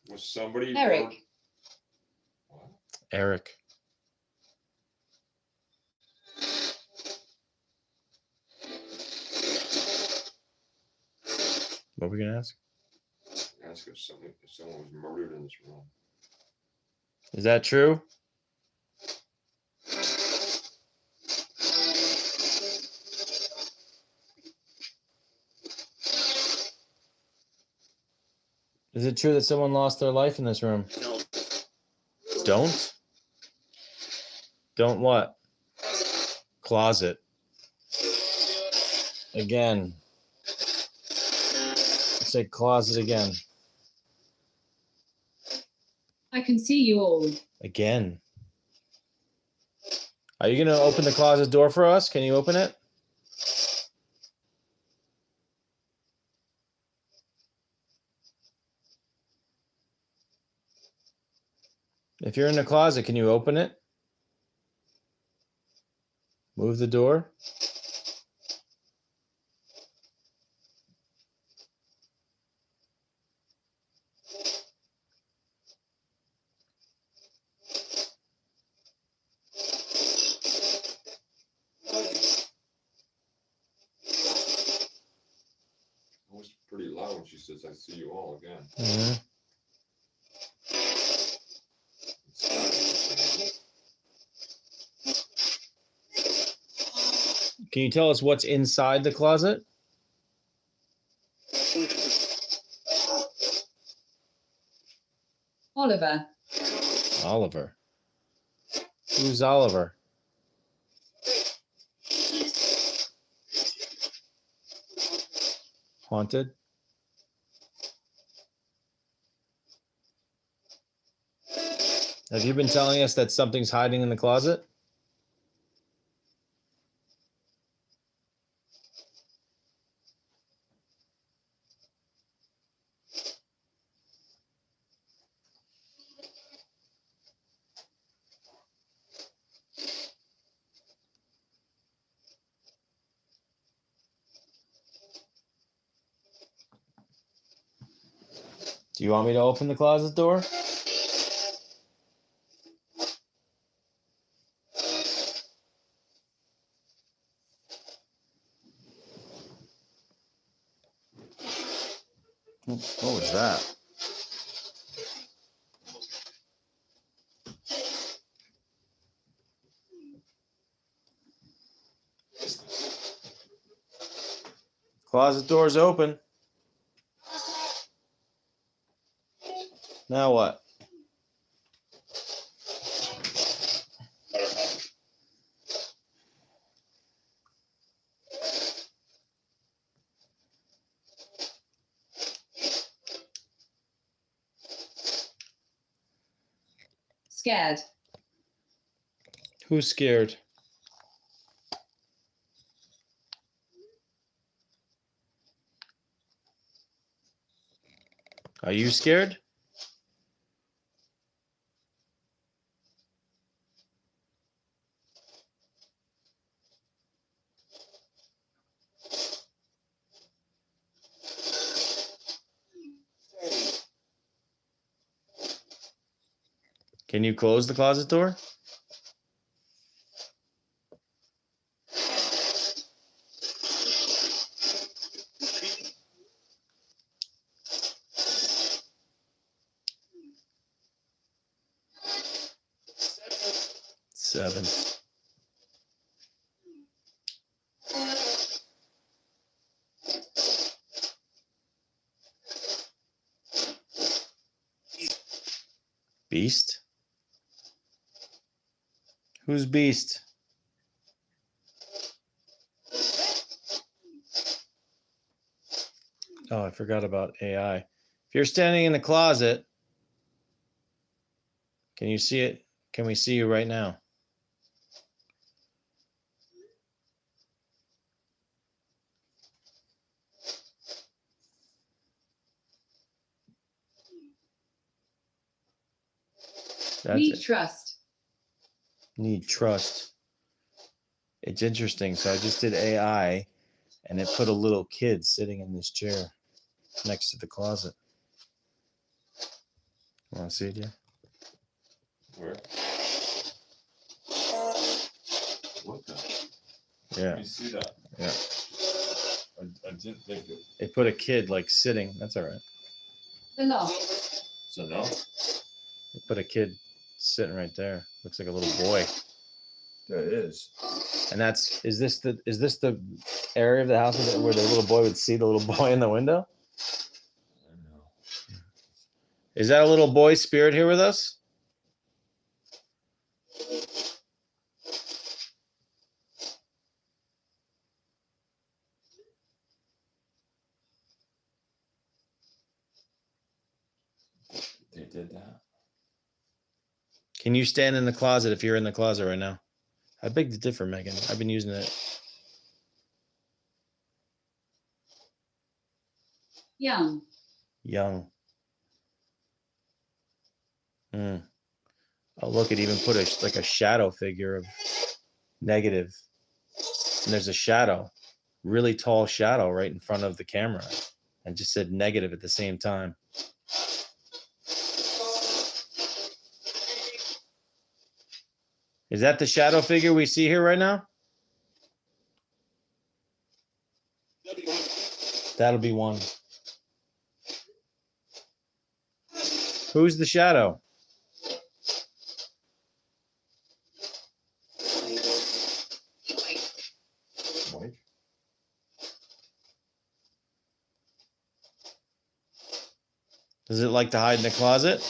Was somebody
Eric.
What?
Eric. What were we gonna ask?
Ask if someone was murdered in this room.
Is that true? Is it true that someone lost their life in this room? Don't? Don't what? Closet. Again. Say closet again.
I can see you all.
Again. Are you going to open the closet door for us? Can you open it? If you're in the closet, can you open it? Move the door.
It was pretty loud when she says, I see you all again.
Mm-hmm. Can you tell us what's inside the closet?
Oliver.
Oliver. Who's Oliver? Haunted? Have you been telling us that something's hiding in the closet? Do you want me to open the closet door? What was that? Closet door's open. Now what?
Scared.
Who's scared? Are you scared? Can you close the closet door? Seven. Beast? Who's Beast? Oh, I forgot about AI. If you're standing in the closet, can you see it? Can we see you right now? That's
Need
it.
trust.
Need trust. It's interesting. So I just did AI and it put a little kid sitting in this chair next to the closet. Want to see it, yeah?
Where? What the?
Yeah.
Let me see that.
Yeah.
I didn't think it.
It put a kid like sitting. That's all right.
The loft.
So no?
It put a kid sitting right there. Looks like a little boy.
That is.
And is this the area of the house where the little boy would see the little boy in the window?
I know.
Is that a little boy spirit here with us?
They did that.
Can you stand in the closet if you're in the closet right now? I beg to differ, Megan. I've been using it.
Young.
Young. Oh, look, it even put a shadow figure of negative. And there's a shadow, really tall shadow right in front of the camera. And just said negative at the same time. Is that the shadow figure we see here right now? That'll be one. Who's the shadow?
Mike?
Does it like to hide in the closet?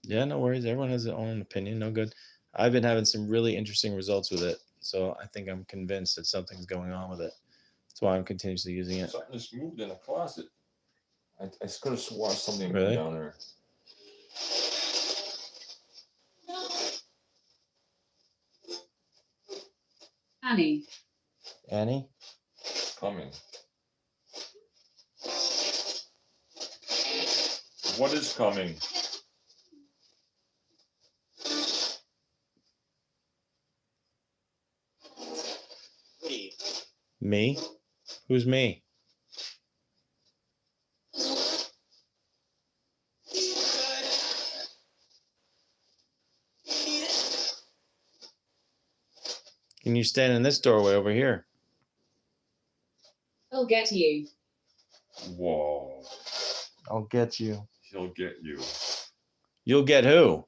Yeah, no worries. Everyone has their own opinion. No good. I've been having some really interesting results with it. So I think I'm convinced that something's going on with it. That's why I'm continuously using it.
Something just moved in a closet. I could have sworn something
Really?
moved down there.
Annie.
Annie?
Coming. What is coming?
Me? Who's me? Can you stand in this doorway over here?
He'll get you.
Whoa.
I'll get you.
He'll get you.
You'll get who?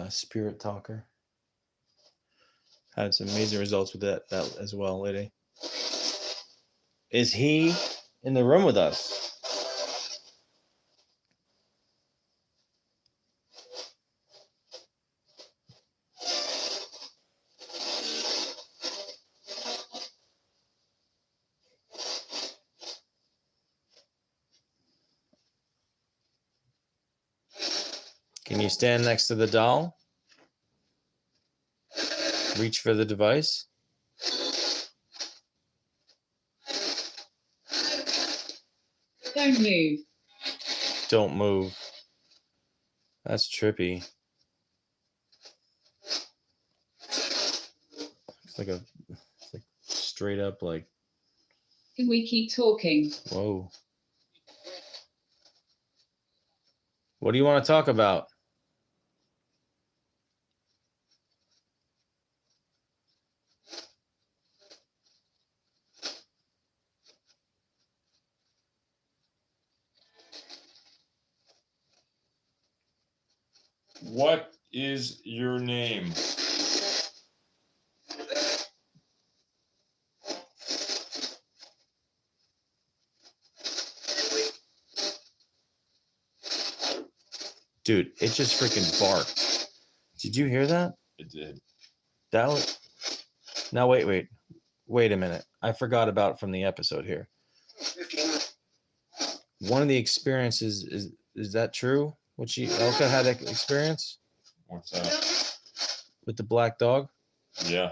Spirit talker. Had some amazing results with that as well, lady. Is he in the room with us? Can you stand next to the doll? Reach for the device.
Don't move.
Don't move. That's trippy. It's like straight up like.
Can we keep talking?
Whoa. What do you want to talk about?
What is your name?
Dude, it just freaking barked. Did you hear that?
It did.
That was. Now wait a minute. I forgot about from the episode here. One of the experiences is that true? What Elka had that experience
What's that?
with the black dog?
Yeah.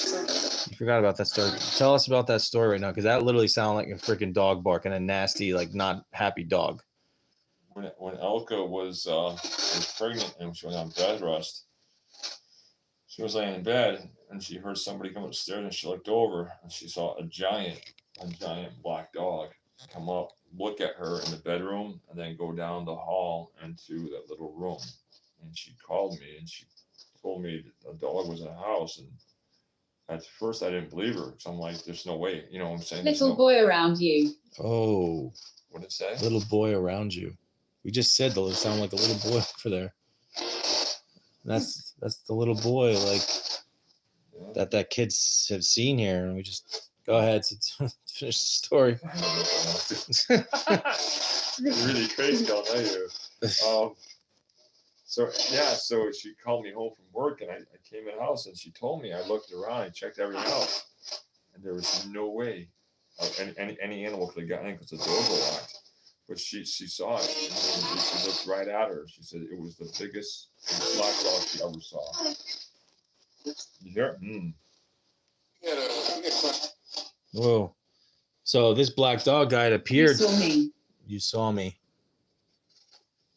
You forgot about that story. Tell us about that story right now, because that literally sounded like a freaking dog bark and a nasty, like not happy dog.
When Elka was pregnant and she was on bed rest, she was laying in bed and she heard somebody come upstairs and she looked over and she saw a giant black dog come up look at her in the bedroom and then go down the hall into that little room. And she called me and she told me that a dog was in the house. And at first I didn't believe her. So I'm like, there's no way. You know what I'm saying? There's
Little
no,
boy around you.
Oh,
what did it say?
little boy around you. We just said that it sounded like a little boy over there. That's the little boy like
Yeah.
that kids have seen here, and we just go ahead to finish the story.
You're really crazy all night here. So yeah, so she called me home from work, and I came in the house, and she told me. I looked around, I checked everything out, and there was no way any animal could have gotten in because the doors were locked. But she saw it, and she looked right at her. She said it was the biggest black dog she ever saw. You hear?
Whoa. So this black dog guy had
You
appeared.
saw me.
You saw me.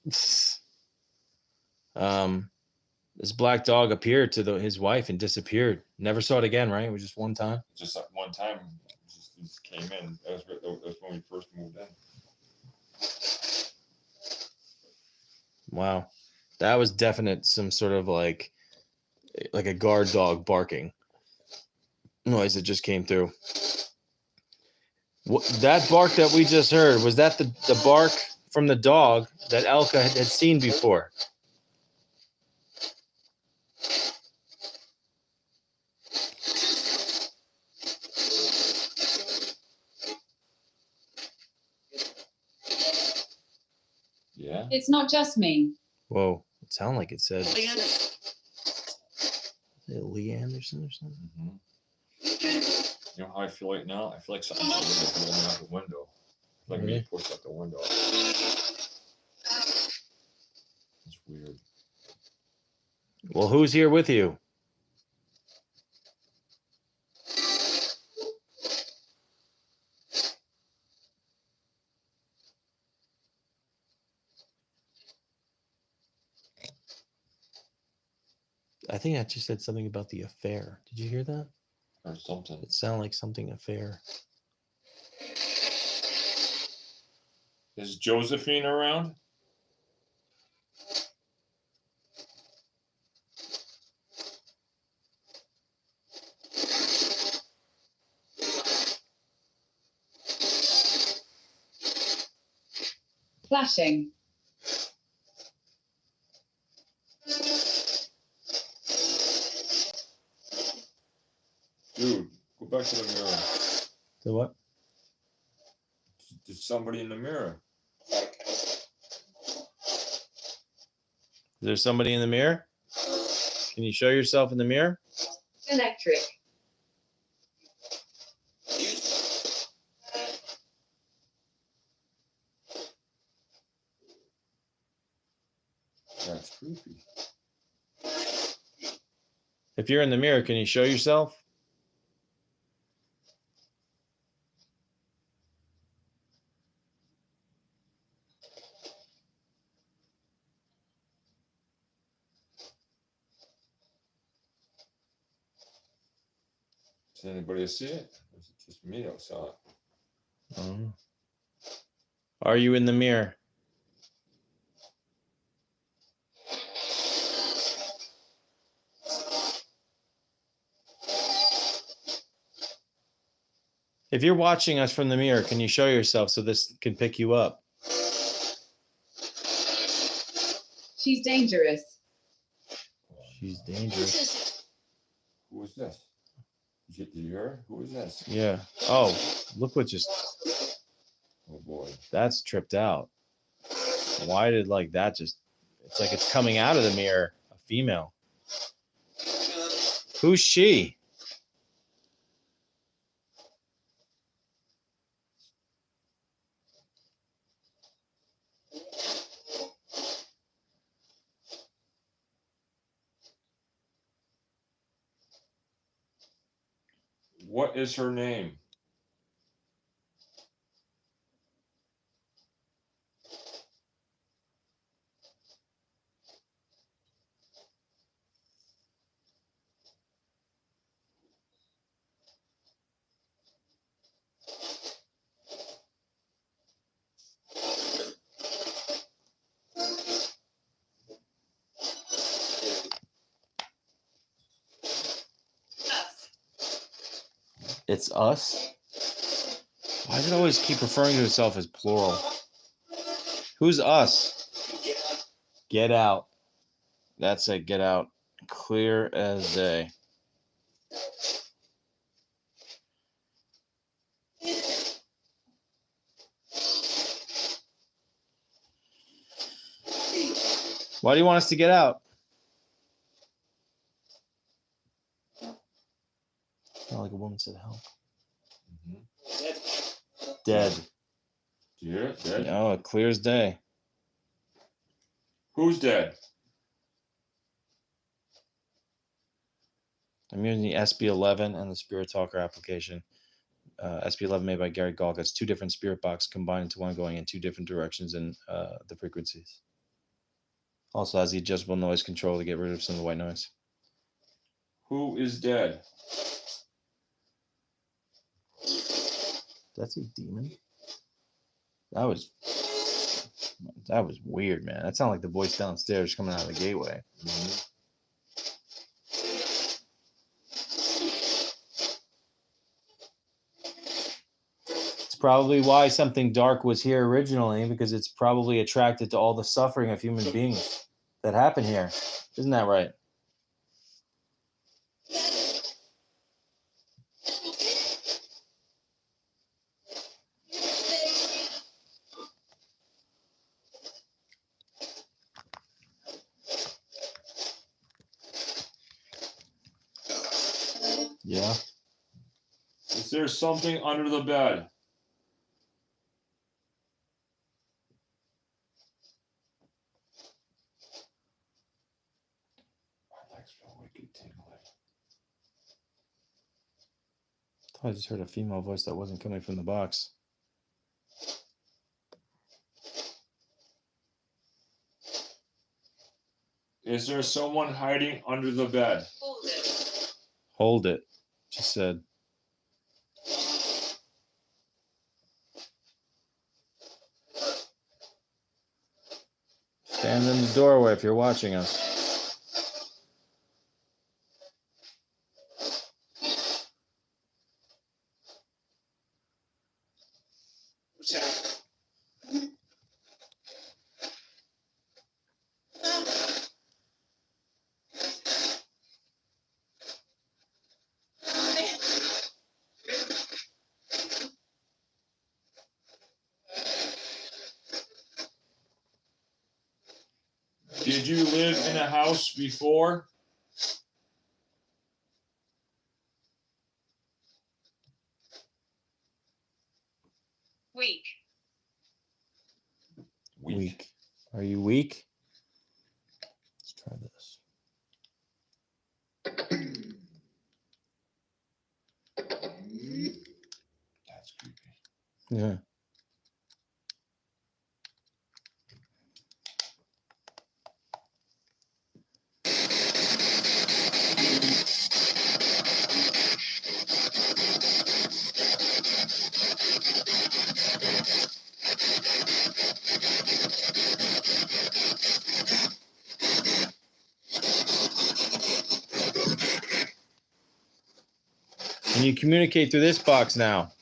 This black dog appeared to his wife and disappeared. Never saw it again, right? It was just one time.
Just that one time, just came in. That was when we first moved in.
Wow. That was definite some sort of like a guard dog barking noise that just came through. That bark that we just heard, was that the bark from the dog that Elka had seen before?
Yeah.
It's not just me.
Whoa. It sounded like it said. Is it Lee Anderson or something?
You know how I feel right now? I feel like something's blowing out the window. Like me
Really?
pushed out the window. It's weird.
Well, who's here with you? I think I just said something about the affair. Did you hear that?
Or something.
It sounded like something affair.
Is Josephine around?
Flashing.
Dude, go back to the mirror.
So what?
There's somebody in the mirror.
Is there somebody in the mirror? Can you show yourself in the mirror?
Electric.
That's creepy.
If you're in the mirror, can you show yourself?
Does anybody see it? Or is it just me that saw it?
Are you in the mirror? If you're watching us from the mirror, can you show yourself so this can pick you up?
She's dangerous.
She's dangerous.
Who is this? Did you hear her? Who is this?
Yeah. Oh, look what just,
Oh boy.
that's tripped out. Why did like that just, it's like it's coming out of the mirror, a female. Who's she?
What is her name?
It's us? Why does it always keep referring to itself as plural? Who's us? Get out. That's it. Get out. Clear as day. Why do you want us to get out? Not like a woman said help. Dead.
Yeah, dead.
No, it clear as day.
Who's dead?
I'm using the SB11 and the Spirit Talker application. SB11 made by Gary Galk. It's 2 different spirit boxes combined into one, going in 2 different directions in the frequencies. Also has the adjustable noise control to get rid of some of the white noise.
Who is dead?
That's a demon. That was weird, man. That sounded like the voice downstairs coming out of the gateway.
Mm-hmm.
It's probably why something dark was here originally, because it's probably attracted to all the suffering of human beings that happen here. Isn't that right? Yeah.
Is there something under the bed? My legs feel wicked tingly.
I just heard a female voice that wasn't coming from the box.
Is there someone hiding under the bed?
Hold it, she said. Stand in the doorway if you're watching us.
Did you live in a house before?
Weak.
Weak. Are you weak? Let's try this.
That's creepy.
Yeah. And you communicate through this box now.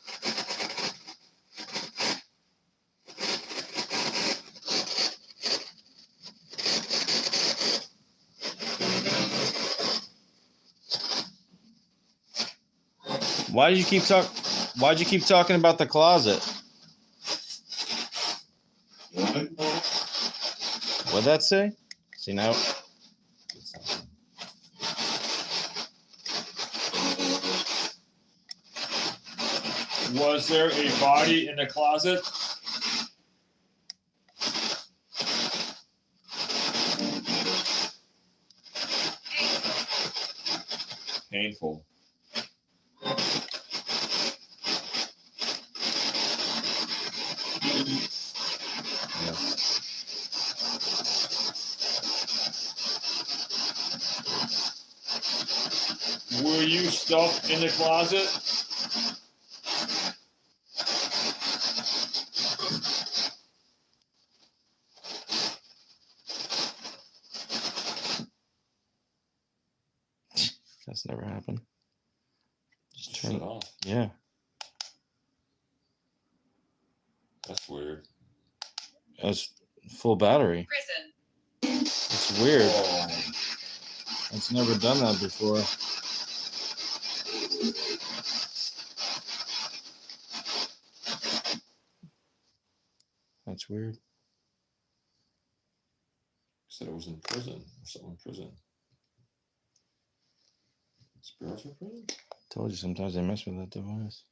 Why'd you keep talking about the closet? What'd that say? See now.
Was there a body in the closet? Painful. Were you stuffed in the closet?
That's never happened. Just
shut off.
Yeah.
That's weird.
That's full battery.
Prison.
It's weird.
Oh,
It's never done that before. That's weird.
said it was in prison. Or something in prison. Spirits in prison?
Told you sometimes they mess with that device.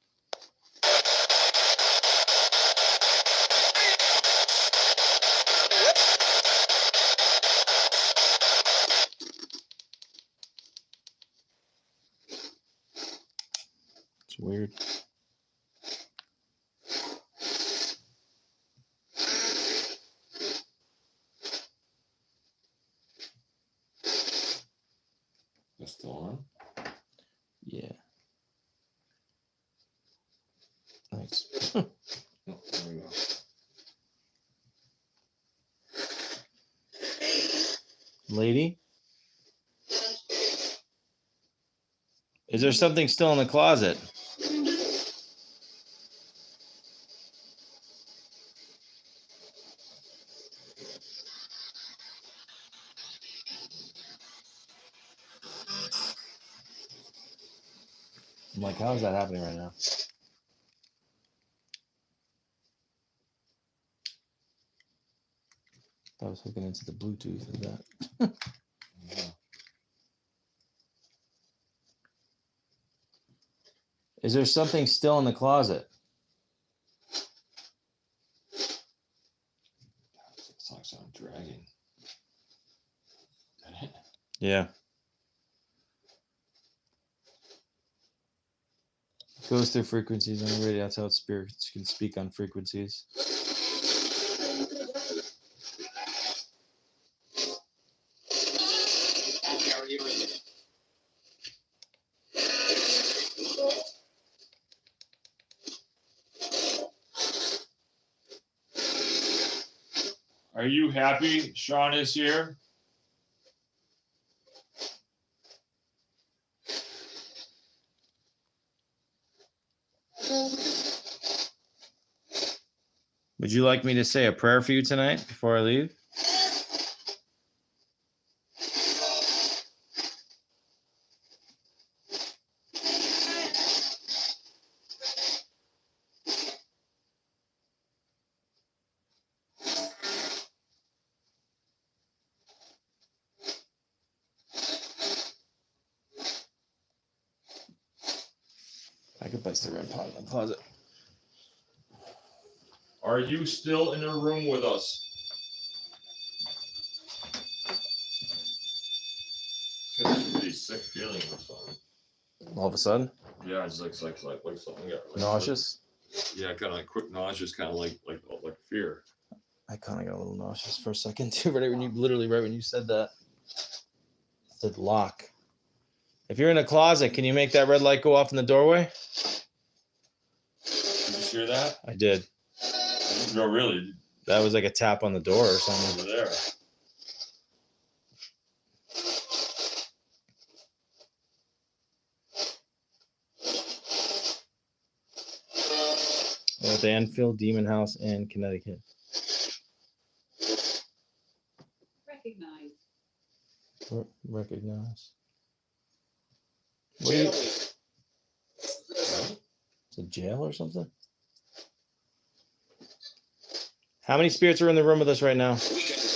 It's weird.
That's still on?
Yeah. Thanks.
Oh, there we go.
Lady? Is there something still in the closet? I'm like, how is that happening right now? I was hooking into the Bluetooth of that.
Yeah.
Is there something still in the closet?
It's like something dragging.
Yeah. Goes through frequencies on the radio. That's how spirits can speak on frequencies.
Are you happy Sean is here?
Would you like me to say a prayer for you tonight before I leave? I could place the red pot in the closet.
Are you still in the room with us? It's a really sick feeling or something.
All of a sudden?
Yeah, it's like something got like,
Nauseous?
Yeah, kind of like quick nauseous, kind of like fear.
I kind of got a little nauseous for a second too, right when you said that. It said lock. If you're in a closet, can you make that red light go off in the doorway?
Did you hear that?
I did.
No, really.
That was like a tap on the door or something.
Over there.
At the Enfield Demon House in Connecticut.
Recognize.
Recognize. What do you, is it jail or something? How many spirits are in the room with us right now?
It's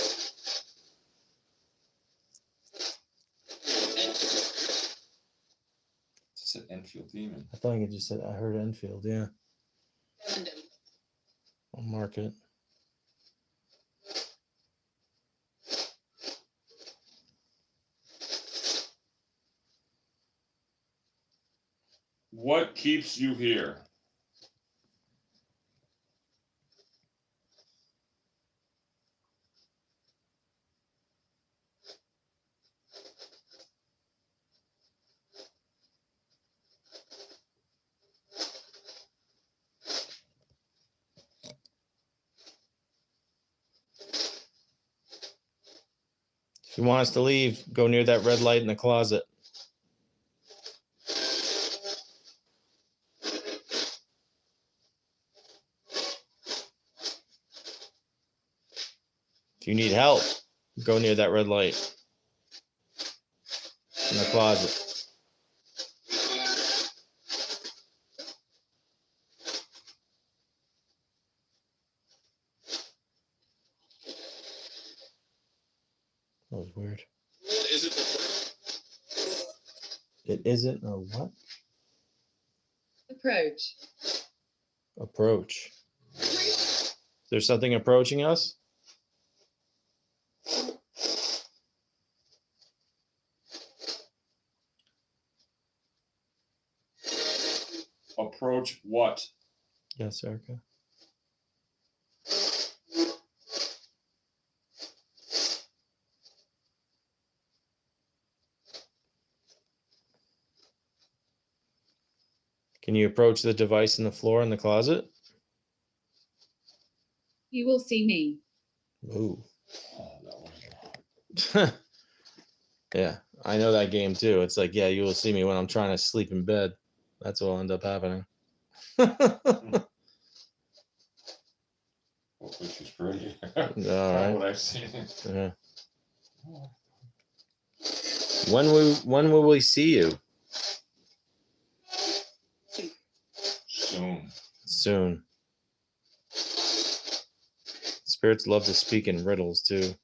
an Enfield Demon.
I thought I just said I heard Enfield, yeah.
London.
I'll mark it.
What keeps you here?
If you want us to leave, go near that red light in the closet. If you need help, go near that red light in the closet. That was weird. It isn't a what?
Approach.
Approach. Is there something approaching us?
Approach what?
Yes, Erica. Can you approach the device in the floor in the closet?
You will see me.
Ooh.
Oh, that was
Yeah, I know that game too. It's like, yeah, you will see me when I'm trying to sleep in bed. That's what'll end up happening.
which is pretty.
All right.
What I've seen.
Yeah. When will we see you?
Soon.
Soon. Spirits love to speak in riddles too.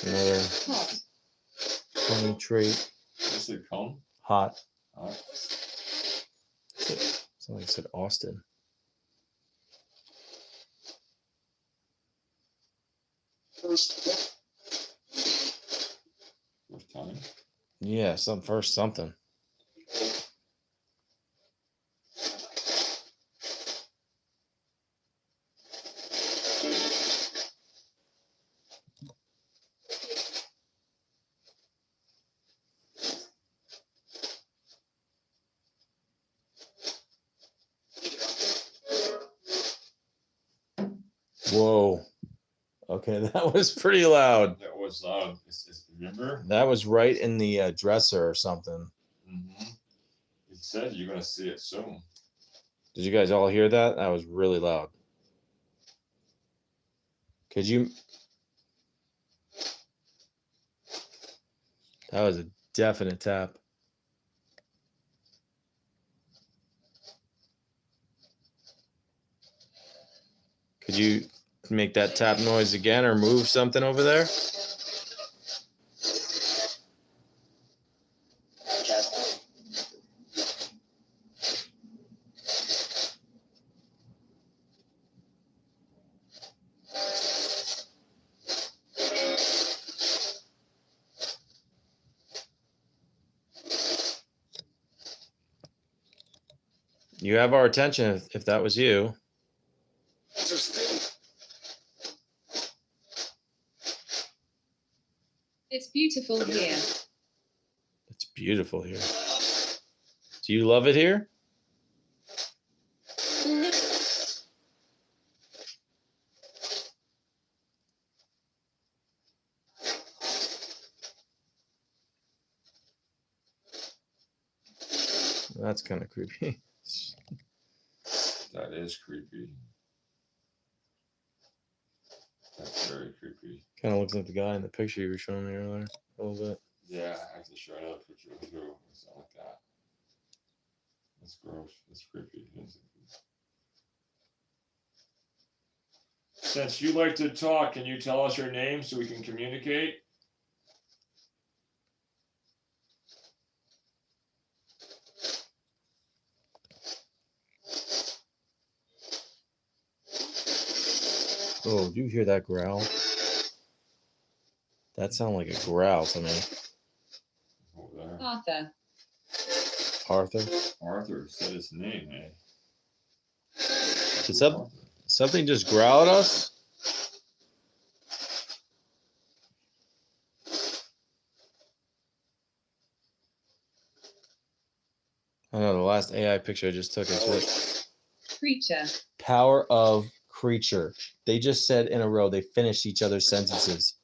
Another
Hot.
funny trait.
Does it come?
Hot. Somebody said Austin.
First time.
Yeah, something. Whoa. Okay, that was pretty loud.
That was remember?
That was right in the dresser or something.
Mm-hmm. It said you're gonna see it soon.
Did you guys all hear that? That was really loud. Could you? That was a definite tap. Could you make that tap noise again or move something over there? You have our attention if that was you.
It's beautiful here.
It's beautiful here. Do you love it here? That's kind of creepy.
That is creepy. That's very creepy.
Kind of looks like the guy in the picture you were showing me earlier. A little bit.
Yeah, I have to show another picture of you. It's not like that. That's gross. That's creepy. Since you like to talk, can you tell us your name so we can communicate?
Oh, do you hear that growl? That sounded like a growl to me.
Over there.
Arthur.
Arthur?
Arthur said his name, eh?
Did something just growl at us? I know the last AI picture I just took is what?
Creature.
Power of creature. They just said in a row, they finished each other's sentences.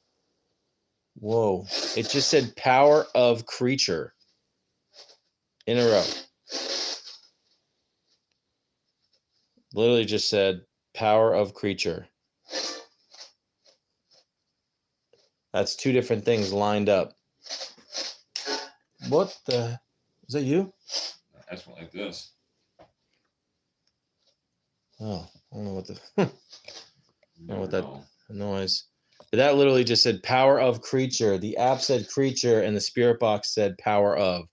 Whoa. It just said power of creature in a row. Literally just said power of creature. That's two different things lined up. What the? Is that you?
That's one like this.
Oh, I don't know what the
You
know what
never
that
know.
noise. But that literally just said power of creature. The app said creature, and the spirit box said power of.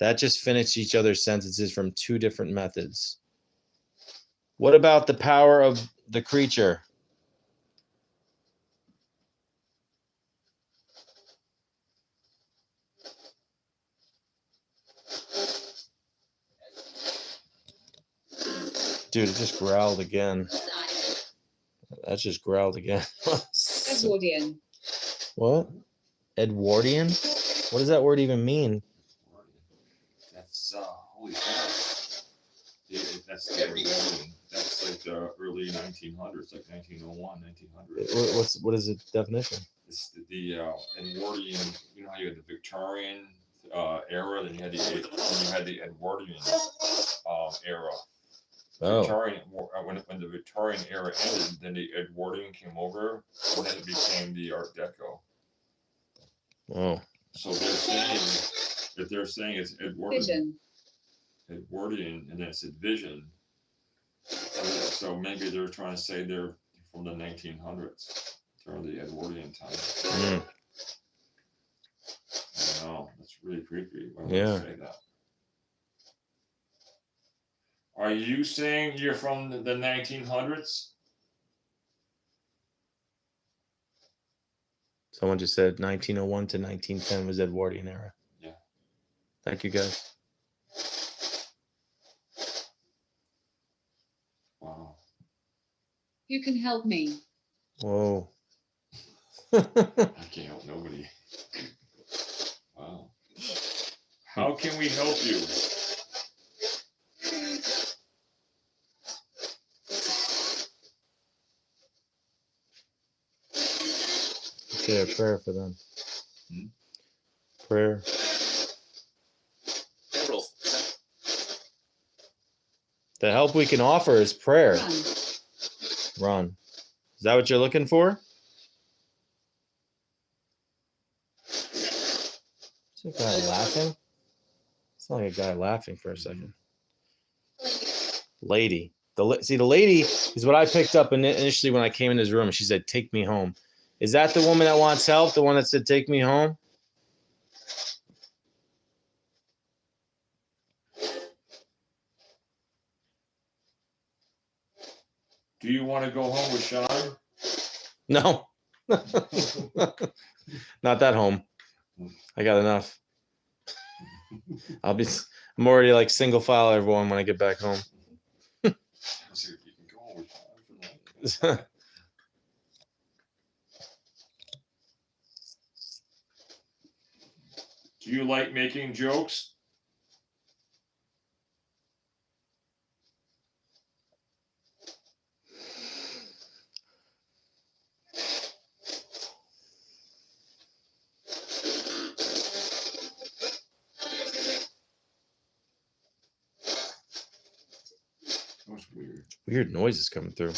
That just finished each other's sentences from two different methods. What about the power of the creature? Dude, it just growled again. That just growled again.
Edwardian.
What? Edwardian? What does that word even mean?
That's holy cow. Yeah, that's the Edwardian. That's like the early 1900s, like 1901, 1900.
What is the definition?
It's the Edwardian. You know how you had the Victorian era, then you had the Edwardian era.
Oh,
Victorian when the Victorian era ended, then the Edwardian came over, and then it became the Art Deco.
oh,
So they're saying it's
Vision.
Edwardian, and then it's vision. So maybe they're trying to say they're from the 1900s, during the Edwardian time.
mm,
I know, that's really creepy. Why would
Yeah.
I say that? Are you saying you're from the 1900s?
someone just said 1901 to 1910 was Edwardian era.
Yeah.
Thank you, guys.
Wow.
You can help me.
Whoa.
I can't help nobody. Wow. How can we help you?
Say a prayer for them.
Hmm?
Prayer. The help we can offer is prayer.
Run.
Run. Is that what you're looking for? Is a guy laughing? It's not like a guy laughing for a second. Lady. See, the lady is what I picked up initially when I came in his room. She said, "Take me home." Is that the woman that wants help? The one that said, "Take me home"?
Do you want to go home with Sean?
No. Not that home. I got enough. I'm already like single file everyone when I get back home.
See if you can go home with Sean. Do you like making jokes? That was weird.
Weird noises coming through.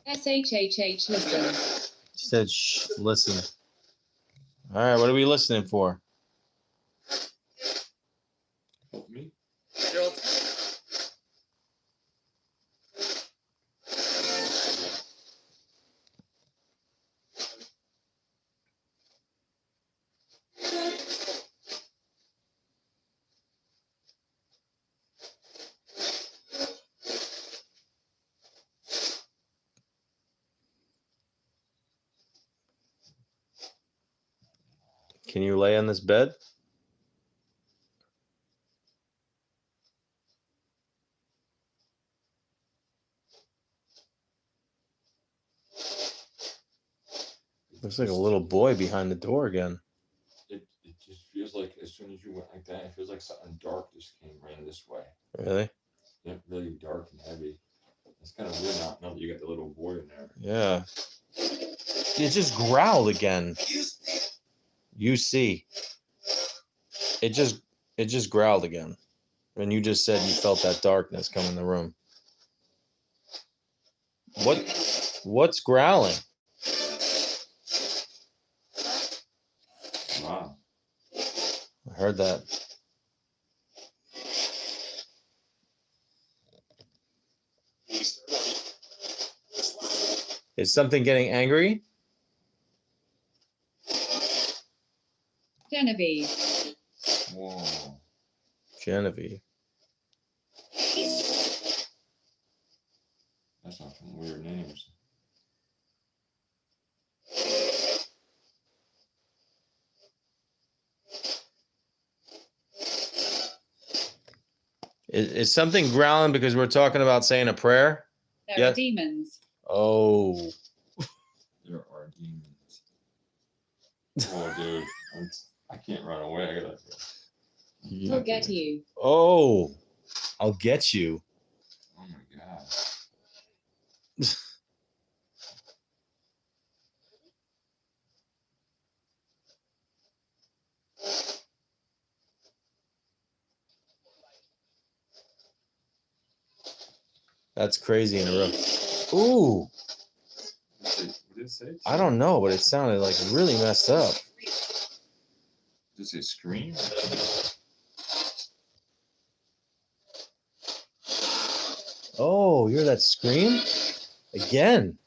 SHHH listen.
She said, "Shh, listen." All right, what are we listening for?
Help me.
Can you lay on this bed? Looks like a little boy behind the door again.
It just feels like as soon as you went like that, it feels like something dark just ran this way.
Really?
Yeah, really dark and heavy. It's kind of weird now that you got the little boy in there.
Yeah. It just growled again. You see. It just growled again. And you just said you felt that darkness come in the room. What's growling?
Wow.
I heard that. Is something getting angry?
Genevieve.
Whoa.
Genevieve.
That's not some weird names.
Is something growling because we're talking about saying a prayer?
There
Yeah.
are demons.
Oh.
There are demons. Oh, dude. I can't run away. I gotta.
We'll get you.
Oh. I'll get you.
Oh my god.
That's crazy in a row. Ooh.
What did it say?
I don't know, but it sounded like really messed up.
Did it say scream?
Oh, you hear that scream? Again.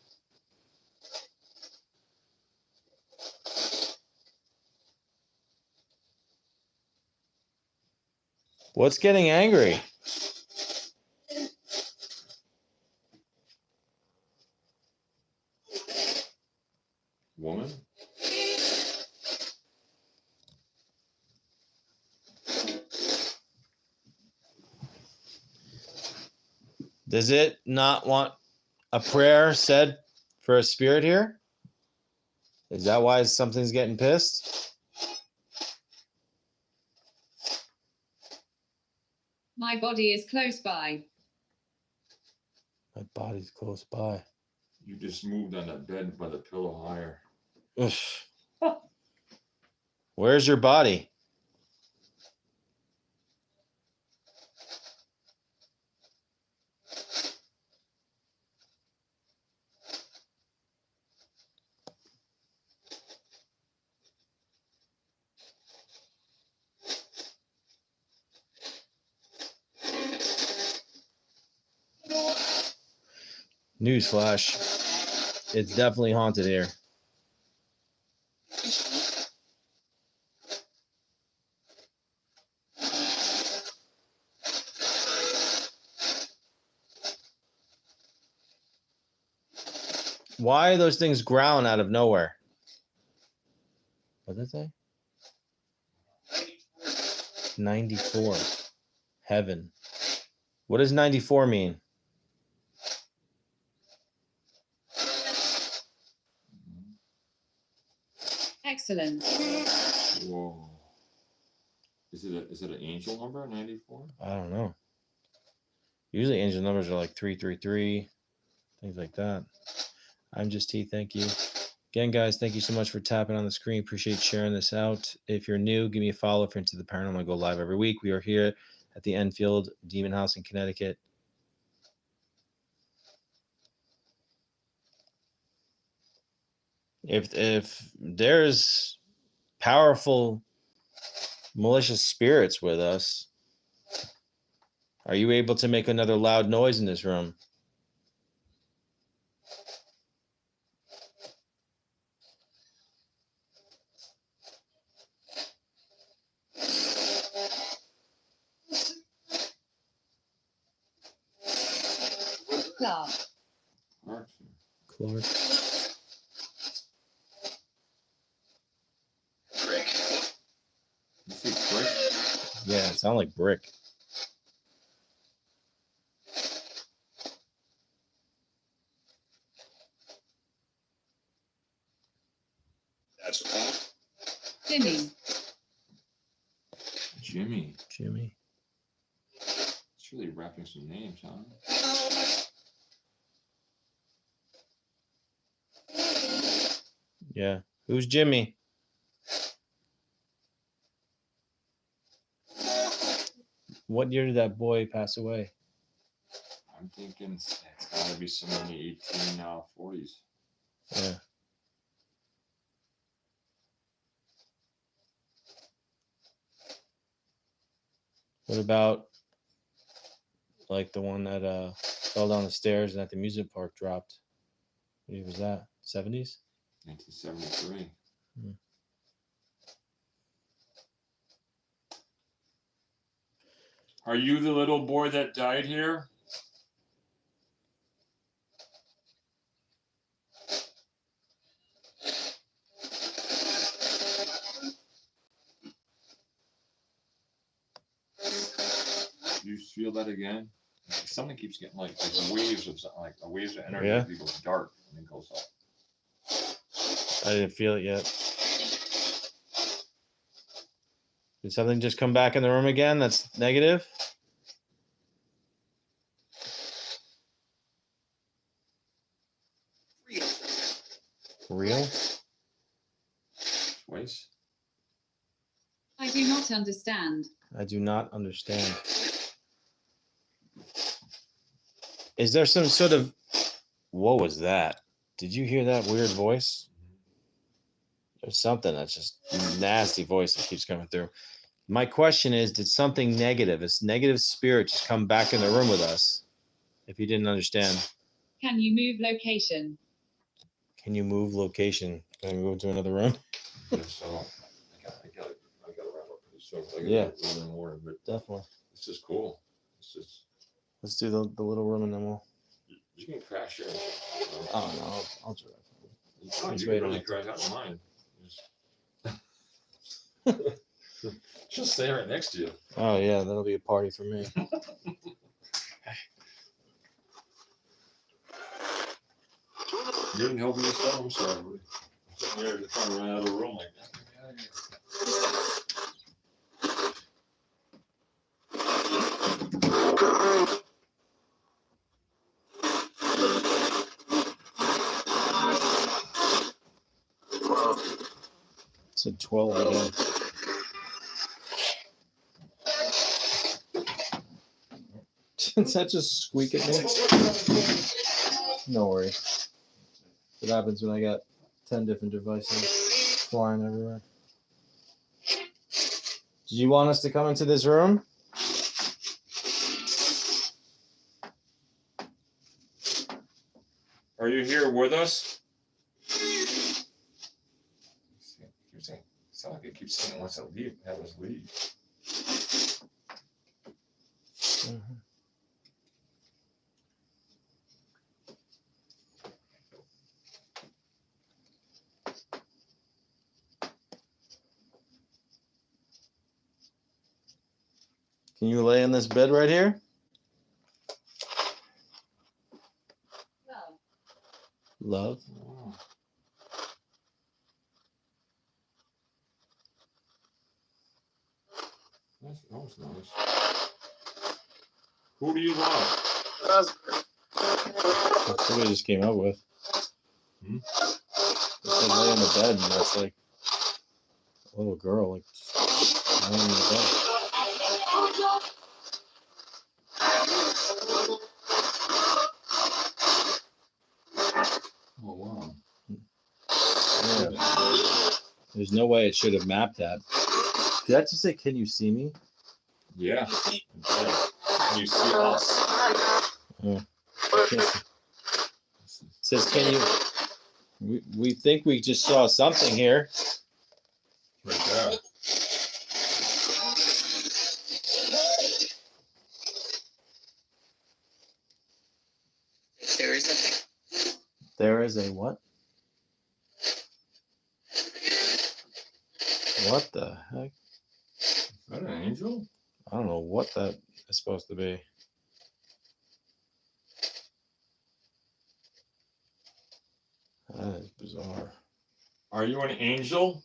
What's getting angry?
Woman?
Does it not want a prayer said for a spirit here? Is that why something's getting pissed?
My body is close by.
My body's close by.
You just moved on that bed by the pillow higher.
Oof. Where's your body? Newsflash. It's definitely haunted here. Why are those things growling out of nowhere? What did it say? 94. Heaven. What does 94 mean?
Excellent.
Whoa. Is it an angel number, 94?
I don't know. Usually angel numbers are like 333, things like that. I'm just T. Thank you. Again, guys, thank you so much for tapping on the screen. Appreciate sharing this out. If you're new, give me a follow. If you're into the paranormal, I go live every week. We are here at the Enfield Demon House in Connecticut. If there's powerful malicious spirits with us, are you able to make another loud noise in this room?
Clark.
Clark.
You see brick?
Yeah, it sounds like brick.
Jimmy.
Jimmy.
Jimmy.
It's really wrapping some names, huh?
Yeah. Who's Jimmy? What year did that boy pass away?
I'm thinking it's gotta be some in the 1840s.
Yeah. What about like the one that fell down the stairs and at the amusement park dropped? What year was that? 70s?
1973. Are you the little boy that died here? Do you feel that again? Something keeps getting like waves of something, like waves of energy.
Yeah.
It goes dark and then goes up.
I didn't feel it yet. Did something just come back in the room again that's negative? Real?
Twice.
I do not understand.
I do not understand. Is there some sort of... What was that? Did you hear that weird voice? There's something that's just nasty voice that keeps coming through. My question is, did something negative, this negative spirit, just come back in the room with us? If you didn't understand.
Can you move location?
Can you move location? Can we move to another room?
Yeah, so I got to wrap up pretty soon. I gotta
Yeah.
do it in the morning, but
Definitely.
it's just cool. It's just
Let's do the little room and then we'll...
you can crash here.
Oh, no, I'll drive.
You
Just
can
wait
really
on it.
crash out in mine. Just stay right next to you.
Oh, yeah, that'll be a party for me.
You didn't help me this time. I'm sorry. Buddy. I'm sitting here just trying to run out of the room like that. Get me out of here.
It's a 12 again. Did that just squeak at me? No worries. What happens when I got 10 different devices flying everywhere? Did you want us to come into this room?
Are you here with us? Sound like it keeps saying it wants to leave. Have us leave.
Mm-hmm. Can you lay in this bed right here? Love.
Oh. That was nice. Who do you love?
That's what we just came up with.
Hmm?
They said lay on the bed, and that's like a little girl, like laying in the bed.
Oh wow.
Yeah. There's no way it should have mapped that. Did that just say, "Can you see me"?
Yeah. Can you see us?
Oh. It says, "Can you?" We think we just saw something here.
Right there.
There is a what? What the heck?
Is that an angel?
I don't know what that is supposed to be. That is bizarre.
Are you an angel?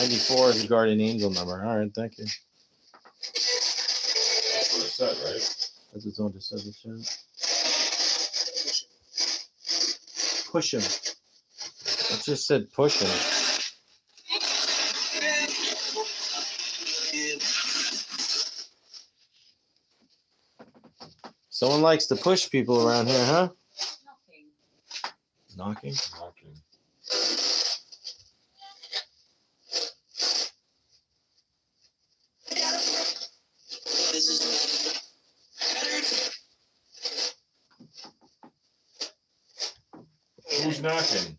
94 is the guardian angel number. All right, thank you.
That's what it said, right?
That's what someone just said in the chat. Push him. It just said push him. Someone likes to push people around here, huh?
Knocking.
Knocking?
Knocking. Who's knocking?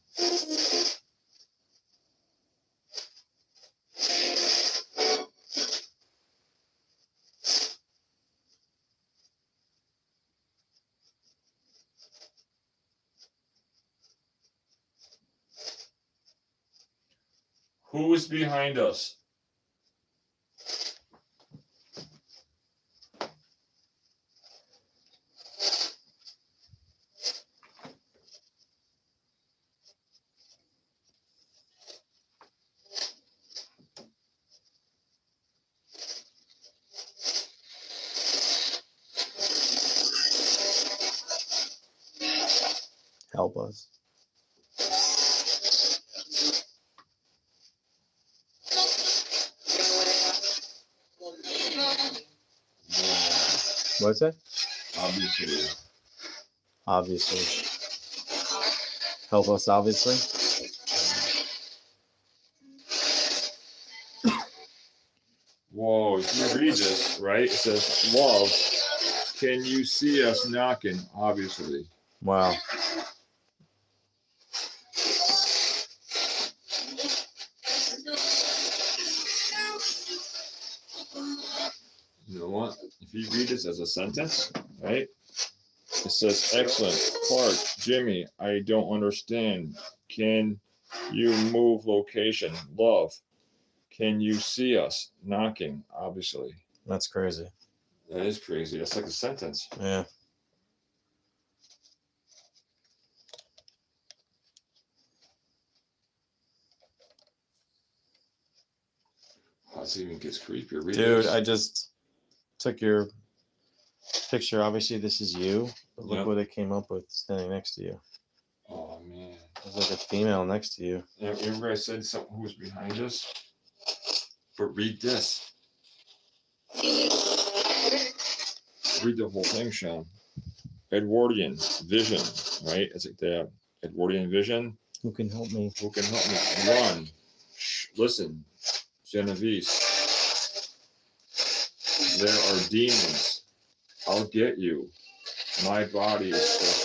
Who is behind us?
Help us. What's that?
Obviously.
Obviously. Help us, obviously.
Whoa, if you read this, right, it says, love, can you see us knocking? Obviously.
Wow.
You know what? If you read this as a sentence, right, it says, excellent, Clark, Jimmy, I don't understand. Can you move location? Love, can you see us knocking? Obviously.
That's crazy.
That is crazy. That's like a sentence.
Yeah.
Oh, this even gets creepier. Read
Dude,
this.
I just took your picture. Obviously, this is you. But look
Yep.
what it came up with standing next to you.
Oh, man.
There's like a female next to you.
Yeah, remember I said something who was behind us? But read this. Read the whole thing, Sean. Edwardian vision, right? It's like the Edwardian vision.
Who can help me?
Who can help me? Run. Shh, listen, Genovese. There are demons. I'll get you. My body is close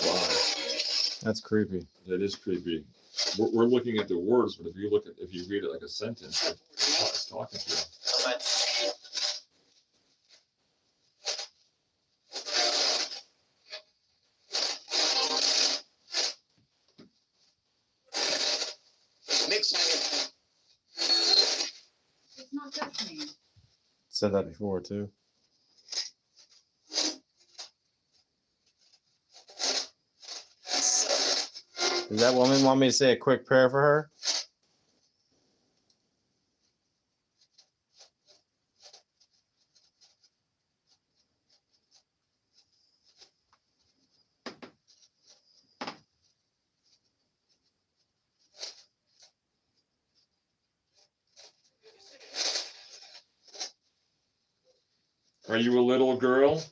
by.
That's creepy.
That is creepy. We're looking at the words, but if you read it like a sentence, it's talking to you.
It's not just me.
Said that before too. Does that woman want me to say a quick prayer for her?
Are you a little girl?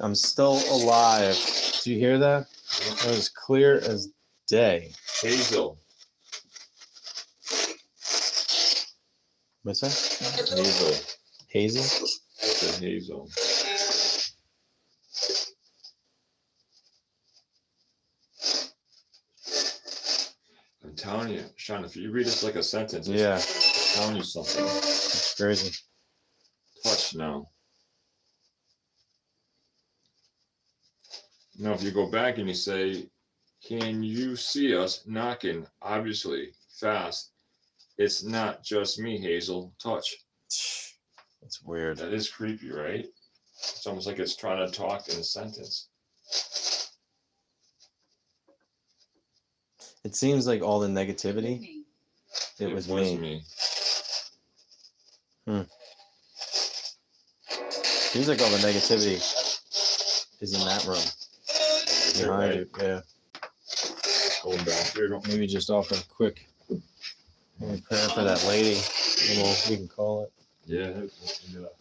I'm still alive. Do you hear that? That was clear as day.
Hazel.
What's that?
Hazel.
Hazel?
It's a Hazel. telling you, Sean, if you read this like a sentence,
Yeah,
it's telling you something.
it's crazy.
Touch now. Now, if you go back and you say, can you see us knocking? Obviously, fast. It's not just me, Hazel. Touch.
It's weird.
That is creepy, right? It's almost like it's trying to talk in a sentence.
It seems like all the negativity. It was me. Seems like all the negativity is in that room. Behind it, yeah.
Going back here, don't
Maybe just offer a quick prayer for that lady. We can call it.
Yeah, let's do that.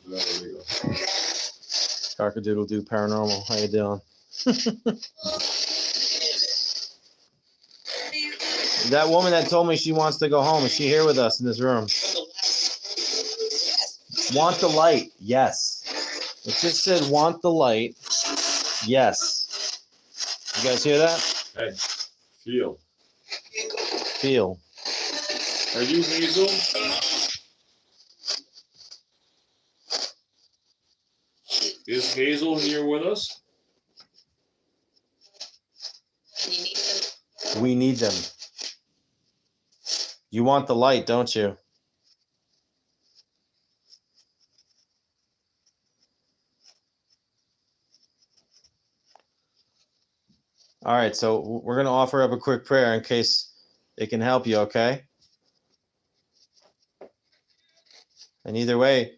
There we go.
Cockadoodle-doo Paranormal. How you doing? That woman that told me she wants to go home, is she here with us in this room? Want the light? Yes. It just said want the light. Yes. You guys hear that?
Hey, feel.
Feel.
Are you Hazel? Is Hazel here with us?
We need them. You want the light, don't you? All right, so we're going to offer up a quick prayer in case it can help you, okay? And either way,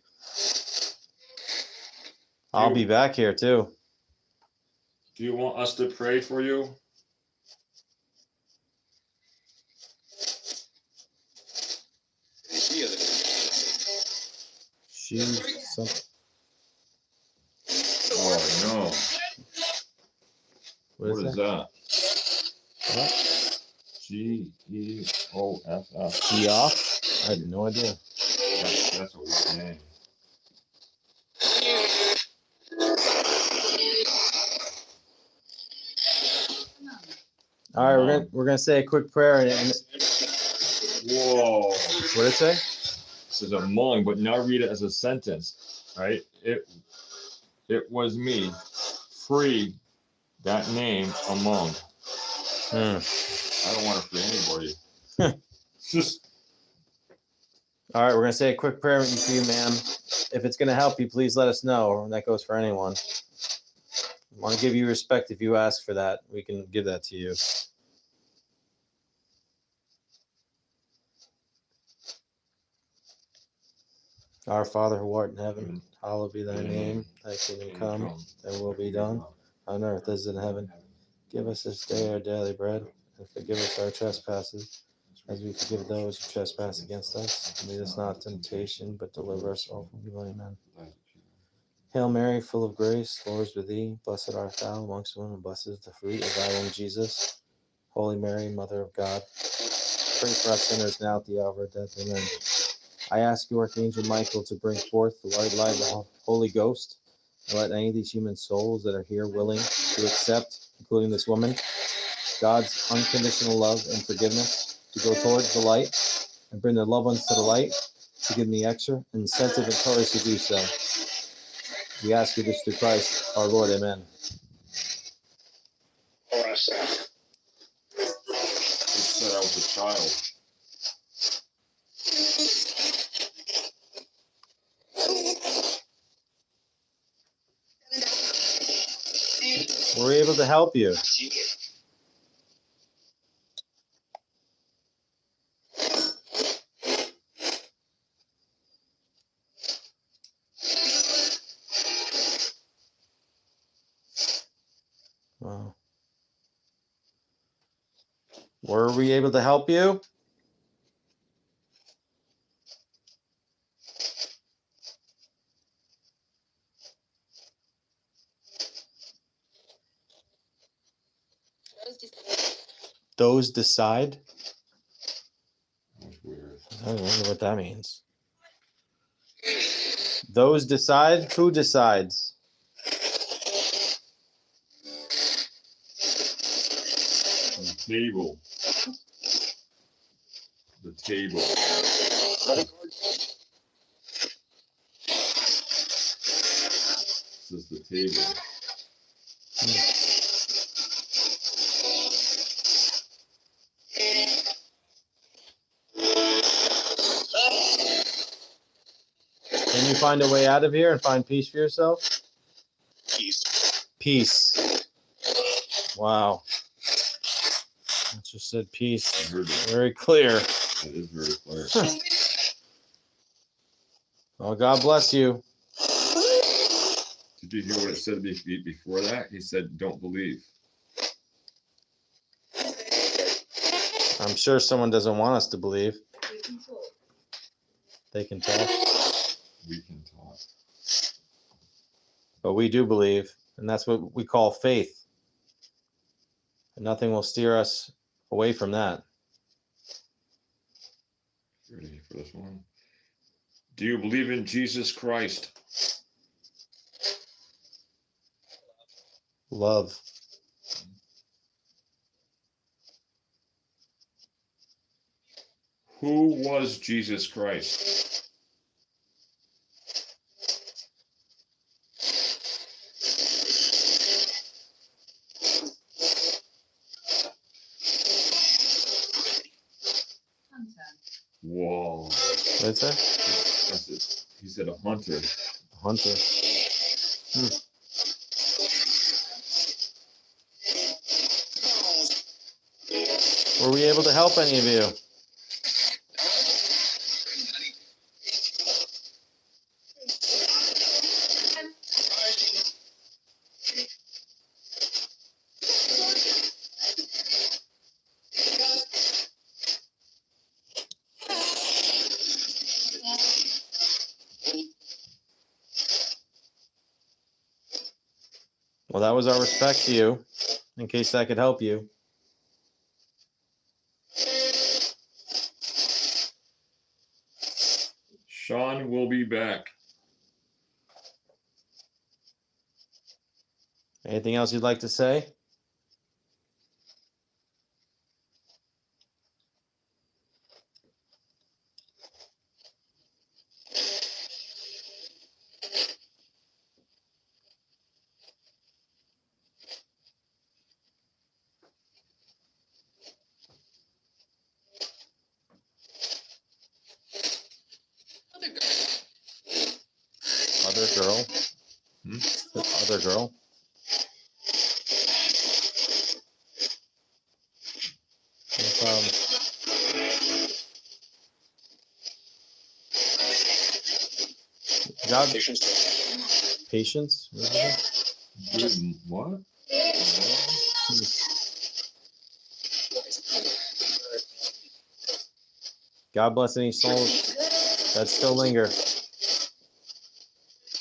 I'll be back here too.
Do you want us to pray for you? Oh no. What is that?
What?
Geoff.
Geoff? I had no idea.
That's a weird name.
All right, we're gonna say a quick prayer.
Whoa.
What did it say?
This is among, but now read it as a sentence, right? It was me. Free that name among. I don't want to free anybody. Just.
All right, we're gonna say a quick prayer for you, ma'am. If it's gonna help you, please let us know. And that goes for anyone. I want to give you respect. If you ask for that, we can give that to you. Our Father who art in heaven, hallowed be thy name. Thy kingdom come, thy will be done, on earth as in heaven. Give us this day our daily bread, and forgive us our trespasses, as we forgive those who trespass against us. And lead us not into temptation, but deliver us all from evil. Amen. Hail Mary, full of grace, the Lord is with thee. Blessed art thou amongst women, and blessed is the fruit of thy womb, Jesus. Holy Mary, Mother of God, pray for us sinners now at the hour of our death. Amen. I ask you, Archangel Michael, to bring forth the white light of the Holy Ghost, and let any of these human souls that are here willing to accept, including this woman, God's unconditional love and forgiveness, to go towards the light and bring their loved ones to the light, to give me extra incentive and courage to do so. We ask you this through Christ, our Lord. Amen.
It said I was a child.
We're able to help you. Wow. Were we able to help you? Those decide?
That's weird.
I don't know what that means. Those decide? Who decides?
table. The table. This is the table.
Can you find a way out of here and find peace for yourself? Peace. Wow. It just said peace. Very clear.
It is very clear.
Well, God bless you.
Did you hear what it said before that? He said, don't believe.
I'm sure someone doesn't want us to believe.
We can talk.
They can talk.
We can talk.
But we do believe, and that's what we call faith. And nothing will steer us away from that.
Ready for this one? Do you believe in Jesus Christ?
Love.
Who was Jesus Christ?
Hunter.
Whoa.
What did it say?
That's it. He said a hunter.
Hunter. Were we able to help any of you? Well, that was our respect to you, in case that could help you.
Sean will be back.
Anything else you'd like to say? Other girl? The other girl? No problem. God, patience? What is it?
Good. What?
God bless any souls that still linger.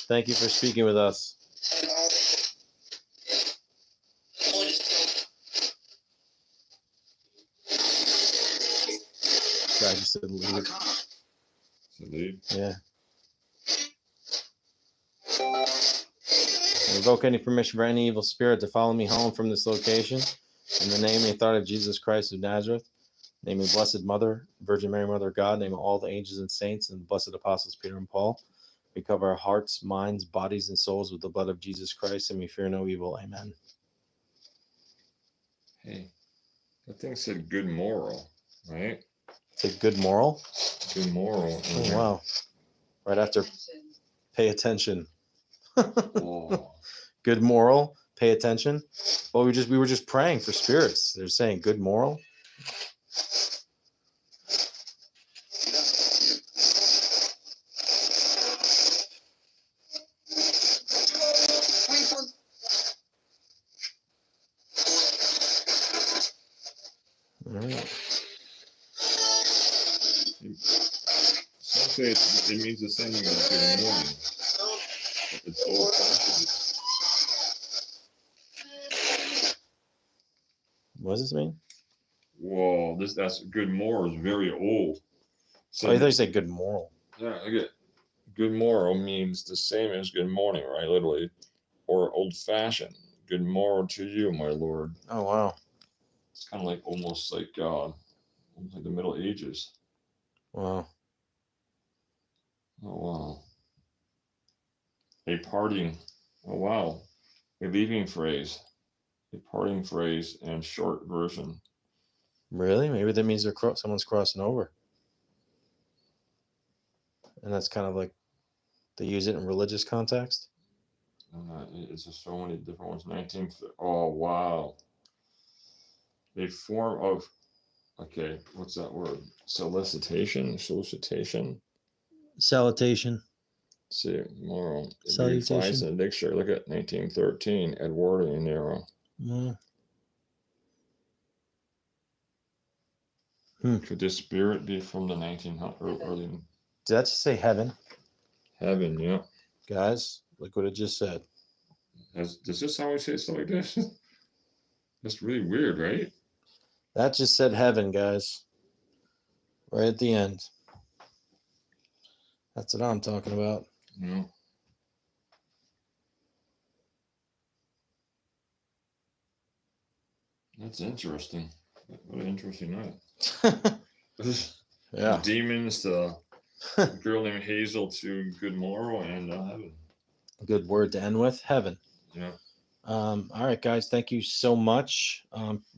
Thank you for speaking with us. God, you said leave.
Salute.
Yeah. I revoke any permission for any evil spirit to follow me home from this location. In the name and authority of Jesus Christ of Nazareth, name of Blessed Mother, Virgin Mary, Mother of God, name of all the angels and saints and the blessed apostles Peter and Paul. We cover our hearts, minds, bodies, and souls with the blood of Jesus Christ, and we fear no evil. Amen.
Hey, that thing said good moral, right?
It's a good moral.
Good moral.
Oh, wow. Right after pay attention.
Oh.
Good moral, pay attention. Well, we were just praying for spirits. They're saying good moral. All right.
Some say it means the same thing as good morning. It's old fashioned.
What does this mean?
Whoa, that's good moral is very old. So
Oh, I thought you said good moral.
yeah, I get good moral means the same as good morning, right? Literally. Or old fashioned. Good morrow to you, my lord.
Oh, wow.
It's kind of like almost like the Middle Ages.
Wow.
Oh wow. A parting. Oh wow. A leaving phrase. A parting phrase and short version.
Really? Maybe that means someone's crossing over. And that's kind of like they use it in religious context.
It's just so many different ones. 19th. Oh wow. A form of. Okay, what's that word? Solicitation.
Salutation.
See, moral.
Salutation.
Finds in the dictionary. Look at 1913. Edwardian era.
Mm.
Could this spirit be from the 1900 early
Did that just say heaven?
heaven? Yeah.
Guys, look what it just said.
Does this always say stuff like this? That's really weird, right?
That just said heaven, guys. Right at the end. That's what I'm talking about.
Yeah. That's interesting. What an interesting night.
Yeah.
Demons to a girl named Hazel to good moral and heaven.
Good word to end with. Heaven.
Yeah.
All right, guys. Thank you so much.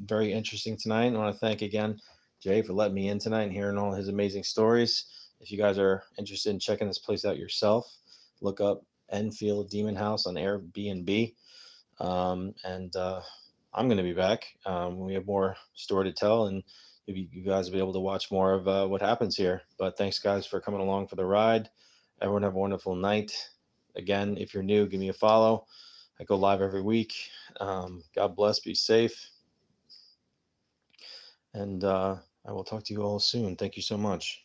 Very interesting tonight. I want to thank again Jay for letting me in tonight and hearing all his amazing stories. If you guys are interested in checking this place out yourself, look up Enfield Demon House on Airbnb. I'm going to be back. We have more story to tell, and maybe you guys will be able to watch more of what happens here. But thanks, guys, for coming along for the ride. Everyone have a wonderful night. Again, if you're new, give me a follow. I go live every week. God bless. Be safe. And I will talk to you all soon. Thank you so much.